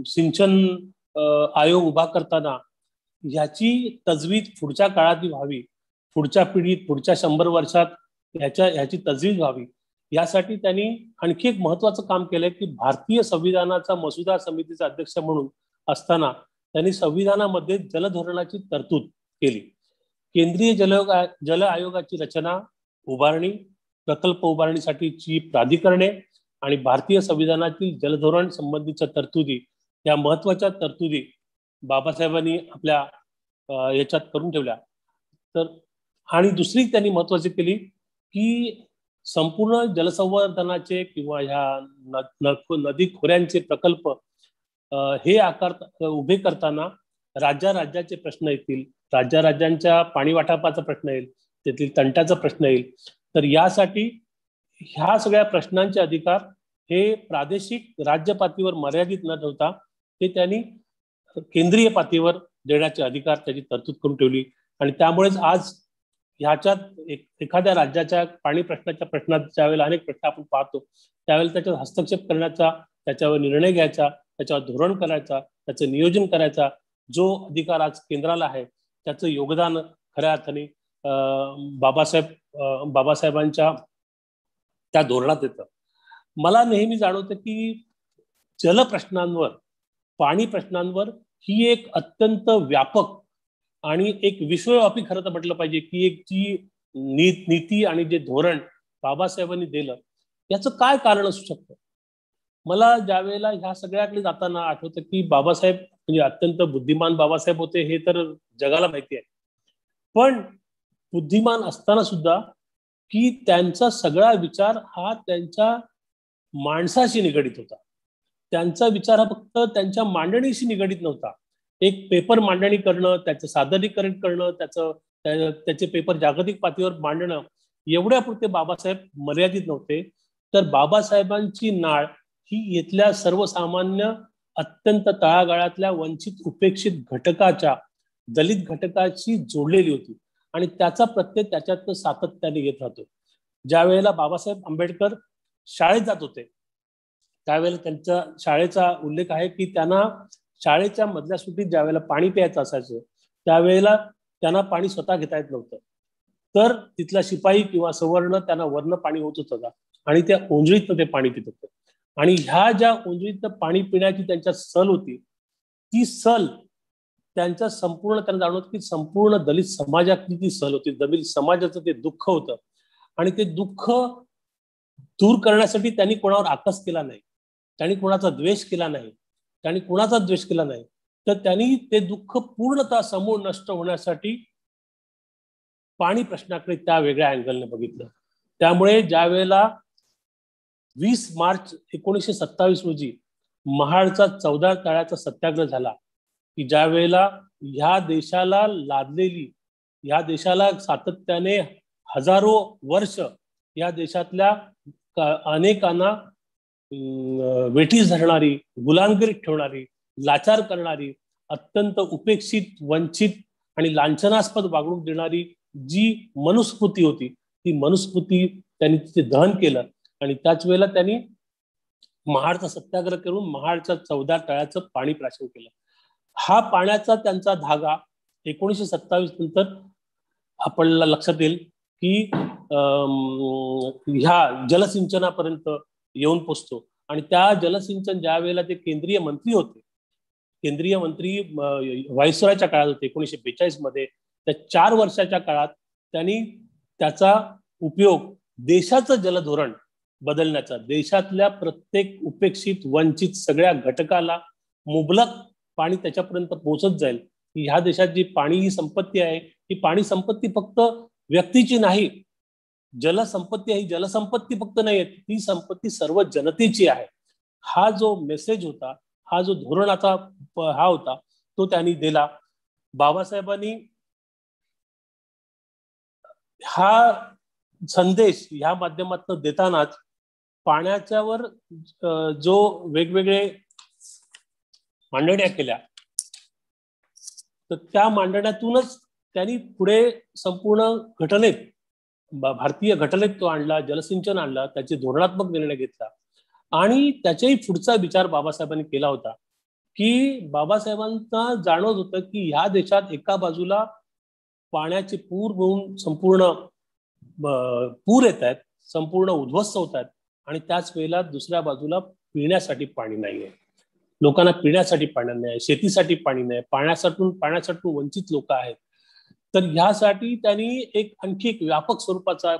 सिंचन आयोग उभा करताना ह्याची तजवीज पुढच्या काळात व्हावी, पुढच्या पिढीत, पुढच्या 100 वर्षात ह्याची तजवीज व्हावी, यासाठी त्यांनी आणखी एक महत्वाचं काम केलंय की भारतीय संविधानाचा मसुदा समितीचा अध्यक्ष म्हणून असताना त्यांनी संविधानामध्ये जलधोरणाची तरतूद केली. केंद्रीय जल आयोगाची रचना, उभारणी, प्रकल्प उभारणीसाठीची प्राधिकरणे आणि भारतीय संविधानातील जलधोरण संबंधीच्या तरतुदी, या महत्वाच्या तरतुदी बाबासाहेबांनी आपल्या याच्यात करून ठेवल्या. तर आणि दुसरी त्यांनी महत्वाची केली की संपूर्ण जलसंवर्धनाचे किंवा ह्या नदी खोऱ्यांचे प्रकल्प हे उभे करताना राज्याचे प्रश्न येतील, राज्यांच्या पाणी वाटपाचा प्रश्न येईल, तेथील तंट्याचा प्रश्न येईल. तर यासाठी ह्या सगळ्या प्रश्नांचे अधिकार हे प्रादेशिक राज्य पातळीवर मर्यादित न ठेवता ते त्यांनी केंद्रीय पातळीवर देण्याचे अधिकार त्याची तरतूद करून ठेवली. आणि त्यामुळेच आज ह्याच्यात एखाद्या राज्याच्या पाणी प्रश्नात ज्यावेळेला अनेक प्रश्न आपण पाहतो त्यावेळेला त्याच्यात हस्तक्षेप करण्याचा, त्याच्यावर निर्णय घ्यायचा, त्याच्यावर धोरण करायचा, त्याचं नियोजन करायचा जो अधिकार आज केंद्राला आहे, त्याचं योगदान खऱ्या अर्थाने बाबासाहेबांच्या त्या धोरणात येतं. मला नेहमी जाणवतं की जलप्रश्नांवर, पाणी प्रश्नांवर ही एक अत्यंत व्यापक आणि एक विश्वव्यापी खरं तर म्हटलं पाहिजे की एक जी नीती आणि जे धोरण बाबासाहेबांनी दिलं याचं काय कारण असू शकतं. मला ज्यावेळेला ह्या सगळ्याकडे जाताना आठवतं की बाबासाहेब म्हणजे अत्यंत बुद्धिमान बाबासाहेब होते हे तर जगाला माहिती आहे, पण बुद्धिमान असताना सुद्धा की त्यांचा सगळा विचार हा त्यांच्या माणसाशी निगडित होता. त्यांचा विचार हा फक्त त्यांच्या मांडणीशी निगडित नव्हता. एक पेपर मांडणी करणं, त्याचं सादरीकरण करणं, त्याचे पेपर जागतिक पातळीवर मांडणं एवढ्यापुरते बाबासाहेब मर्यादित नव्हते. तर बाबासाहेबांची नाळ ही इथल्या सर्वसामान्य अत्यंत तळागाळातल्या वंचित उपेक्षित घटकाच्या, दलित घटकाशी जोडलेली होती आणि त्याचा प्रत्यय त्याच्यात सातत्याने येत राहतो. ज्या वेळेला बाबासाहेब आंबेडकर शाळेत जात होते त्यावेळेला त्यांच्या शाळेचा उल्लेख आहे की त्यांना शाळेच्या मधल्या सुट्टीत ज्या वेळेला पाणी प्यायचं असायचं त्यावेळेला त्यांना पाणी स्वतः घेता येत नव्हतं. तर तिथला शिपाई किंवा सवर्ण त्यांना वर्ण पाणी होत होतं आणि त्या ओंजळीतनं ते पाणी पित होते. आणि ह्या ज्या ओंजळीतनं पाणी पिण्याची त्यांच्या सल होती ती सल त्यांच्या संपूर्ण, त्यांना जाणवत की संपूर्ण दलित समाजातली ती सल होती, दलित समाजाचं ते दुःख होतं. आणि ते दुःख दूर करण्यासाठी त्यांनी कोणावर आकस केला नाही, त्यांनी कोणाचा द्वेष केला नाही, त्यांनी कोणाचा द्वेष केला नाही, तर त्यांनी ते दुःख पूर्णतः समूळ नष्ट होण्यासाठी पाणी प्रश्नाकडे त्या वेगळ्या अँगलने बघितलं. त्यामुळे ज्या वेळेला 20 मार्च 1927 रोजी महाडचा 14 तळ्याचा सत्याग्रह झाला, की ज्या वेळेला ह्या देशाला लादलेली, ह्या देशाला सातत्याने हजारो वर्ष या देशातल्या अनेकांना वेठीस धरणारी, गुलामगिरीत ठेवणारी, लाचार करणारी, अत्यंत उपेक्षित, वंचित आणि लांछनास्पद वागणूक देणारी जी मनुस्मृती होती, ती मनुस्मृती त्यांनी तिथे दहन केलं. आणि त्याच वेळेला त्यांनी महाडचा सत्याग्रह करून महाडच्या 14 तळ्याचं पाणी प्राशन केलं. हा पाण्याचा त्यांचा धागा 1927 नंतर आपल्याला लक्षात येईल की ह्या जलसिंचनापर्यंत येऊन पोचतो. आणि त्या जलसिंचन ज्या वेळेला ते केंद्रीय मंत्री होते, केंद्रीय मंत्री व्हायसरॉयच्या काळात होते 1942 मध्ये, त्या 4 वर्षाच्या काळात त्यांनी त्याचा उपयोग देशाचं जलधोरण बदलण्याचा, देशातल्या प्रत्येक उपेक्षित, वंचित सगळ्या घटकाला मुबलक पाणी त्याच्यापर्यंत पोहोचत जाईल. ह्या देशात जी पाणी ही संपत्ती आहे, ही पाणी संपत्ती फक्त व्यक्तीची नाही, जलसंपत्ती ही जलसंपत्ती फक्त नाही, ती संपत्ती सर्व जनतेची आहे. हा जो मेसेज होता, हा जो धोरणाचा हा होता, तो त्यांनी दिला. बाबासाहेबांनी हा संदेश ह्या माध्यमातून देतानाच पाण्याच्यावर जो वेगवेगळे मांडण्या केल्या, तर त्या मांडण्यातूनच त्यांनी पुढे संपूर्ण घटनेत, भारतीय घटनेत तो आणला, जलसिंचन आणला, त्याचे धोरणात्मक निर्णय घेतला. आणि त्याच्याही पुढचा विचार बाबासाहेबांनी केला होता की बाबासाहेबांना जाणवत होतं की ह्या देशात एका बाजूला पाण्याचे पूर होऊन संपूर्ण पूर येत आहेत, संपूर्ण उद्ध्वस्त होत आहेत, आणि त्याच वेळेला दुसऱ्या बाजूला पिण्यासाठी पाणी नाहीये, लोकांना पिण्यासाठी पाणी नाही, शेतीसाठी पाणी नाही, पाण्यासाठी वंचित लोक आहेत. तर ह्यासाठी त्यांनी आणखी एक व्यापक स्वरूपाचा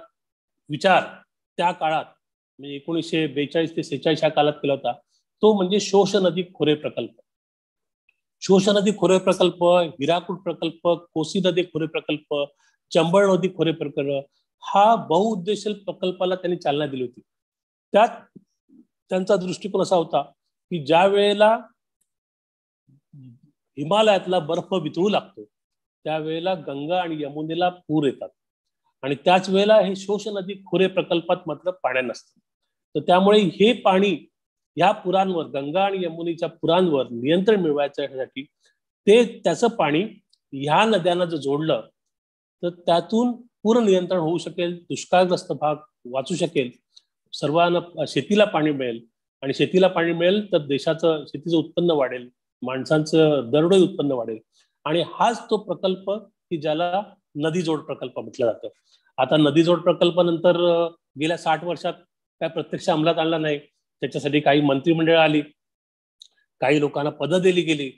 विचार त्या काळात म्हणजे 1942 ते 46 या काळात केला होता. तो म्हणजे शोष नदी खोरे प्रकल्प. शोष नदी खोरे प्रकल्प, हिराकूड प्रकल्प, कोसी नदी खोरे प्रकल्प, चंबळ नदी खोरे प्रकल्प, हा बहुउद्देशीय प्रकल्पाला त्यांनी चालना दिली होती. त्यात त्यांचा दृष्टिकोन असा होता की ज्या वेळेला हिमालयातला बर्फ वितळू लागतो, त्यावेळेला गंगा आणि यमुनेला पूर येतात, आणि त्याच वेळेला हे शोष नदी खोरे प्रकल्पात मात्र पाणी नसतं. तर त्यामुळे हे पाणी ह्या पुरांवर, गंगा आणि यमुनेच्या पुरांवर नियंत्रण मिळवायच्यासाठी त्याचं पाणी ह्या नद्यांना जर जोडलं तर त्यातून पूर्ण नियंत्रण होऊ शकेल, दुष्काळग्रस्त भाग वाचू शकेल, सर्वांना शेतीला पाणी मिळेल, आणि शेतीला पाणी मिळेल तर देशाचं शेतीचं उत्पन्न वाढेल, माणसांचं दरडोई उत्पन्न वाढेल. आणि हाच तो प्रकल्प की ज्याला नदी जोड प्रकल्प म्हटलं जातं. आता नदी जोड प्रकल्पानंतर गेल्या 60 वर्षात काय प्रत्यक्ष अंमलात आणला नाही. त्याच्यासाठी काही मंत्रिमंडळ आली, काही लोकांना पदं दिली गेली,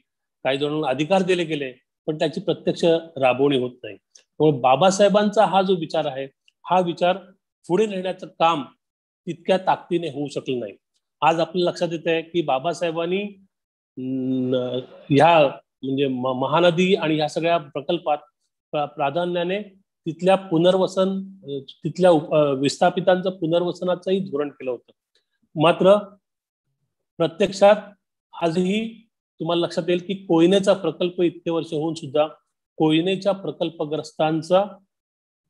काही जणांना अधिकार दिले गेले, पण त्याची प्रत्यक्ष राबवणी होत नाही. त्यामुळे बाबासाहेबांचा हा जो विचार आहे, हा विचार पुढे नेण्याचं काम तितक्या ताकदीने होऊ शकलं नाही. आज आपल्या लक्षात येत आहे की बाबासाहेबांनी ह्या म्हणजे महानदी आणि ह्या सगळ्या प्रकल्पात प्राधान्याने तिथल्या पुनर्वसन, तिथल्या विस्थापितांचं पुनर्वसनाचंही धोरण केलं होतं. मात्र प्रत्यक्षात आजही तुम्हाला लक्षात येईल की कोयनेचा प्रकल्प इतके वर्ष होऊन सुद्धा कोयनेच्या प्रकल्पग्रस्तांचा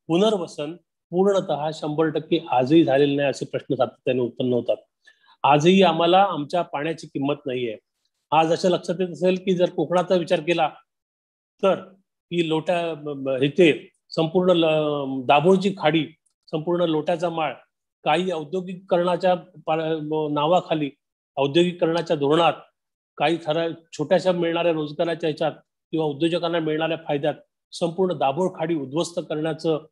पुनर्वसन पूर्णतः 100% आजही झालेलं नाही, असे प्रश्न सातत्याने उत्पन्न होतात. आजही आम्हाला आमच्या पाण्याची किंमत नाहीये. आज असं लक्षात येत असेल की जर कोकणाचा विचार केला तर ही इथे संपूर्ण दाभोळची खाडी, संपूर्ण लोट्याचा माळ, काही औद्योगिकरणाच्या नावाखाली, औद्योगिकरणाच्या धोरणात, काही छोट्याशा मिळणाऱ्या रोजगाराच्या ह्याच्यात किंवा उद्योजकांना मिळणाऱ्या फायद्यात संपूर्ण दाभोळ खाडी उद्ध्वस्त करण्याचं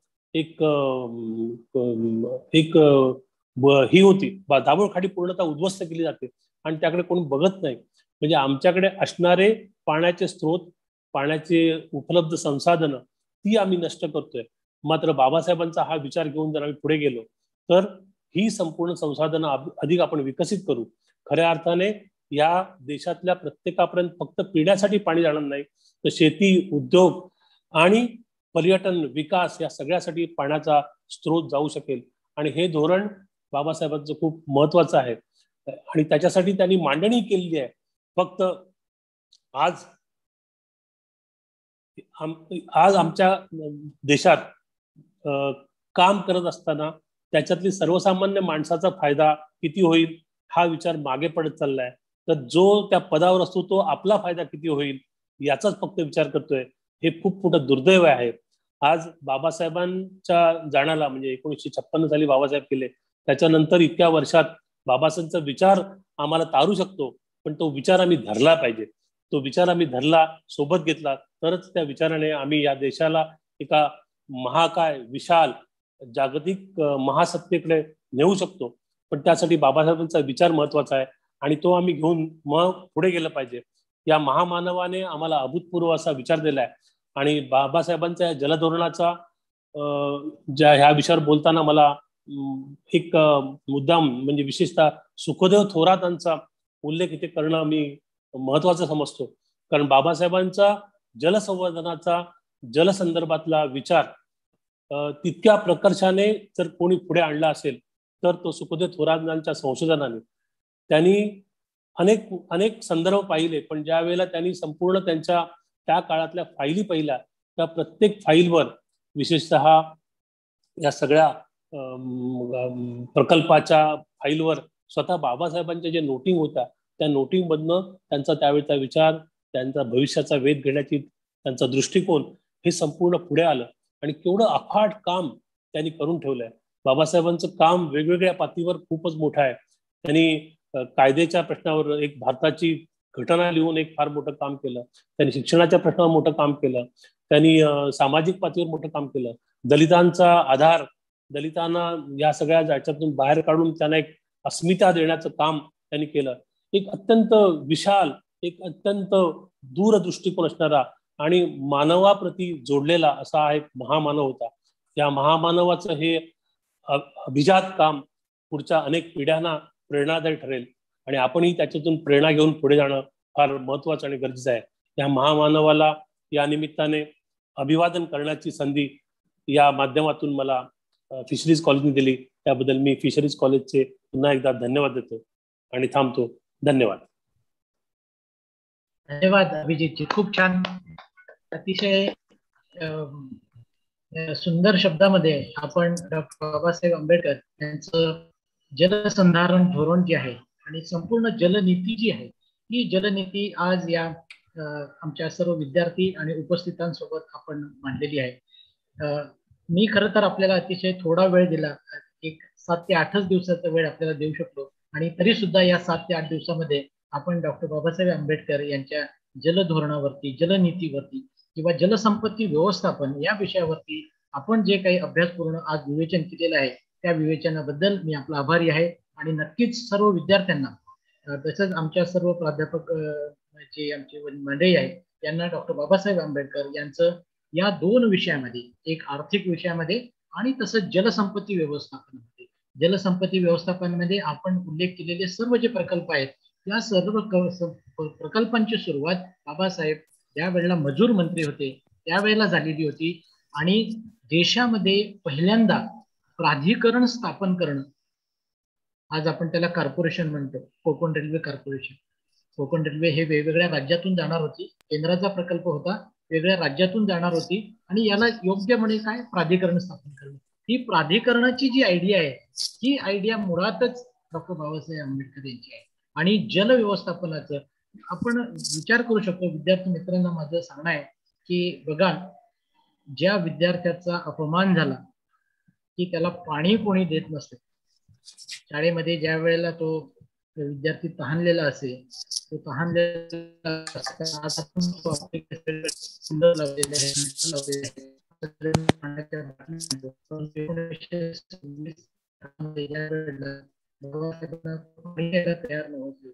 ही होती. दाभोळ खाडी पूर्णतः उद्ध्वस्त केली जाते आणि त्याकडे कोणी बघत नाही. म्हणजे आमच्याकडे असणारे पाण्याचे स्रोत, पाण्याचे उपलब्ध संसाधनं ती आम्ही नष्ट करतोय. मात्र बाबासाहेबांचा हा विचार घेऊन जर आम्ही पुढे गेलो तर ही संपूर्ण संसाधनं अधिक आपण विकसित करू. खऱ्या अर्थाने या देशातल्या प्रत्येकापर्यंत फक्त पिण्यासाठी पाणी जाणार नाही, तर शेती, उद्योग आणि पर्यटन विकास या सगळ्यासाठी पाण्याचा स्रोत जाऊ शकेल. आणि हे धोरण बाबासाहेबांचं खूप महत्वाचं आहे आणि त्याच्यासाठी त्यांनी मांडणी केलेली आहे. फक्त आज आमच्या देशात काम करत असताना त्याच्यातली सर्वसामान्य माणसाचा फायदा किती होईल हा विचार मागे पडत चाललाय. तर जो त्या पदावर असतो तो आपला फायदा किती होईल याचाच फक्त विचार करतोय. हे खूप मोठं दुर्दैव आहे. आज बाबासाहेबांच्या जाण्याला म्हणजे 1956 साली बाबासाहेब गेले, त्याच्यानंतर इतक्या वर्षात बाबासाहेबांचा विचार आम्हाला तारू शकतो, पण तो विचार आम्ही धरला पाहिजे. तो विचार आम्ही धरला, सोबत घेतला, तरच त्या विचाराने आम्ही या देशाला एका महाकाय विशाल जागतिक महासत्तेकडे नेऊ शकतो. पण त्यासाठी बाबासाहेबांचा विचार महत्वाचा आहे आणि तो आम्ही घेऊन मग पुढे गेलं पाहिजे. या महामानवाने आम्हाला अभूतपूर्व असा विचार दिलाय आणि बाबासाहेबांच्या जलधोरणाचा ह्या विषयावर बोलताना मला एक मुद्दाम म्हणजे विशेषतः सुखदेव थोरातांचा उल्लेख इथे करणं मी महत्वाचं समजतो. कारण बाबासाहेबांचा जलसंवर्धनाचा जलसंदर्भातला विचार तितक्या प्रकर्षाने जर कोणी पुढे आणला असेल तर तो सुखदेव थोरातांच्या संशोधनाने. त्यांनी अनेक अनेक संदर्भ पाहिले, पण ज्या वेळेला त्यांनी संपूर्ण त्यांच्या त्या काळातल्या फाईली पाहिल्या, त्या प्रत्येक फाईलवर विशेषतः या सगळ्या प्रकल्पाच्या फाईलवर स्वतः बाबासाहेबांच्या जे नोटिंग होत्या त्या नोटिंग मधनं त्यांचा त्यावेळचा विचार, त्यांचा भविष्याचा वेध घेण्याची त्यांचा दृष्टिकोन हे संपूर्ण पुढे आलं. आणि केवढं अफाट काम त्यांनी करून ठेवलंय. बाबासाहेबांचं काम वेगवेगळ्या पातळीवर खूपच मोठं आहे. त्यांनी कायद्याच्या प्रश्नावर एक भारताची घटना लिहून एक फार मोठं काम केलं. त्यांनी शिक्षणाच्या प्रश्नावर मोठं काम केलं. त्यांनी सामाजिक पातळीवर मोठं काम केलं. दलितांचा आधार, दलितांना या सगळ्या याच्यातून बाहेर काढून त्यांना एक अस्मिता देण्याचं काम त्यांनी केलं. एक अत्यंत विशाल, एक अत्यंत दूरदृष्टिकोन असणारा आणि मानवाप्रती जोडलेला असा हा एक महामानव होता. या महामानवाचं हे अभिजात काम पुढच्या अनेक पिढ्यांना प्रेरणादायी ठरेल आणि आपणही त्याच्यातून प्रेरणा घेऊन पुढे जाणं फार महत्वाचं आणि गरजेचं आहे. या महामानवाला या निमित्ताने अभिवादन करण्याची संधी या माध्यमातून मला फिशरीज कॉलेजने दिली, त्याबद्दल मी फिशरीज कॉलेजचे पुन्हा एकदा धन्यवाद देतो आणि थांबतो. धन्यवाद. धन्यवाद अभिजितजी, खूप छान, अतिशय सुंदर शब्दामध्ये आपण डॉक्टर बाबासाहेब आंबेडकर यांचं जलसंधारण धोरण जे आहे आणि संपूर्ण जलनीती जी आहे ही जलनीती आज या आमच्या सर्व विद्यार्थी आणि उपस्थितांसोबत आपण मांडलेली आहे. मी खरं तर आपल्याला अतिशय थोडा वेळ दिला, एक 7 ते 8 दिवसाचा वेळ आपल्याला देऊ शकलो आणि तरी सुद्धा या 7 ते 8 दिवसामध्ये आपण डॉक्टर बाबासाहेब आंबेडकर यांच्या जलधोरणावरती, जलनीतीवरती किंवा जलसंपत्ती व्यवस्थापन या विषयावरती आपण जे काही अभ्यासपूर्ण आज विवेचन केलेलं आहे त्या विवेचनाबद्दल मी आपला आभारी आहे. आणि नक्कीच सर्व विद्यार्थ्यांना तसंच आमच्या सर्व प्राध्यापक जे आमचे मंडळी आहेत त्यांना डॉक्टर बाबासाहेब आंबेडकर यांचं या 2 विषयामध्ये, एक आर्थिक विषयामध्ये आणि तसंच जलसंपत्ती व्यवस्थापनामध्ये, जलसंपत्ती व्यवस्थापनामध्ये आपण उल्लेख केलेले सर्व जे प्रकल्प आहेत त्या सर्व प्रकल्पांची सुरुवात बाबासाहेब ज्या वेळेला मजूर मंत्री होते त्यावेळेला झालेली होती. आणि देशामध्ये पहिल्यांदा प्राधिकरण स्थापन करणं, आज आपण त्याला कॉर्पोरेशन म्हणतो, Konkan railway corporation. Konkan railway हे वेगवेगळ्या राज्यातून जाणार होती, केंद्राचा प्रकल्प होता, वेगळ्या राज्यातून जाणार होती आणि याला योग्य म्हणजे काय प्राधिकरण स्थापन करणं. ही प्राधिकरणाची जी आयडिया आहे ही आयडिया मुळातच डॉक्टर बाबासाहेब आंबेडकर यांची आहे. आणि जल व्यवस्थापनाचं आपण विचार करू शकतो. विद्यार्थी मित्रांना माझं सांगणं आहे की बघा, ज्या विद्यार्थ्याचा अपमान झाला की त्याला पाणी कोणी देत नसते, शाळेमध्ये ज्या वेळेला तो विद्यार्थी तहानलेला असेल, तो तहानलेला तयार नव्हते.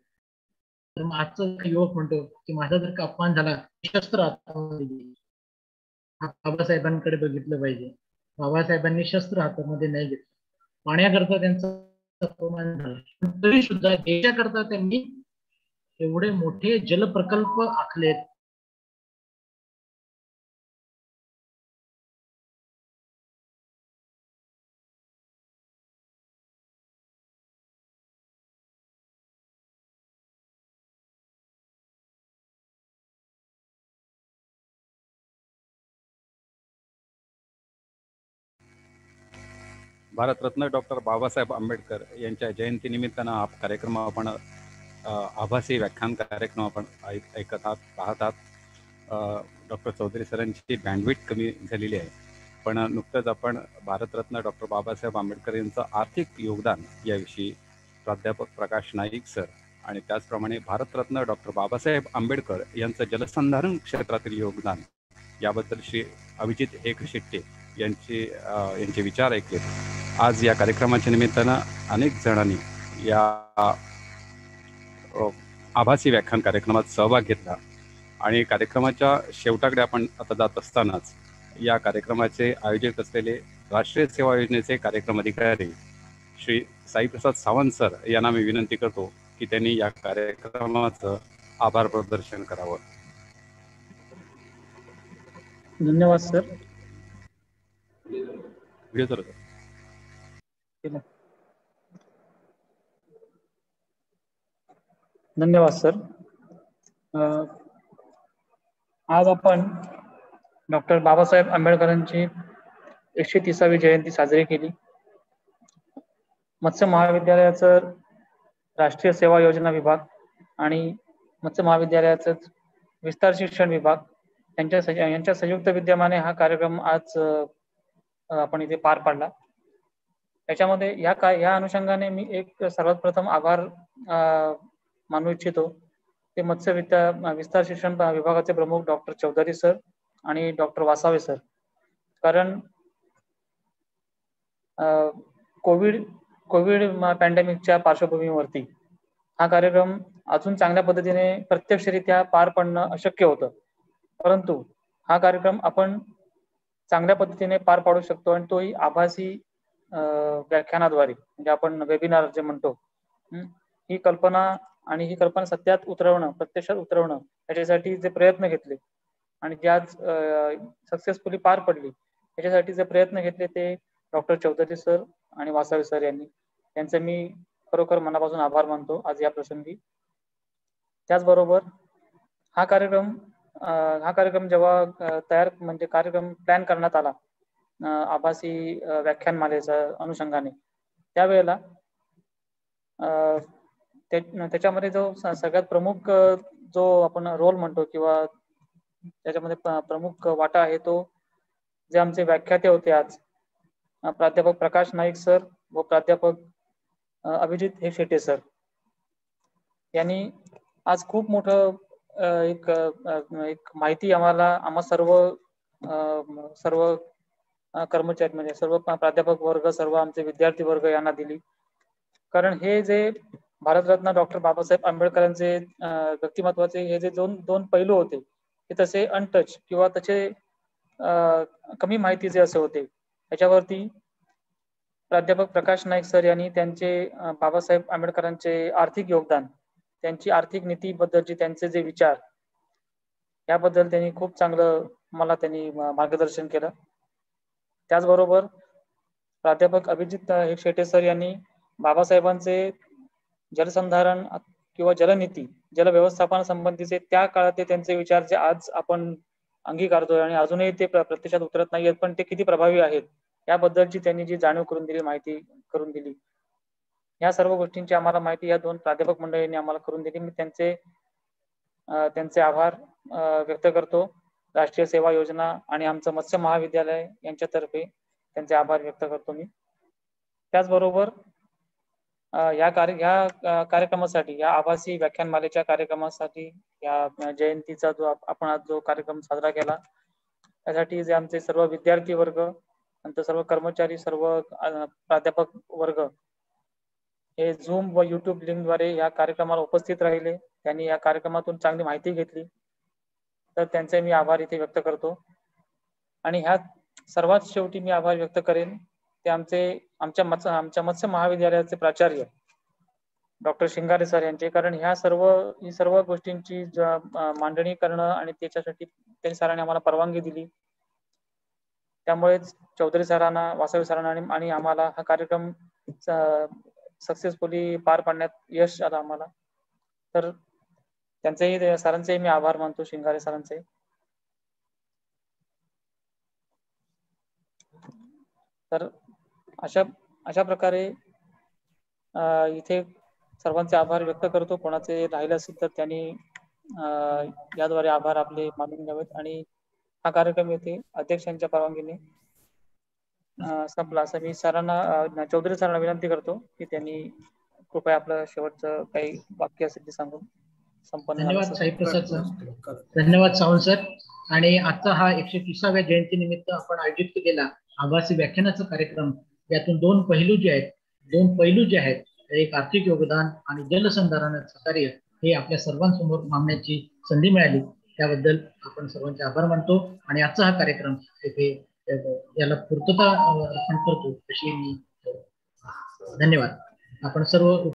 तर मग आजचं युवक म्हणतो की माझा जर का अपमान झाला, शस्त्र हातामध्ये घे. बाबासाहेबांकडे बघितलं पाहिजे. बाबासाहेबांनी शस्त्र हातामध्ये नाही घेतलं. पाण्याकरता त्यांचा अपमान झाला, तरी सुद्धा देशाकरता त्यांनी एवढे मोठे जलप्रकल्प आखलेत. भारतरत्न डॉक्टर बाबासाहेब आंबेडकर यांच्या जयंतीनिमित्तानं हा कार्यक्रम आपण आभासी व्याख्यान कार्यक्रम आपण ऐकत पाहतात. डॉक्टर चौधरी सरांची बँडविड्थ कमी झालेली आहे, पण नुकतंच आपण भारतरत्न डॉक्टर बाबासाहेब आंबेडकर यांचं आर्थिक योगदान याविषयी प्राध्यापक प्रकाश नाईक सर आणि त्याचप्रमाणे भारतरत्न डॉक्टर बाबासाहेब आंबेडकर यांचं जलसंधारण क्षेत्रातील योगदान याबद्दल श्री अभिजित शेट्टे यांचे विचार ऐकले. आज या कार्यक्रमाच्या निमित्तानं अनेक जणांनी या आभासी व्याख्यान कार्यक्रमात सहभाग घेतला आणि कार्यक्रमाच्या शेवटाकडे आपण आता जात असतानाच या कार्यक्रमाचे आयोजक असलेले राष्ट्रीय सेवा योजनेचे कार्यक्रम अधिकारी श्री साईप्रसाद सावंत सर यांना मी विनंती करतो की त्यांनी या कार्यक्रमाचं आभार प्रदर्शन करावं. धन्यवाद सर. व्हिडिओ चालू कर. धन्यवाद सर. आज आपण डॉक्टर बाबासाहेब आंबेडकरांची 130वी जयंती साजरी केली. मत्स्य महाविद्यालयाचं राष्ट्रीय सेवा योजना विभाग आणि मत्स्य महाविद्यालयाचं विस्तार शिक्षण विभाग यांच्या संयुक्त विद्यमाने हा कार्यक्रम आज आपण इथे पार पाडला. त्याच्यामध्ये या अनुषंगाने मी एक सर्वात प्रथम आभार मानू इच्छितो ते मत्स्य विस्तार शिक्षण विभागाचे प्रमुख डॉक्टर चौधरी सर आणि डॉक्टर वासावे सर. कारण कोविड पॅन्डेमिकच्या पार्श्वभूमीवरती हा कार्यक्रम अजून चांगल्या पद्धतीने प्रत्यक्षरित्या पार पडणं अशक्य होतं, परंतु हा कार्यक्रम आपण चांगल्या पद्धतीने पार पाडू शकतो आणि तोही आभासी व्याख्यानाद्वारे, म्हणजे आपण वेबिनार जे म्हणतो. ही कल्पना सत्यात उतरवणं, प्रत्यक्षात उतरवणं याच्यासाठी जे प्रयत्न घेतले आणि जे आज सक्सेसफुली पार पडली याच्यासाठी जे प्रयत्न घेतले ते डॉक्टर चौधरी सर आणि वासावे सर यांचे मी खरोखर मनापासून आभार मानतो आज या प्रसंगी. त्याचबरोबर हा कार्यक्रम जेव्हा कार्यक्रम प्लॅन करण्यात आला आभासी व्याख्यानमालेच्या अनुषंगाने, त्यावेळेला त्याच्यामध्ये जो सगळ्यात प्रमुख जो आपण रोल म्हणतो किंवा त्याच्यामध्ये प्रमुख वाटा आहे तो जे आमचे व्याख्याते होते आज प्राध्यापक प्रकाश नाईक सर व प्राध्यापक अभिजित शेट्टे सर यांनी आज खूप मोठं एक माहिती आम्हा सर्व कर्मचारी म्हणजे सर्व प्राध्यापक वर्ग, सर्व आमचे विद्यार्थी वर्ग यांना दिली. कारण हे जे भारतरत्न डॉक्टर बाबासाहेब आंबेडकरांचे व्यक्तिमत्वाचे हे जे दोन पैलू होते ते तसे अनटच किंवा त्याचे कमी माहिती जे असे होते, त्याच्यावरती प्राध्यापक प्रकाश नाईक सर यांनी त्यांचे बाबासाहेब आंबेडकरांचे आर्थिक योगदान, त्यांची आर्थिक नीतीबद्दलचे त्यांचे जे विचार याबद्दल त्यांनी खूप चांगलं मला त्यांनी मार्गदर्शन केलं. त्याचबरोबर प्राध्यापक अभिजित शेट्टे सर यांनी बाबासाहेबांचे जलसंधारण किंवा जलनीती, जल व्यवस्थापनासंबंधीचे त्या काळातले त्यांचे विचार जे आज आपण अंगीकारतोय आणि अजूनही ते प्रत्यक्षात उतरत नाहीयेत, पण ते किती प्रभावी आहेत याबद्दलची त्यांनी जी जाणीव करून दिली, माहिती करून दिली, या सर्व गोष्टींची आम्हाला माहिती या दोन प्राध्यापक मंडळींनी आम्हाला करून दिली. मी त्यांचे आभार व्यक्त करतो. राष्ट्रीय सेवा योजना आणि आमचं मत्स्य महाविद्यालय यांच्यातर्फे त्यांचे आभार व्यक्त करतो मी. त्याचबरोबर या कार्यक्रमासाठी, या आभासी व्याख्यानमालेच्या कार्यक्रमासाठी, या जयंतीचा आपण आज जो कार्यक्रम साजरा केला त्यासाठी जे आमचे सर्व विद्यार्थी वर्ग, नंतर सर्व कर्मचारी, सर्व प्राध्यापक वर्ग हे झूम व युट्यूब लिंकद्वारे या कार्यक्रमाला उपस्थित राहिले, त्यांनी या कार्यक्रमातून चांगली माहिती घेतली, तर त्यांचे मी आभार इथे व्यक्त करतो. आणि ह्या सर्वात शेवटी मी आभार व्यक्त करेन ते आमच्या मत्स्य महाविद्यालयाचे प्राचार्य डॉक्टर शिंगारे सर यांचे, कारण ही सर्व गोष्टींची मांडणी करणं आणि त्याच्यासाठी त्यांनी सरांनी आम्हाला परवानगी दिली. त्यामुळेच चौधरी सरांना, वासवे सरांना आणि आम्हाला हा कार्यक्रम सक्सेसफुली पार पाडण्यात यश आलं आम्हाला. तर त्यांचेही, सरांचेही मी आभार मानतो, शिंगारे सरांचे. तर अशा प्रकारे इथे सर्वांचे आभार व्यक्त करतो. कोणाचे राहिले असेल तर त्यांनी याद्वारे आभार आपले मानून घ्यावेत. आणि हा कार्यक्रम येथे अध्यक्षांच्या परवानगीने संपला असं मी सरांना, चौधरी सरांना विनंती करतो की त्यांनी कृपया आपलं शेवटचं काही वाक्य असेल ते सांगून संपन्न. धन्यवाद साईप्रसाद सर, धन्यवाद सावंत सर. आणि आजचा हा 130व्या जयंती निमित्त आपण आयोजित केलेला आभासी व्याख्यानाचा कार्यक्रम, यातून दोन पैलू जे आहेत, एक आर्थिक योगदान आणि जलसंधारणाचं कार्य, हे आपल्या सर्वांसमोर मांडण्याची संधी मिळाली, त्याबद्दल आपण सर्वांचे आभार मानतो. आणि आजचा हा कार्यक्रम येथे याला पूर्तता अर्पण करतो अशी मी, धन्यवाद. आपण सर्व